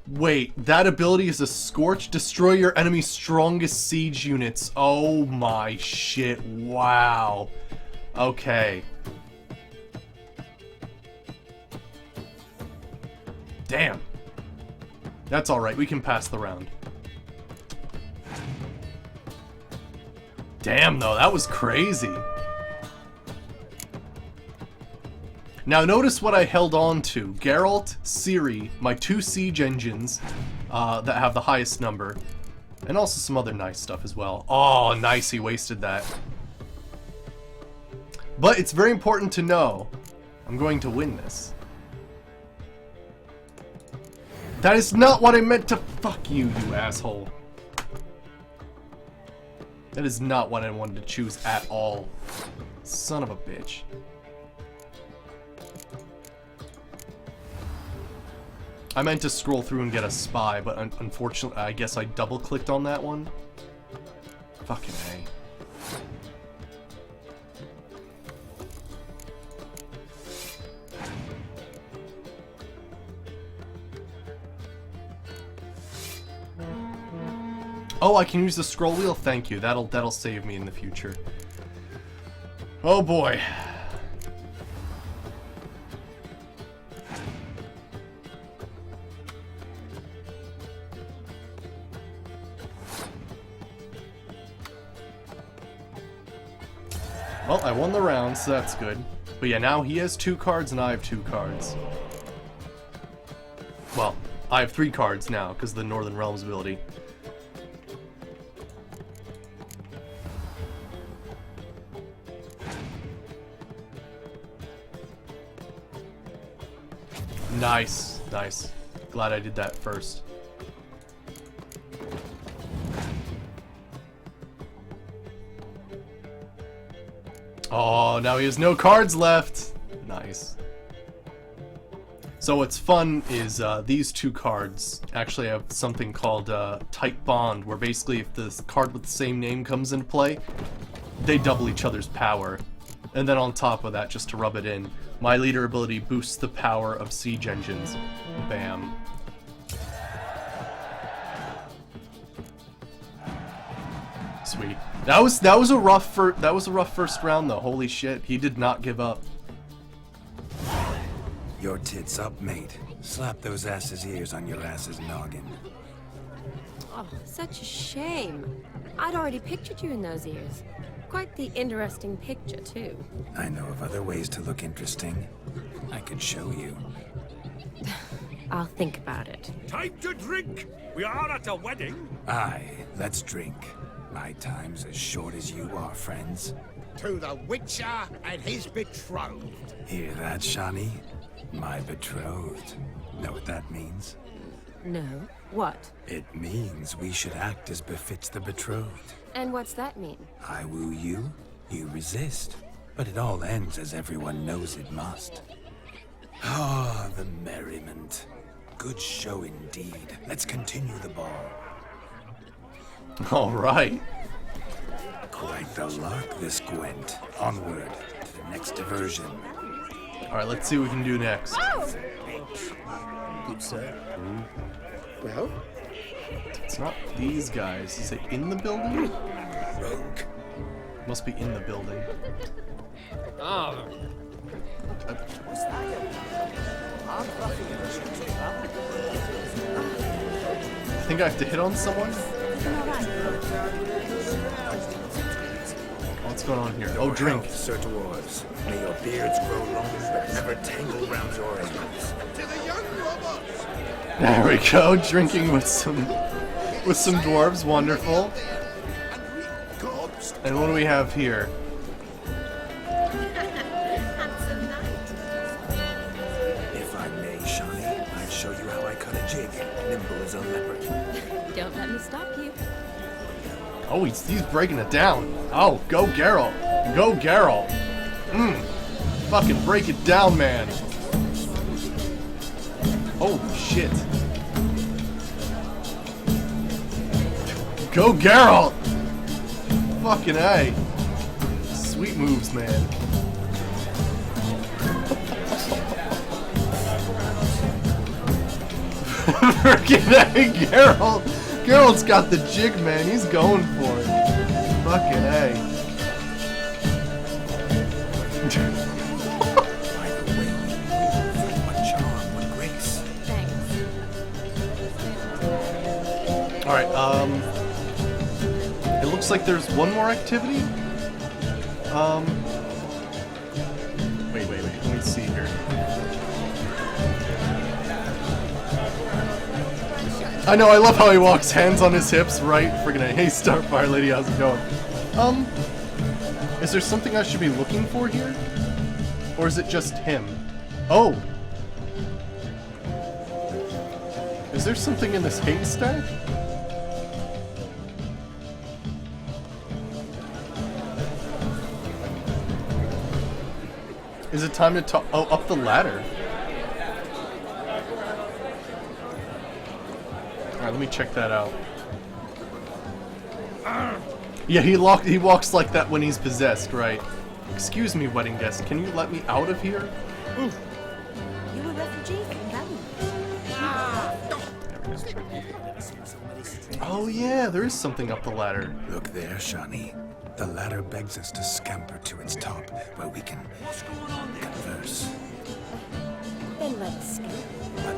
Wait, that ability is a Scorch? Destroy your enemy's strongest siege units. Oh my shit, wow. Okay. Damn. That's alright, we can pass the round. Damn though, that was crazy. Now notice what I held on to. Geralt, Ciri, my 2 siege engines that have the highest number. And also some other nice stuff as well. Oh, nice, he wasted that. But it's very important to know I'm going to win this. That is not what I meant to... Fuck you, you asshole. That is not what I wanted to choose at all. Son of a bitch. I meant to scroll through and get a spy, but unfortunately, I guess I double-clicked on that one. Fucking A. Oh, I can use the scroll wheel? Thank you. That'll save me in the future. Oh boy. Well, I won the round, so that's good. But yeah, now he has 2 cards and I have 2 cards. Well, I have 3 cards now because of the Northern Realms ability. Nice, nice. Glad I did that first. Oh, now he has no cards left. Nice. So what's fun is these 2 cards actually have something called Tight Bond, where basically if the card with the same name comes into play, they double each other's power. And then on top of that, just to rub it in, my leader ability boosts the power of siege engines. Bam. Sweet. That was a rough first round though. Holy shit, he did not give up. Your tits up, mate. Slap those asses' ears on your ass's noggin. Oh, such a shame. I'd already pictured you in those ears. Quite the interesting picture, too. I know of other ways to look interesting. I could show you. I'll think about it. Time to drink! We are at a wedding! Aye, let's drink. My time's as short as you are, friends. To the Witcher and his betrothed. Hear that, Shani? My betrothed. Know what that means? No. What? It means we should act as befits the betrothed. And what's that mean? I woo you, you resist. But it all ends as everyone knows it must. Ah, the merriment. Good show indeed. Let's continue the ball. All right. Quite the lark, this Gwent. Onward to the next diversion. All right, let's see what we can do next. Good sir. Well, it's not these guys. Is it in the building? Rogue. Must be in the building. Oh. I think I have to hit on someone. What's going on here? Oh, drink. Sir Dwarves. May your beards grow long, but never tangle round your ankles. There we go, drinking with some dwarves, wonderful. And what do we have here? If I may, Shani, I'd show you how I cut a jig, nimble as a leopard. Don't let me stop you. Oh, he's breaking it down. Oh, go Geralt. Go Geralt. Fucking break it down, man. Oh, shit. Go Geralt! Fucking A. Sweet moves, man. Freaking A, Geralt! Geralt's got the jig, man. He's going for it. Fucking A. Alright, it looks like there's one more activity. Wait, let me see here. I know, I love how he walks hands on his hips, right? Friggin' A. Hey, Starfire Lady, how's it going? Is there something I should be looking for here? Or is it just him? Oh! Is there something in this haystack? Is it time to talk? Oh, up the ladder. Alright, let me check that out. Yeah, he walks like that when he's possessed, right? Excuse me, wedding guest, can you let me out of here? You a refugee from Valley? Oh yeah, there is something up the ladder. Look there, Shani. The ladder begs us to scamper to its top, where we can converse. Then let us go. But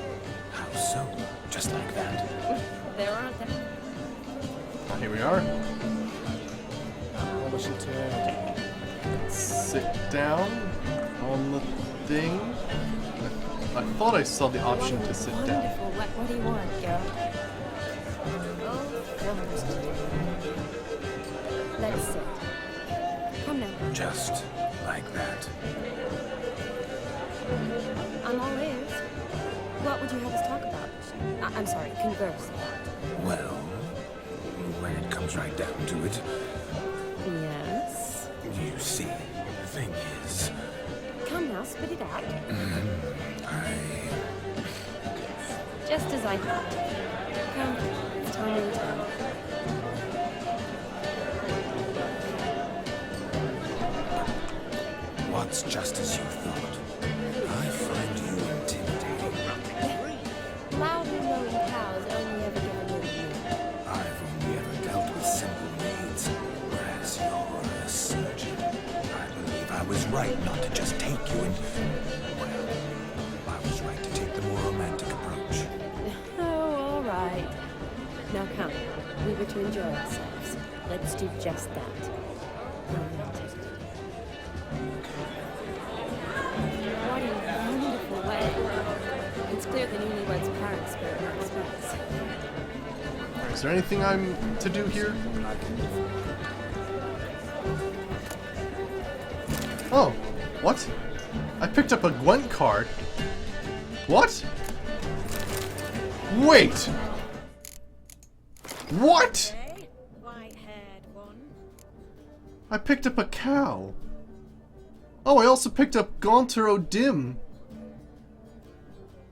how so? Just like that? There aren't there. Here we are. Sit down on the thing. I thought I saw the option to sit down. Wonderful. What do you want, Geralt? Let's sit. Come now. Just like that. I'm all ears. What would you have us talk about? I'm sorry, converse about. Well, when it comes right down to it, Yes? you see, the thing is, Come now, spit it out. Just as I thought. Come, it's time to return. what's just as you thought? I find you intimidating. Loudly lowing cows only ever give a little milk. I've only ever dealt with simple needs, whereas you're a surgeon. I believe I was right not to just take you and... Well, I was right to take the more romantic approach. Oh, all right. Now come, we were to enjoy ourselves. Let's do just that. Romantic. What a wonderful wedding. It's clear the newlyweds' parents spared no expense. Is there anything I'm to do here? Oh, what? I picked up a Gwent card. What? Wait! What? I picked up a cow. Oh, I also picked up Gaunter O'Dim.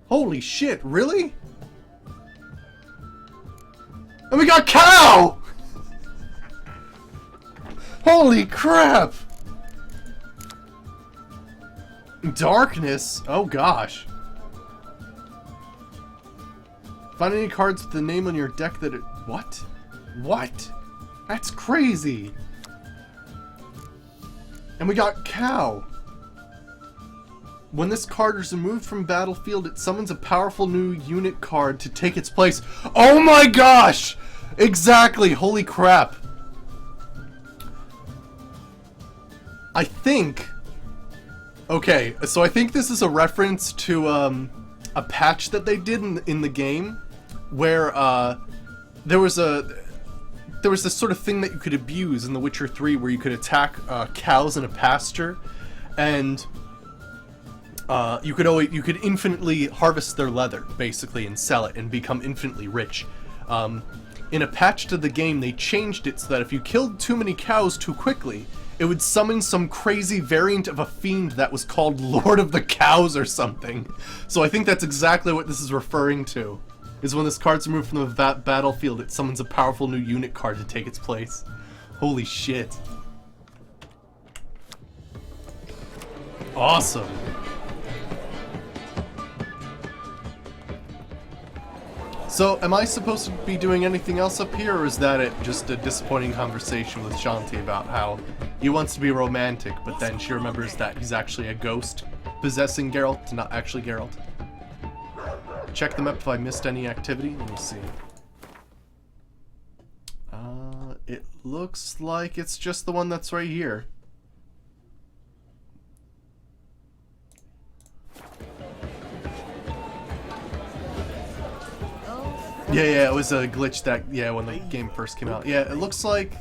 Holy shit, really? And we got cow! Holy crap! Darkness? Oh gosh. Find any cards with the name on your deck that it... What? What? That's crazy! And we got cow. When this card is removed from battlefield, it summons a powerful new unit card to take its place. Oh my gosh! Exactly! Holy crap. I think... Okay, so I think this is a reference to a patch that they did in the game where there was this sort of thing that you could abuse in The Witcher 3 where you could attack cows in a pasture, and you could infinitely harvest their leather basically and sell it and become infinitely rich. In a patch to the game, they changed it so that if you killed too many cows too quickly, it would summon some crazy variant of a fiend that was called Lord of the Cows or something. So I think that's exactly what this is referring to. Is when this card's removed from the battlefield, it summons a powerful new unit card to take its place. Holy shit. Awesome. So, am I supposed to be doing anything else up here, or is that it? Just a disappointing conversation with Shanti about how he wants to be romantic, but then she remembers that he's actually a ghost possessing Geralt, not actually Geralt. Check the map if I missed any activity. Let me see. It looks like it's just the one that's right here. Yeah, it was a glitch that, when the game first came out. Yeah, it looks like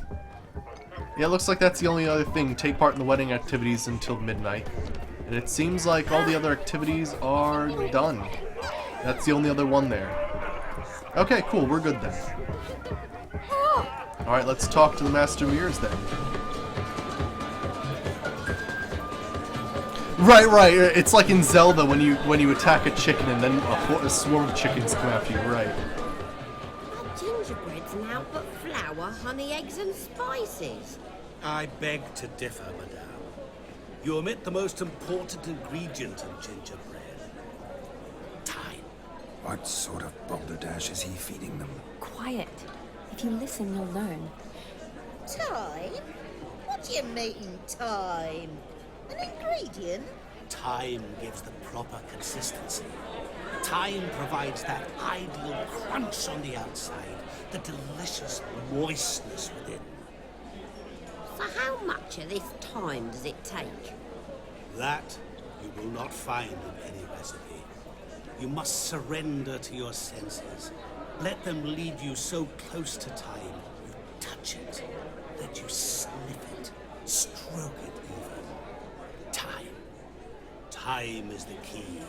that's the only other thing. Take part in the wedding activities until midnight. And it seems like all the other activities are done. That's the only other one there. Okay, cool, we're good then. Alright, let's talk to the Master of Mirrors then. Right, it's like in Zelda when you attack a chicken and then a swarm of chickens come after you, right. Gingerbread's naught but flour, honey, eggs and spices. I beg to differ, madame. You omit the most important ingredient in gingerbread. Time. What sort of balderdash is he feeding them? Quiet. If you listen, you'll learn. Time? What do you mean, time? An ingredient? Time gives the proper consistency. Time provides that ideal crunch on the outside, the delicious moistness within. So how much of this time does it take? That you will not find in any recipe. You must surrender to your senses. Let them lead you so close to time, you touch it, that you sniff it, stroke it even. Time. Time is the key.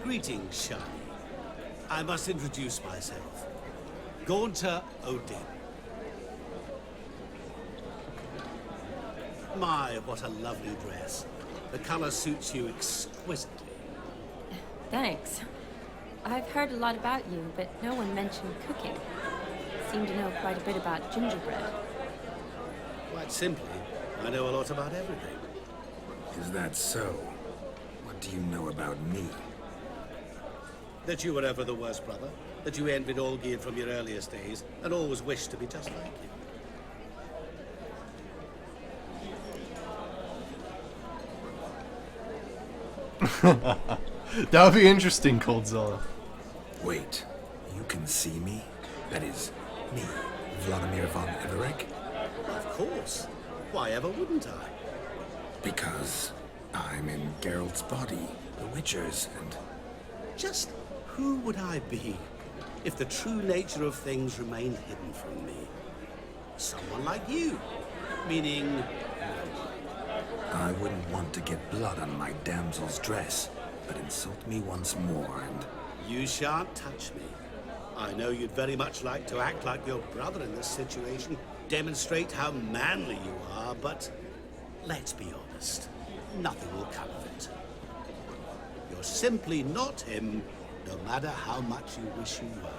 Greetings, Shani. I must introduce myself. Gaunter O'Dim. My, what a lovely dress. The color suits you exquisitely. Thanks. I've heard a lot about you, but no one mentioned cooking. Seem to know quite a bit about gingerbread. Quite simply, I know a lot about everything. Is that so? What do you know about me? That you were ever the worst brother. That you envied Olgierd from your earliest days, and always wished to be just like him. That would be interesting, Coldzilla. Wait, you can see me? That is, me, Vladimir von Everec? Of course. Why ever wouldn't I? Because I'm in Geralt's body, the Witcher's, and... Just who would I be if the true nature of things remained hidden from me? Someone like you. Meaning... I wouldn't want to get blood on my damsel's dress, but insult me once more and... You shan't touch me. I know you'd very much like to act like your brother in this situation, demonstrate how manly you are, but let's be honest, nothing will come of it. You're simply not him, no matter how much you wish you were.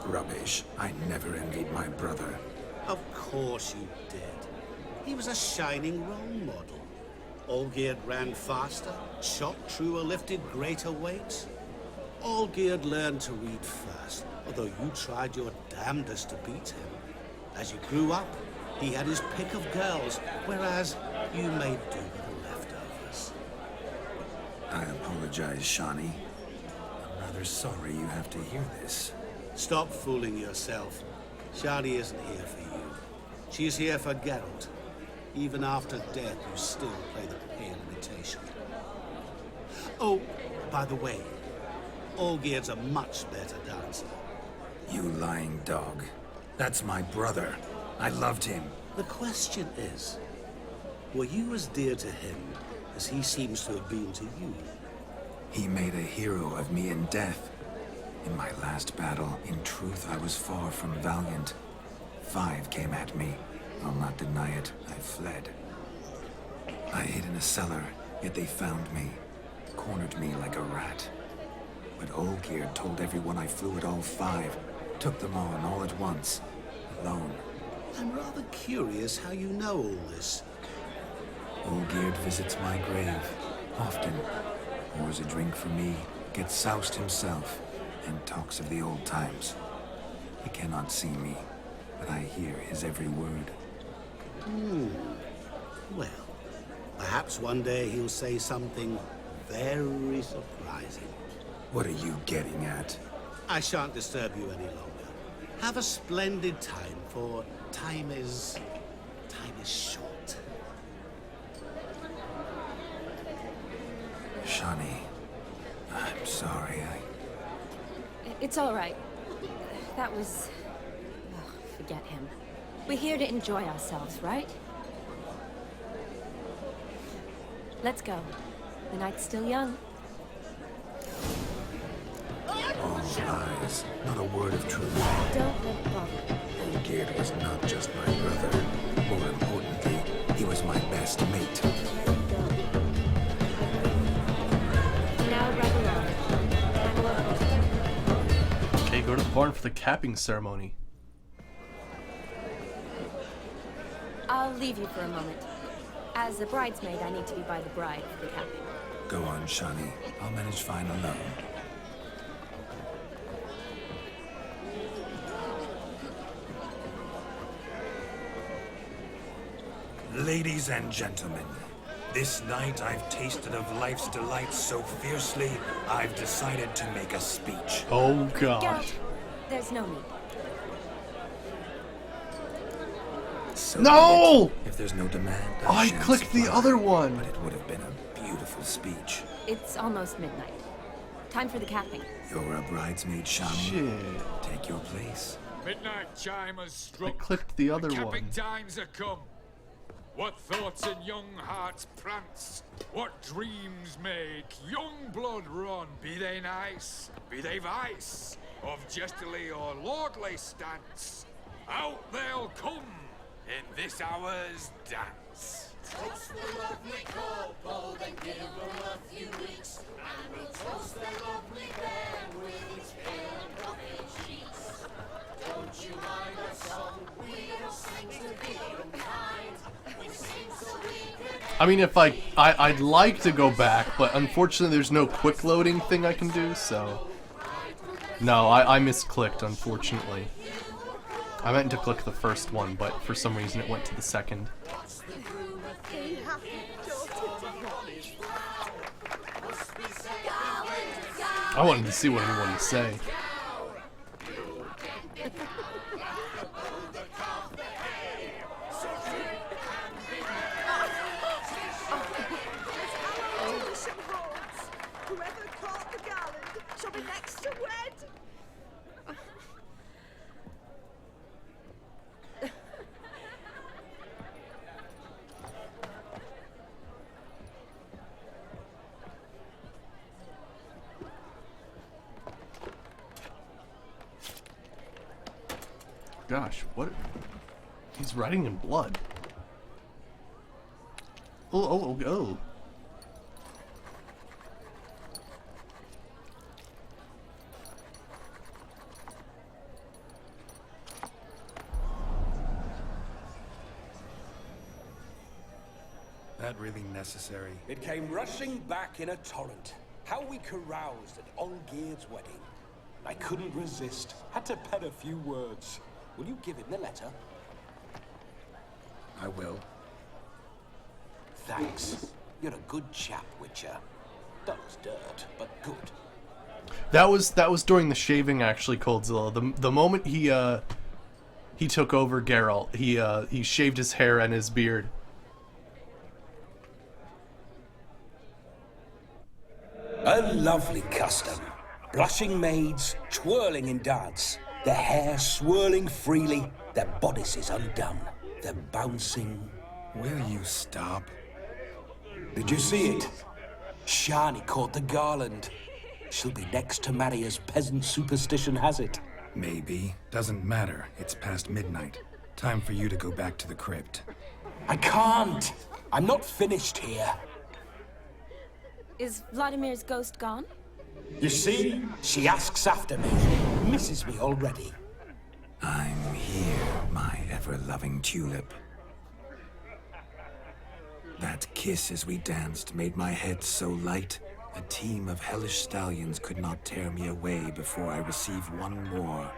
Rubbish. I never envied my brother. Of course you did. He was a shining role model. Olgierd ran faster, shot truer, lifted greater weights. Olgierd learned to read first, although you tried your damnedest to beat him. As you grew up, he had his pick of girls, whereas you made do with the leftovers. I apologize, Shani. I'm rather sorry you have to hear this. Stop fooling yourself. Shani isn't here for you. She's here for Geralt. Even after death, you still play the pale imitation. Oh, by the way, Olgierd's a much better dancer. You lying dog. That's my brother. I loved him. The question is, were you as dear to him as he seems to have been to you? He made a hero of me in death. In my last battle, in truth, I was far from valiant. 5 came at me. I'll not deny it, I fled. I hid in a cellar, yet they found me. Cornered me like a rat. But Olgierd told everyone I flew at all 5. Took them on all at once. Alone. I'm rather curious how you know all this. Olgierd visits my grave. Often. Pours a drink for me. Gets soused himself. And talks of the old times. He cannot see me, but I hear his every word. Well, perhaps one day he'll say something very surprising. What are you getting at? I shan't disturb you any longer. Have a splendid time, for time is short. Shani, I'm sorry, It's all right. That was... Oh, forget him. We're here to enjoy ourselves, right? Let's go. The night's still young. All lies, not a word of truth. Don't let it bother. Olgierd was not just my brother. More importantly, he was my best mate. barn for the capping ceremony. I'll leave you for a moment. As a bridesmaid, I need to be by the bride for the capping. Go on, Shani. I'll manage fine alone. Ladies and gentlemen, this night I've tasted of life's delights so fiercely, I've decided to make a speech. Oh, God. Geralt, there's no need. So No! be it. If there's no demand, I shan't clicked the supply. other one. But it would have been a beautiful speech. It's almost midnight. Time for the capping. You're a bridesmaid, Shani. Shit. Take your place. Midnight chime has struck. I clicked the other Capping one. times are come. What thoughts in young hearts prance? What dreams make young blood run? Be they nice, be they vice, of jestily or lordly stance, out they'll come in this hour's dance. Toast the lovely couple, then give them a few weeks, and we'll toast the lovely bear with its pale and puffy cheeks. Don't you mind our song? We don't sing to be unkind. We sing so we can. I mean, if I'd like to go back, but unfortunately there's no quick loading thing I can do, so... No, I misclicked, unfortunately. I meant to click the first one, but for some reason it went to the second. I wanted to see what anyone would say. Whoever caught the garland shall be next to wed. Gosh, what? He's writing in blood. Oh. That really necessary? It came rushing back in a torrent. How we caroused at Olgierd's wedding. I couldn't resist. Had to pen a few words. Will you give him the letter? I will. Thanks. You're a good chap, Witcher. Dull's dirt, but good. That was during the shaving, actually, Coldzilla. The moment he took over Geralt, he shaved his hair and his beard. A lovely custom. Blushing maids, twirling in dance, their hair swirling freely, their bodices undone, their bouncing... Will you stop? Did you see it? Shani caught the garland. She'll be next to marry as peasant superstition has it. Maybe. Doesn't matter. It's past midnight. Time for you to go back to the crypt. I can't. I'm not finished here. Is Vladimir's ghost gone? You see? She asks after me. Misses me already. I'm here, my ever-loving tulip. That kiss as we danced made my head so light, a team of hellish stallions could not tear me away before I receive one more,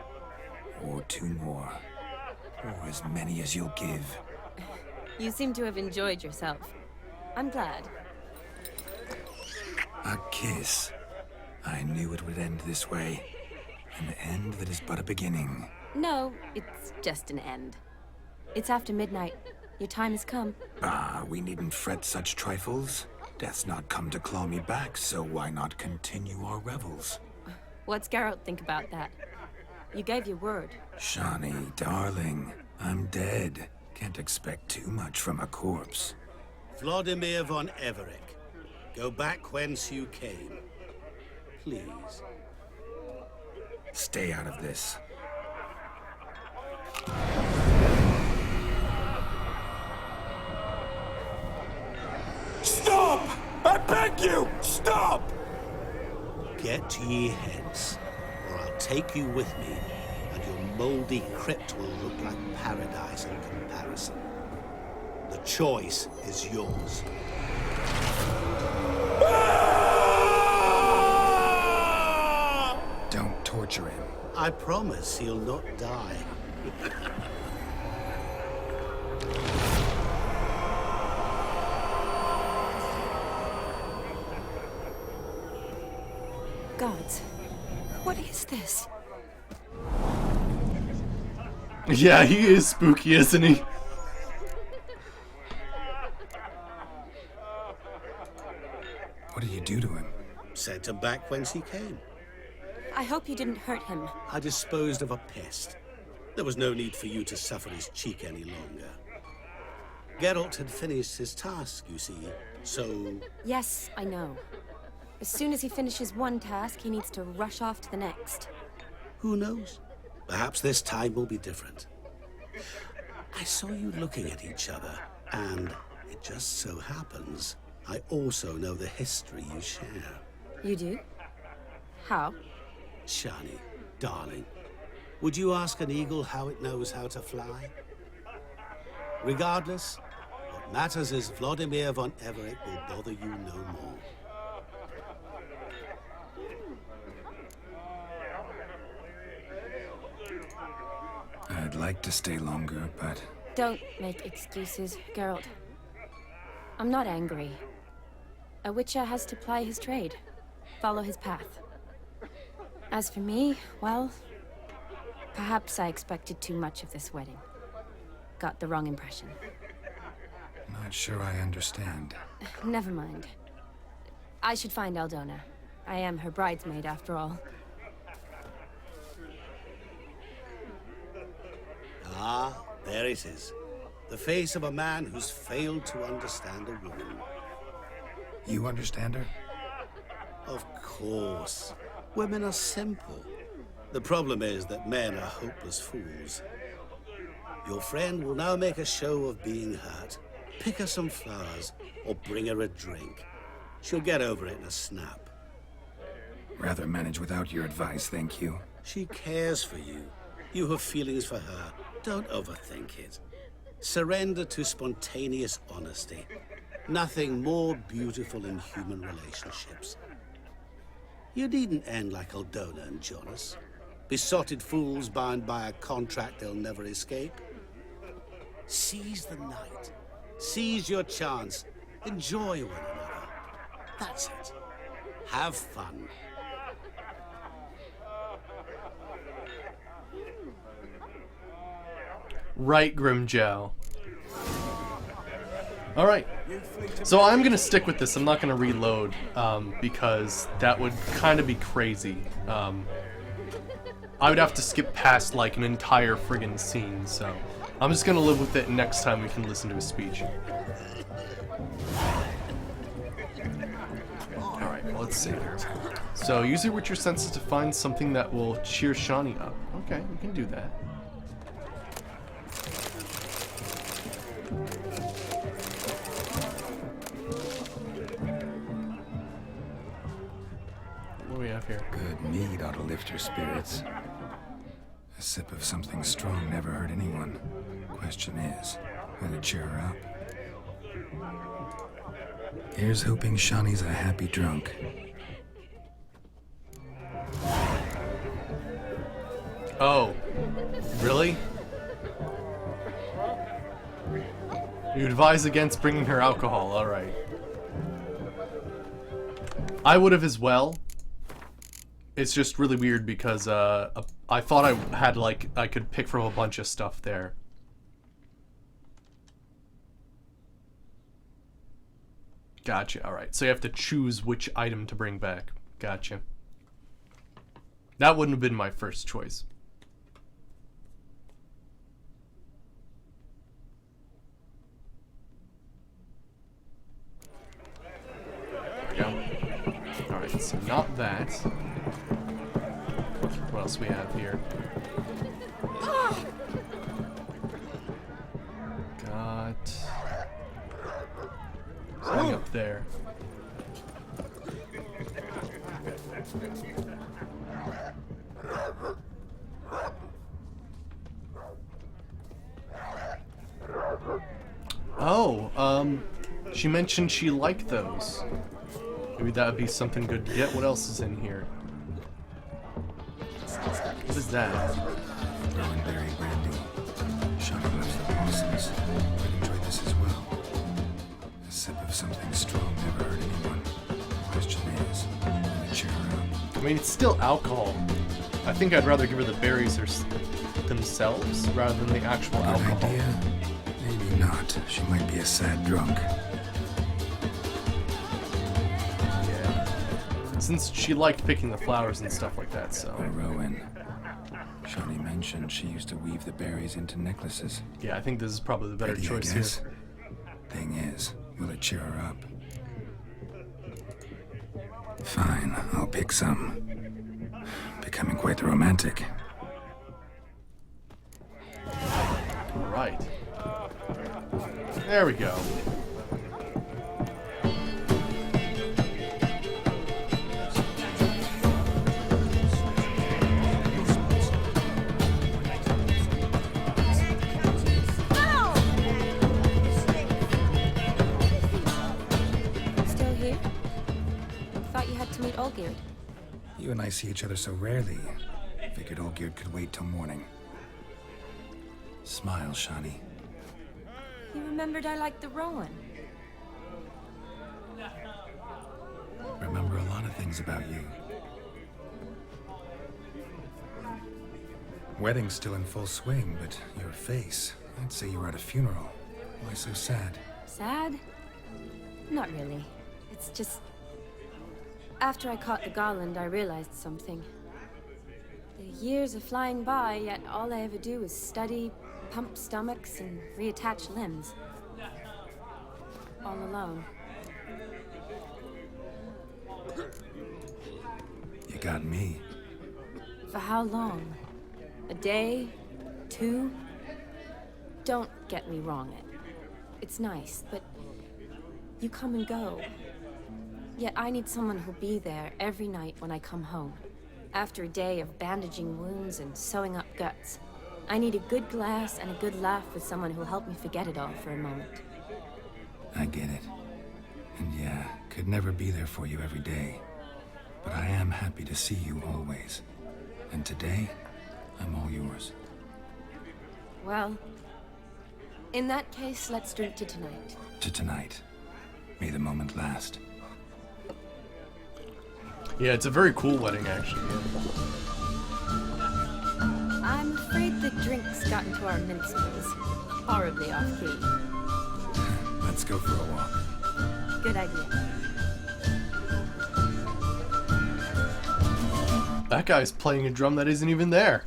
or two more, or as many as you'll give. You seem to have enjoyed yourself. I'm glad. A kiss. I knew it would end this way. An end that is but a beginning. No, it's just an end. It's after midnight. Your time has come. Ah, we needn't fret such trifles. Death's not come to claw me back, so why not continue our revels? What's Geralt think about that? You gave your word. Shani, darling, I'm dead. Can't expect too much from a corpse. Vladimir von Everec, go back whence you came. Please. Stay out of this. Stop! I beg you! Stop! Get ye hence, or I'll take you with me, and your mouldy crypt will look like paradise in comparison. The choice is yours. Don't torture him. I promise he'll not die. Gods, what is this? Yeah, he is spooky, isn't he? What did you do to him? Sent him back whence he came. I hope you didn't hurt him. I disposed of a pest. There was no need for you to suffer his cheek any longer. Geralt had finished his task, you see, so... Yes, I know. As soon as he finishes one task, he needs to rush off to the next. Who knows? Perhaps this time will be different. I saw you looking at each other, and it just so happens I also know the history you share. You do? How? Shani, darling, would you ask an eagle how it knows how to fly? Regardless, what matters is Vladimir von Everett will bother you no more. I'd like to stay longer, but... Don't make excuses, Geralt. I'm not angry. A Witcher has to ply his trade, follow his path. As for me, well, perhaps I expected too much of this wedding. Got the wrong impression. Not sure I understand. Never mind. I should find Aldona. I am her bridesmaid, after all. Ah, there it is. The face of a man who's failed to understand a woman. You understand her? Of course. Women are simple. The problem is that men are hopeless fools. Your friend will now make a show of being hurt. Pick her some flowers, or bring her a drink. She'll get over it in a snap. Rather manage without your advice, thank you. She cares for you. You have feelings for her. Don't overthink it. Surrender to spontaneous honesty. Nothing more beautiful in human relationships. You needn't end like Aldona and Jonas. Besotted fools bound by a contract they'll never escape. Seize the night. Seize your chance. Enjoy one another. That's it. Have fun. Right, Grimjow. Alright. So I'm gonna stick with this. I'm not gonna reload, because that would kind of be crazy. I would have to skip past, like, an entire friggin' scene, so... I'm just gonna live with it, and next time we can listen to his speech. Alright, well, let's see here. So, use your Witcher senses to find something that will cheer Shani up. Okay, we can do that. What do we have here? Good mead ought to lift your spirits. A sip of something strong never hurt anyone. Question is, will it cheer her up? Here's hoping Shani's a happy drunk. Oh. Really? You advise against bringing her alcohol, alright. I would have as well. It's just really weird because I thought I had, like, I could pick from a bunch of stuff there. Gotcha, alright. So you have to choose which item to bring back. Gotcha. That wouldn't have been my first choice. There we go. Alright, so not that. What else we have here? Got something up there. She mentioned she liked those. Maybe that would be something good to get. What else is in here? What is that? Rowan Berry brandy. Shawnee loves the blossoms. I'd enjoy this as well. A sip of something strong never hurt anyone. The question is, will it cheer her up? I mean, it's still alcohol. I think I'd rather give her the berries themselves rather than the actual alcohol. Good idea? Maybe not. She might be a sad drunk. Since she liked picking the flowers and stuff like that, so. But Rowan. Shawnee mentioned she used to weave the berries into necklaces. Yeah, I think this is probably the better Ready, choice I guess. here. Thing is, will it cheer her up? Fine, I'll pick some. Becoming quite the romantic. Right. There we go. Still here? Thought you had to meet Olgierd. You and I see each other so rarely. Figured Olgierd could wait till morning. Smile, Shawnee. You remembered I liked the Rowan. Remember a lot of things about you. Wedding's still in full swing, but your face, I'd say you were at a funeral. Why so sad? Sad? Not really. It's just... After I caught the garland, I realized something. The years are flying by, yet all I ever do is study, pump stomachs, and reattach limbs. All alone. You got me. For how long? A day? 2? Don't get me wrong. It's nice, but you come and go. Yet I need someone who'll be there every night when I come home. After a day of bandaging wounds and sewing up guts, I need a good glass and a good laugh with someone who'll help me forget it all for a moment. I get it. And yeah, could never be there for you every day. But I am happy to see you always. And today, I'm all yours. Well, in that case, let's drink to tonight. To tonight. May the moment last. Yeah, it's a very cool wedding, actually. I'm afraid the drinks got into our minstrels. Horribly off-key. Let's go for a walk. Good idea. That guy's playing a drum that isn't even there.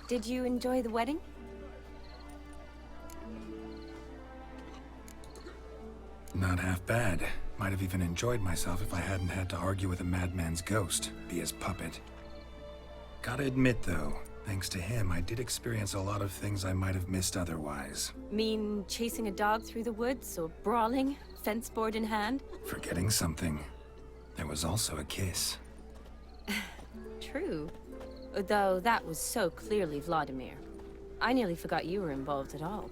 Did you enjoy the wedding? Not half bad. Might have even enjoyed myself if I hadn't had to argue with a madman's ghost, be his puppet. Gotta admit, though, thanks to him, I did experience a lot of things I might have missed otherwise. Mean chasing a dog through the woods, or brawling, fence board in hand? Forgetting something. There was also a kiss. True. Though that was so clearly Vladimir. I nearly forgot you were involved at all.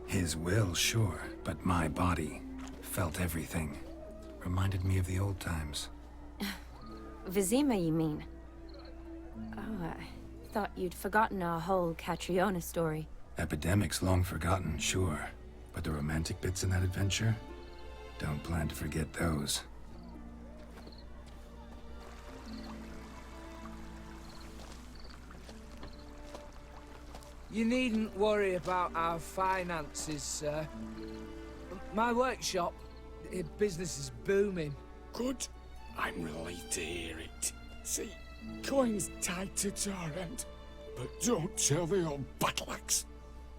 His will, sure, but my body felt everything. Reminded me of the old times. Vizima, you mean? Oh, I thought you'd forgotten our whole Catriona story. Epidemics long forgotten, sure. But the romantic bits in that adventure? Don't plan to forget those. You needn't worry about our finances, sir. My workshop, business is booming. Good. I'm relieved to hear it. See, coin's tied to Torrent, but don't tell the old battle-axe.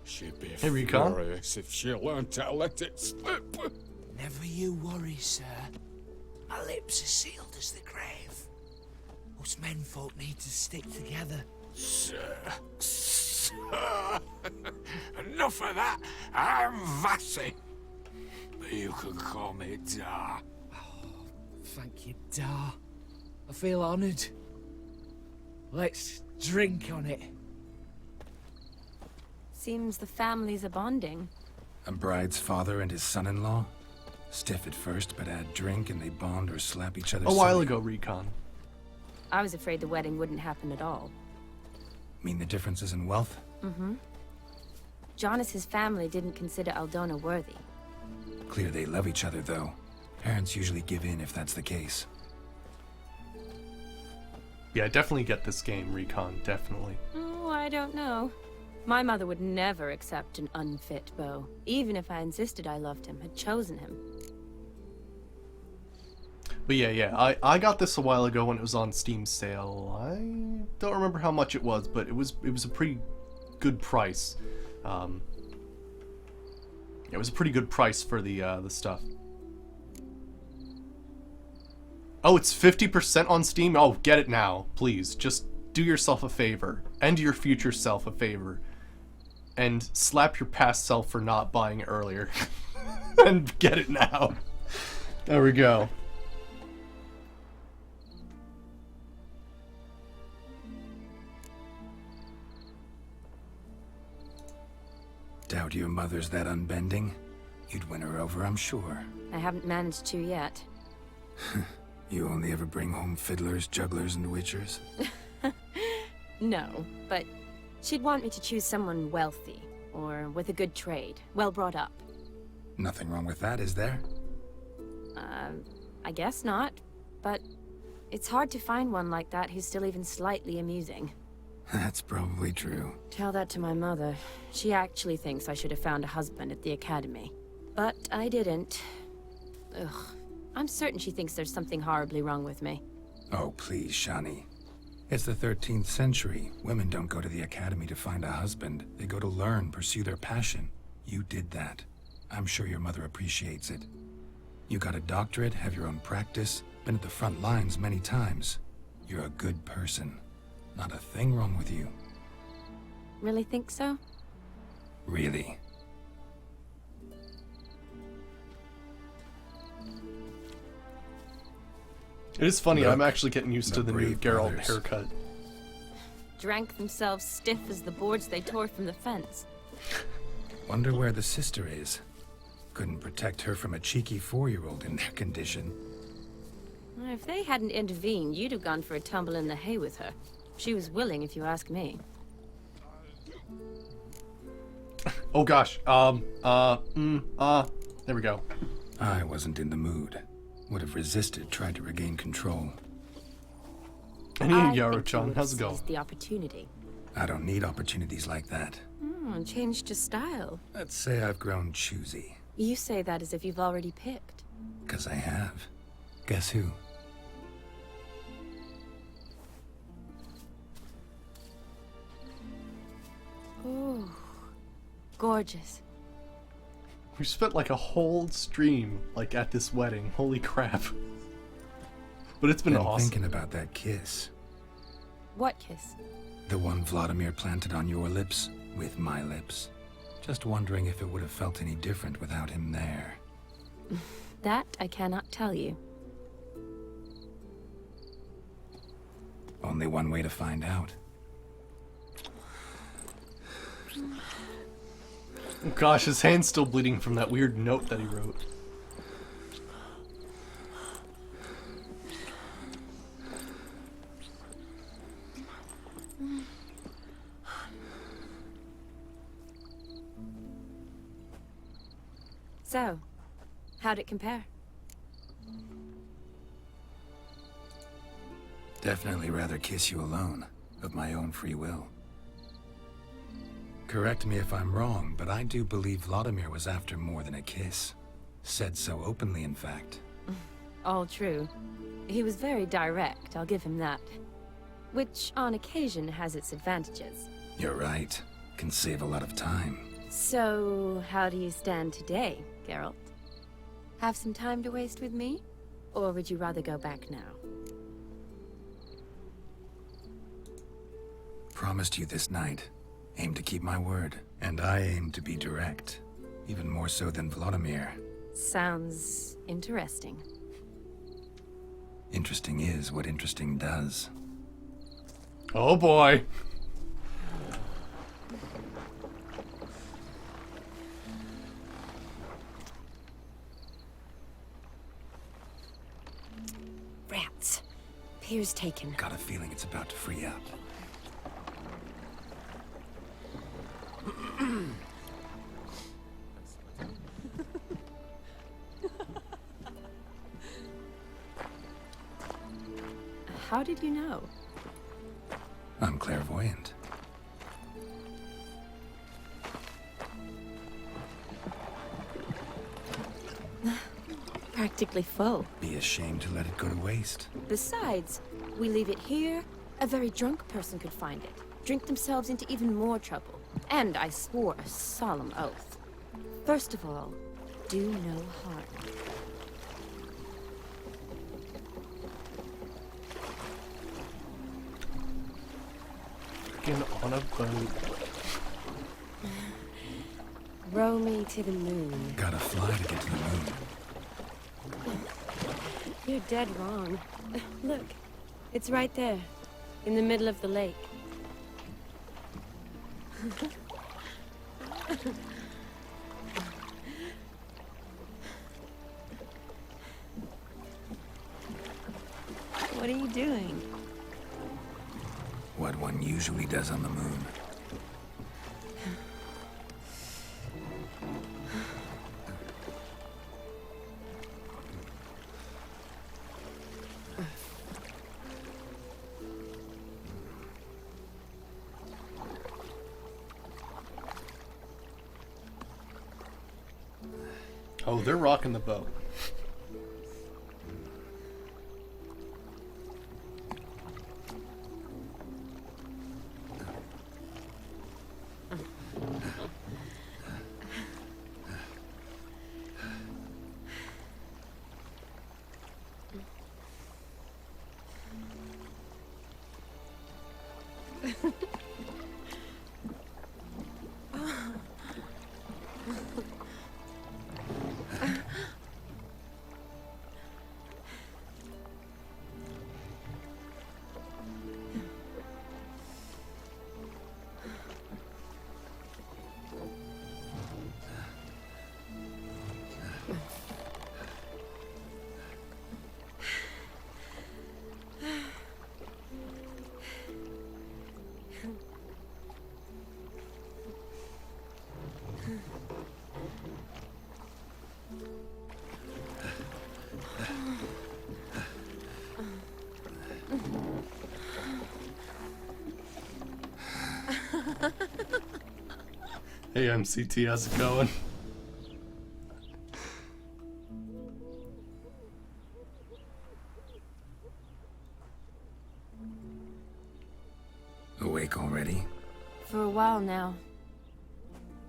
She'd be furious if she learned to let it slip. Never you worry, sir. My lips are sealed as the grave. Us menfolk need to stick together. Sir. Enough of that. I'm Vassy. But you can call me Dar. Thank you, Dar. I feel honoured. Let's drink on it. Seems the families are bonding. A bride's father and his son-in-law? Stiff at first, but add drink and they bond or slap each other. A while ago, Recon. I was afraid the wedding wouldn't happen at all. Mean the differences in wealth? Mm-hmm. Jonas's family didn't consider Aldona worthy. Clear they love each other, though. Parents usually give in if that's the case. Yeah, definitely get this game, Recon, definitely. Oh, I don't know. My mother would never accept an unfit beau, even if I insisted I loved him, had chosen him. But yeah, I got this a while ago when it was on Steam sale. I don't remember how much it was, but it was a pretty good price. It was a pretty good price for the stuff. Oh, it's 50% on Steam? Oh, get it now, please. Just do yourself a favor, and your future self a favor, and slap your past self for not buying it earlier. And get it now. There we go. Doubt your mother's that unbending? You'd win her over, I'm sure. I haven't managed to yet. You only ever bring home fiddlers, jugglers, and witchers? No, but she'd want me to choose someone wealthy, or with a good trade, well brought up. Nothing wrong with that, is there? I guess not, but it's hard to find one like that who's still even slightly amusing. That's probably true. Tell that to my mother. She actually thinks I should have found a husband at the academy. But I didn't. Ugh. I'm certain she thinks there's something horribly wrong with me. Oh, please, Shani. It's the 13th century. Women don't go to the academy to find a husband. They go to learn, pursue their passion. You did that. I'm sure your mother appreciates it. You got a doctorate, have your own practice, been at the front lines many times. You're a good person. Not a thing wrong with you. Really think so? Really. It is funny, Look, I'm actually getting used to the new brave Geralt brothers. haircut. Drank themselves stiff as the boards they tore from the fence. Wonder where the sister is. Couldn't protect her from a cheeky 4-year-old in their condition. If they hadn't intervened, you'd have gone for a tumble in the hay with her. She was willing, if you ask me. Oh gosh, there we go. I wasn't in the mood. Would have resisted, tried to regain control. And Yaro-chan, how's it go? going? The opportunity. I don't need opportunities like that. Changed your style. Let's say I've grown choosy. You say that as if you've already picked. 'Cause I have. Guess who? Ooh, gorgeous. We spent like a whole stream like at this wedding. Holy crap. But it's been awesome. Thinking about that kiss. What kiss? The one Vladimir planted on your lips with my lips. Just wondering if it would have felt any different without him there. That I cannot tell you. Only one way to find out. Oh gosh, his hand's still bleeding from that weird note that he wrote. So, how'd it compare? Definitely rather kiss you alone, of my own free will. Correct me if I'm wrong, but I do believe Vladimir was after more than a kiss. Said so openly, in fact. All true. He was very direct, I'll give him that. Which, on occasion, has its advantages. You're right. Can save a lot of time. So, how do you stand today, Geralt? Have some time to waste with me? Or would you rather go back now? Promised you this night. Aim to keep my word. And I aim to be direct. Even more so than Vladimir. Sounds interesting. Interesting is what interesting does. Oh boy. Here's taken. Got a feeling it's about to free up. How did you know? I'm clairvoyant. Practically full. Be ashamed to let it go to waste. Besides, we leave it here, a very drunk person could find it, drink themselves into even more trouble. And I swore a solemn oath. First of all, do no harm. On a boat. Row me to the moon. Gotta fly to get to the moon. You're dead wrong. Look, it's right there, in the middle of the lake. What are you doing? What one usually does on the moon. Oh, they're rocking the boat. Hey MCT, how's it going? Awake already? For a while now.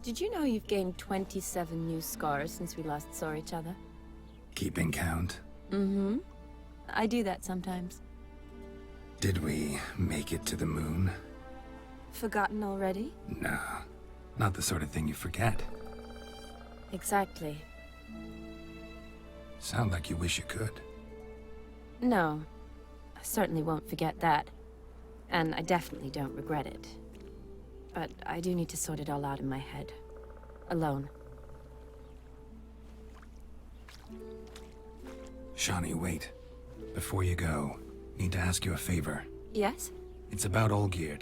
Did you know you've gained 27 new scars since we last saw each other? Keeping count? Mm-hmm. I do that sometimes. Did we make it to the moon? Forgotten already? No, not the sort of thing you forget. Exactly. Sound like you wish you could. No, I certainly won't forget that. And I definitely don't regret it. But I do need to sort it all out in my head. Alone. Shani, wait. Before you go, need to ask you a favor. Yes? It's about Olgierd.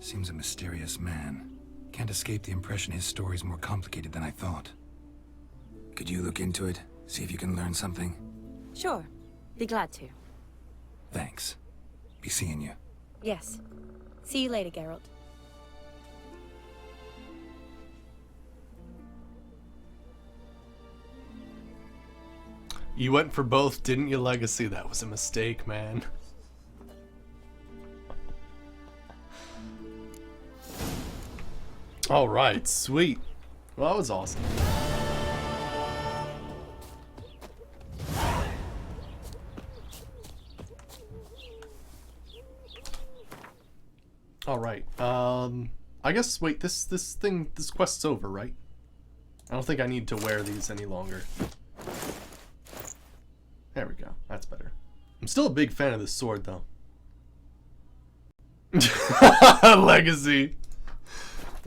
Seems a mysterious man. Can't escape the impression his story's more complicated than I thought. Could you look into it? See if you can learn something? Sure. Be glad to. Thanks. Be seeing you. Yes. See you later, Geralt. You went for both, didn't you, Legacy? That was a mistake, man. Alright, sweet. Well, that was awesome. Alright, I guess, wait, this quest's over, right? I don't think I need to wear these any longer. There we go, that's better. I'm still a big fan of this sword, though. Legacy.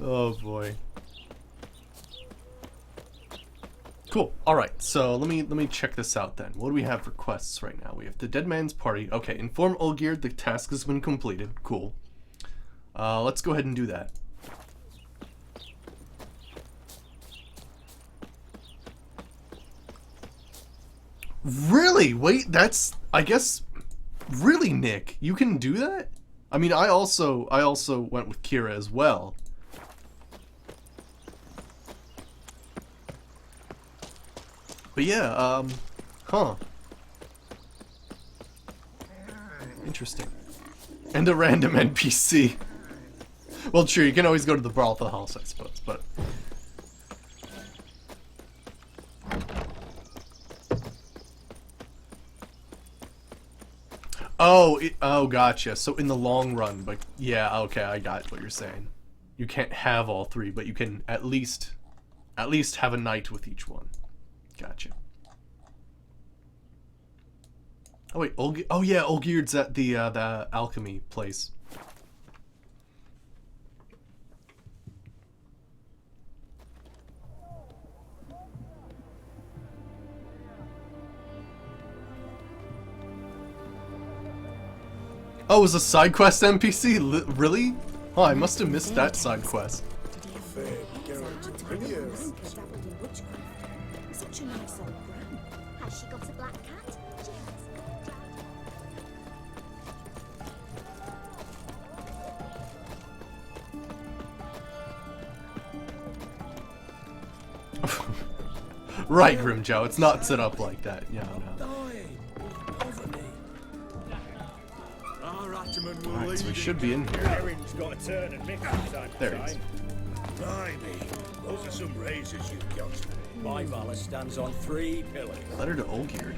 Oh boy. Cool. All right. So let me check this out then. What do we have for quests right now? We have the Dead Man's Party. Okay. Inform Olgierd the task has been completed. Cool. Let's go ahead and do that. Really? Wait, that's, I guess, really, Nick, you can do that? I mean, I also went with Kira as well. But yeah, huh. Interesting. And a random NPC. Well, true, you can always go to the Brothel House, I suppose, but... Oh, oh, gotcha. So in the long run, but yeah, okay, I got what you're saying. You can't have all three, but you can at least have a night with each one. Gotcha. Oh wait, oh yeah, Olgierd's at the alchemy place. Oh, it was a side quest NPC? Really? Oh, I must have missed that side quest. Such a nice old gran. Has she got a black cat? Right, Grimjow, it's not set up like that. Yeah, no. Alright, so we should be in here. There it is. Blimey, those are some razors you've got. My valor stands on 3 pillars. Letter to Olgierd.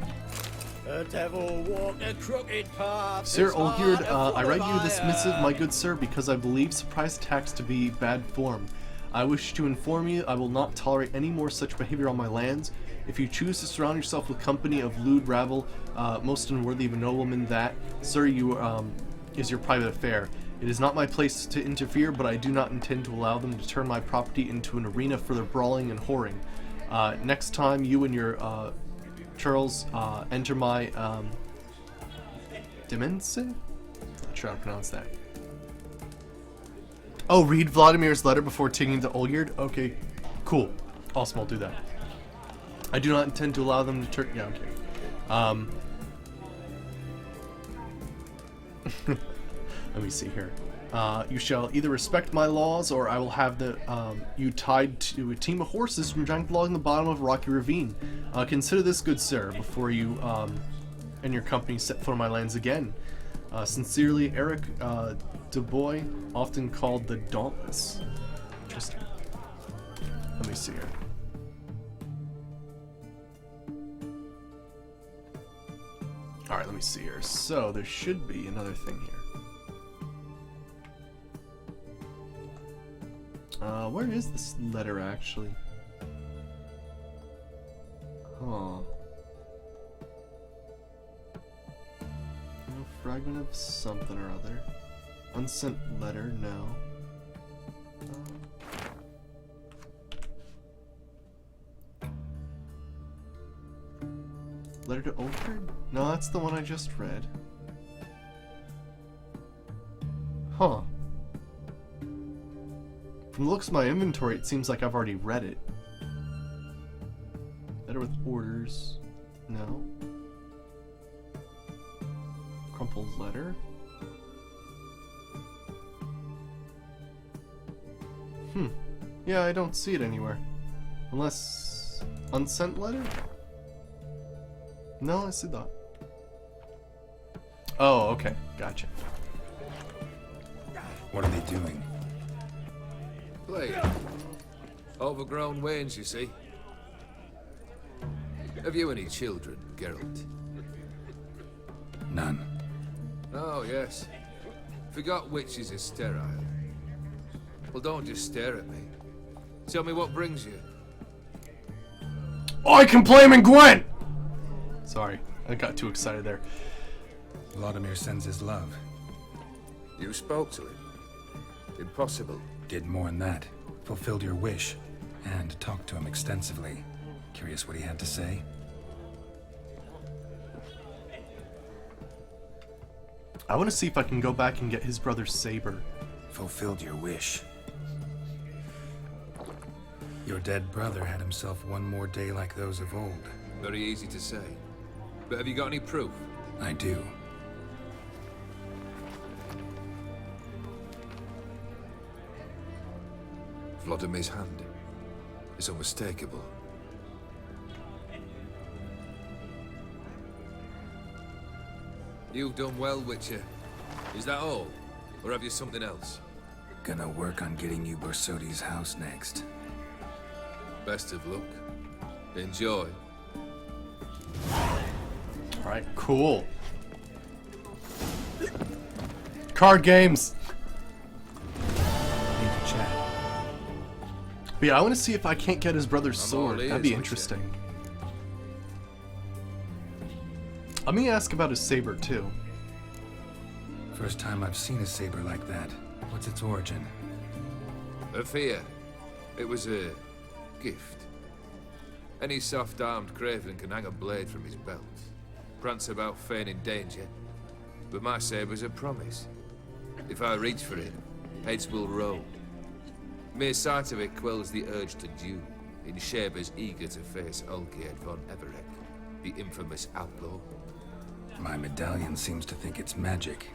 The devil walked a crooked path. Sir Olgierd, I write you this missive, my good sir, because I believe surprise attacks to be bad form. I wish to inform you I will not tolerate any more such behavior on my lands. If you choose to surround yourself with company of lewd rabble, most unworthy of a nobleman, that, sir, you is your private affair. It is not my place to interfere, but I do not intend to allow them to turn my property into an arena for their brawling and whoring. Next time you and your churls enter my Dimense? Not sure how to pronounce that. Oh, read Vladimir's letter before taking to Olgierd? Okay, cool. Awesome, I'll do that. I do not intend to allow them to turn... Yeah, okay. Let me see here. You shall either respect my laws, or I will have you tied to a team of horses from giant along the bottom of a rocky ravine. Consider this, good sir, before you and your company set foot on my lands again. Sincerely, Eric Dubois, often called the Dauntless. Interesting. Let me see here. Alright, let me see here. So, there should be another thing here. Where is this letter, actually? Huh. No, fragment of something or other. Unsent letter, no. Letter to Olgierd? No, that's the one I just read. Huh. From the looks of my inventory, it seems like I've already read it. Letter with orders. No. Crumpled letter. Yeah, I don't see it anywhere. Unless... unsent letter? No, I see that. Oh, okay. Gotcha. What are they doing? Playing. Overgrown wains, you see. Have you any children, Geralt? None. Oh, yes. Forgot witches are sterile. Well, don't just stare at me. Tell me what brings you. I can play him in Gwent! Sorry, I got too excited there. Vladimir sends his love. You spoke to him? Impossible. Did more than that. Fulfilled your wish. And talked to him extensively. Curious what he had to say? I want to see if I can go back and get his brother's saber. Fulfilled your wish. Your dead brother had himself one more day like those of old. Very easy to say. But have you got any proof? I do. Vlodimir's hand. It's unmistakable. You've done well, Witcher. Is that all? Or have you something else? Gonna work on getting you Borsodi's house next. Best of luck. Enjoy. Alright, cool. Card games! Need to chat. But yeah, I want to see if I can't get his brother's I'm sword. all ears, That'd be Witcher. interesting. Let me ask about his saber, too. First time I've seen a saber like that. What's its origin? A fear. It was a gift. Any soft-armed craven can hang a blade from his belt. Prance about feigning danger. But my saber's a promise. If I reach for it, heads will roll. Mere sight of it quells the urge to duel, in Shaber's eager to face Olgierd von Everett, the infamous outlaw. My medallion seems to think it's magic.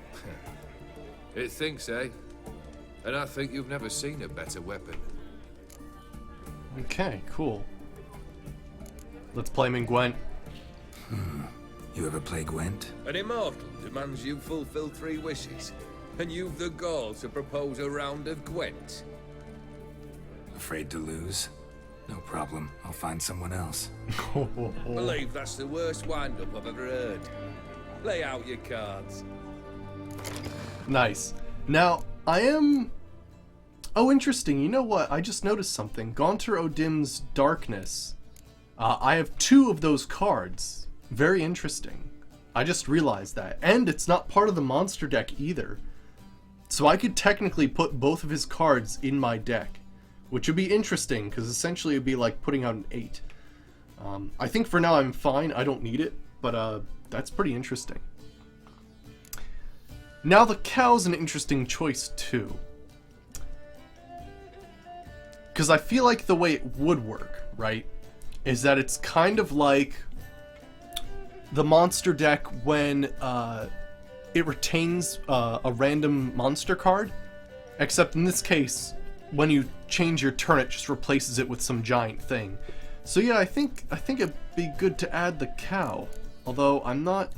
It thinks, eh? And I think you've never seen a better weapon. Okay, cool. Let's play him in Gwent. You ever play Gwent? An immortal demands you fulfill 3 wishes, and you've the gall to propose a round of Gwent. Afraid to lose? No problem. I'll find someone else. Believe that's the worst wind-up I've ever heard. Lay out your cards. Nice. Now, I am... Oh, interesting. You know what? I just noticed something. Gaunter Odim's Darkness. I have 2 of those cards. Very interesting. I just realized that. And it's not part of the monster deck either. So I could technically put both of his cards in my deck. Which would be interesting, because essentially it would be like putting out an 8. I think for now I'm fine. I don't need it. But that's pretty interesting. Now the cow's an interesting choice too. Because I feel like the way it would work, right, is that it's kind of like the monster deck when it retains a random monster card, except in this case, when you change your turn, it just replaces it with some giant thing. So yeah, I think it'd be good to add the cow, although I'm not...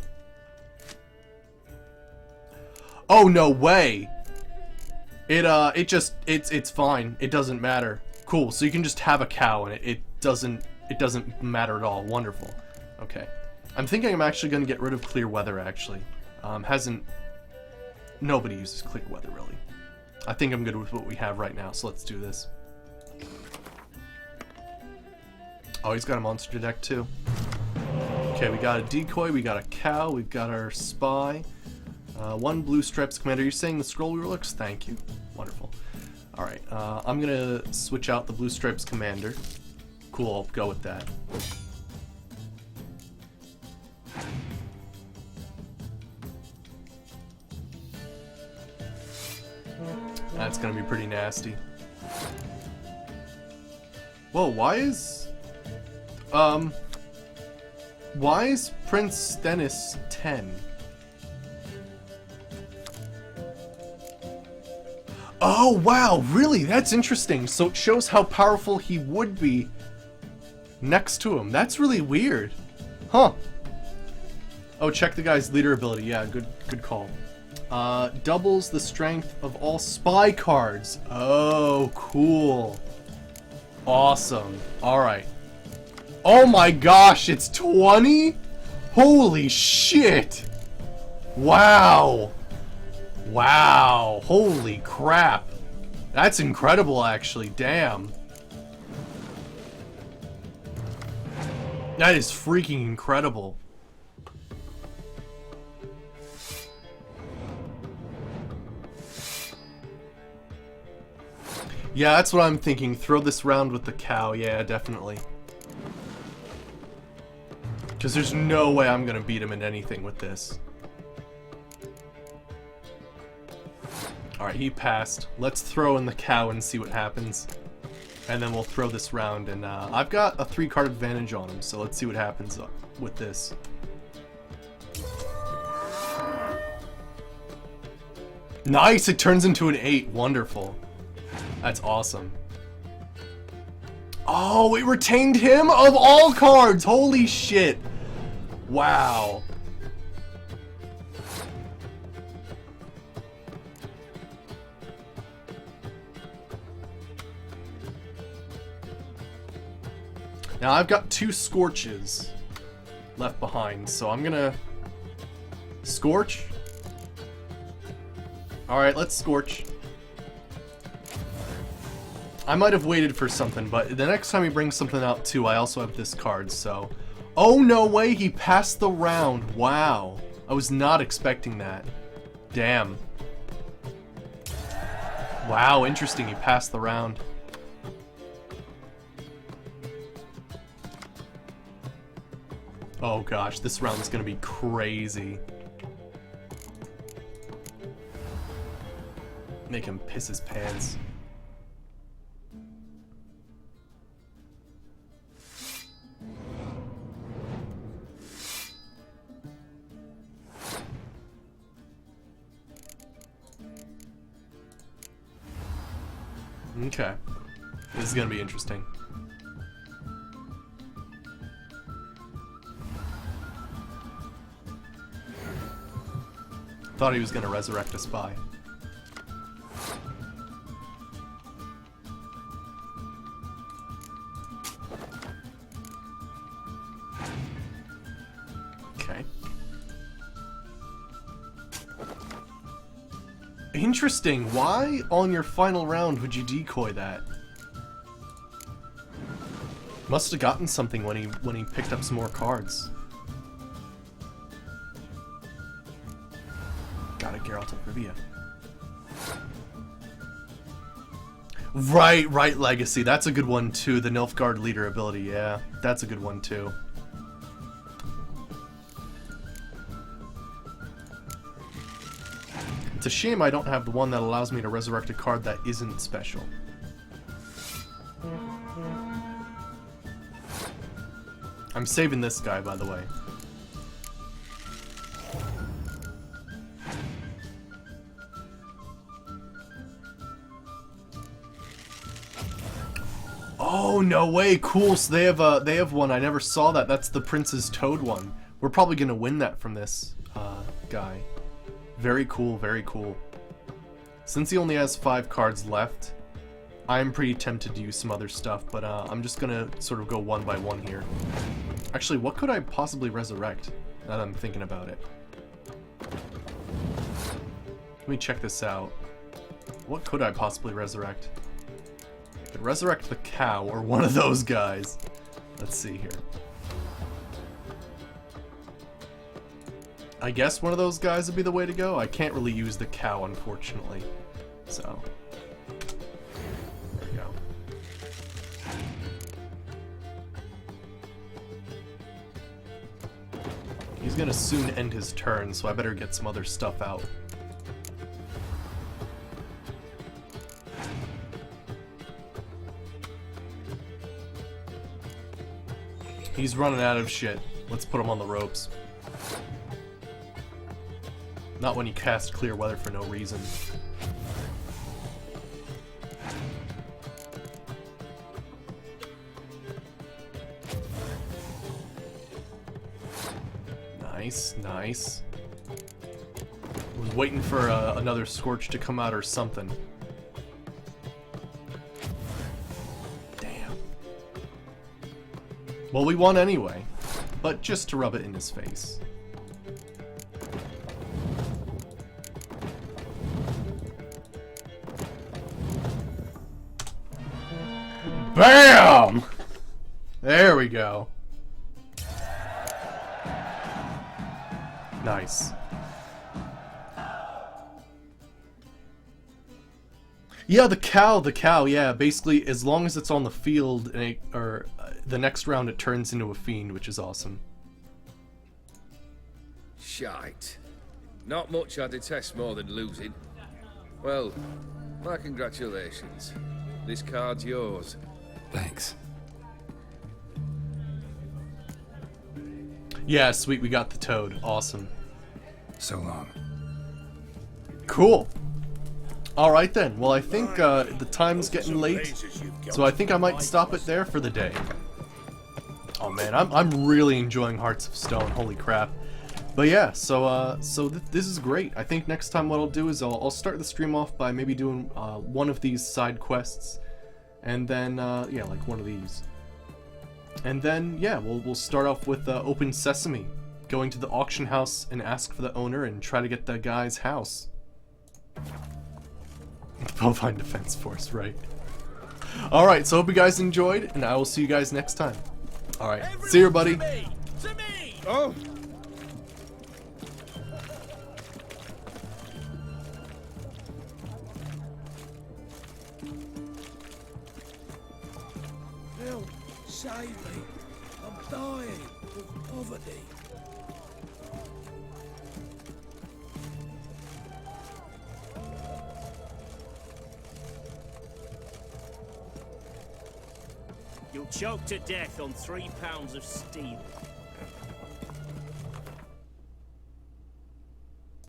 Oh, no way! It's fine. It doesn't matter. Cool, so you can just have a cow and it doesn't matter at all. Wonderful. Okay. I'm thinking I'm actually going to get rid of Clear Weather, actually. Nobody uses Clear Weather, really. I think I'm good with what we have right now, so let's do this. Oh, he's got a monster deck, too. Okay, we got a decoy, we got a cow, we've got our spy. 1 blue stripes commander. You're saying the scroll wheel looks? Thank you. Wonderful. Alright, I'm gonna switch out the blue stripes commander. Cool, I'll go with that. That's gonna be pretty nasty. Whoa, why is Prince Stennis 10? Oh, wow, really? That's interesting. So it shows how powerful he would be next to him. That's really weird. Huh. Oh, check the guy's leader ability. Yeah, good call. Doubles the strength of all spy cards. Oh, cool. Awesome. Alright. Oh my gosh, it's 20? Holy shit. Wow. Wow, holy crap. That's incredible, actually. Damn. That is freaking incredible. Yeah, that's what I'm thinking. Throw this round with the cow. Yeah, definitely. Because there's no way I'm gonna beat him in anything with this. Alright, he passed. Let's throw in the cow and see what happens. And then we'll throw this round, and I've got a 3-card advantage on him, so let's see what happens with this. Nice! It turns into an 8. Wonderful. That's awesome. Oh, it retained him of all cards! Holy shit! Wow. Now I've got 2 Scorches left behind, so I'm gonna Scorch. Alright, let's Scorch. I might have waited for something, but the next time he brings something out too, I also have this card, so... Oh, no way, he passed the round. Wow. I was not expecting that. Damn. Wow, interesting, he passed the round. Oh gosh, this round is gonna be crazy. Make him piss his pants. Okay. This is gonna be interesting. Thought he was gonna resurrect a spy. Okay. Interesting. Why on your final round would you decoy that? Must have gotten something when he picked up some more cards. Got a Geralt of Rivia. Right, Legacy. That's a good one too. The Nilfgaard leader ability. Yeah, that's a good one too. It's a shame I don't have the one that allows me to resurrect a card that isn't special. I'm saving this guy, by the way. Oh, no way. Cool. So they have one. I never saw that. That's the Prince's Toad one. We're probably going to win that from this guy. Very cool, very cool. Since he only has 5 cards left, I'm pretty tempted to use some other stuff, but I'm just gonna sort of go one by one here. Actually, what could I possibly resurrect, now that I'm thinking about it? Let me check this out. What could I possibly resurrect? I could resurrect the cow, or one of those guys. Let's see here. I guess one of those guys would be the way to go. I can't really use the cow, unfortunately. So, there we go. He's gonna soon end his turn, so I better get some other stuff out. He's running out of shit. Let's put him on the ropes. Not when you cast Clear Weather for no reason. Nice, nice. Was waiting for another Scorch to come out or something. Damn. Well, we won anyway, but just to rub it in his face. BAM! There we go. Nice. Yeah, the cow, yeah. Basically, as long as it's on the field, and the next round it turns into a fiend, which is awesome. Shite. Not much I detest more than losing. Well, my congratulations. This card's yours. Thanks. Yeah, sweet, we got the toad. Awesome. So long. Cool. Alright then, well I think the time's getting late, so I think I might stop it there for the day. Oh man, I'm really enjoying Hearts of Stone, holy crap. But yeah, so this is great. I think next time what I'll do is I'll start the stream off by maybe doing one of these side quests, and then, yeah, like one of these. And then, yeah, we'll start off with Open Sesame, going to the auction house and ask for the owner and try to get the guy's house. Bovine Defense Force, right. Alright, so hope you guys enjoyed, and I will see you guys next time. Alright, see you, buddy. To me! Oh! Help! Save me! I'm dying of poverty. You'll choke to death on 3 pounds of steel.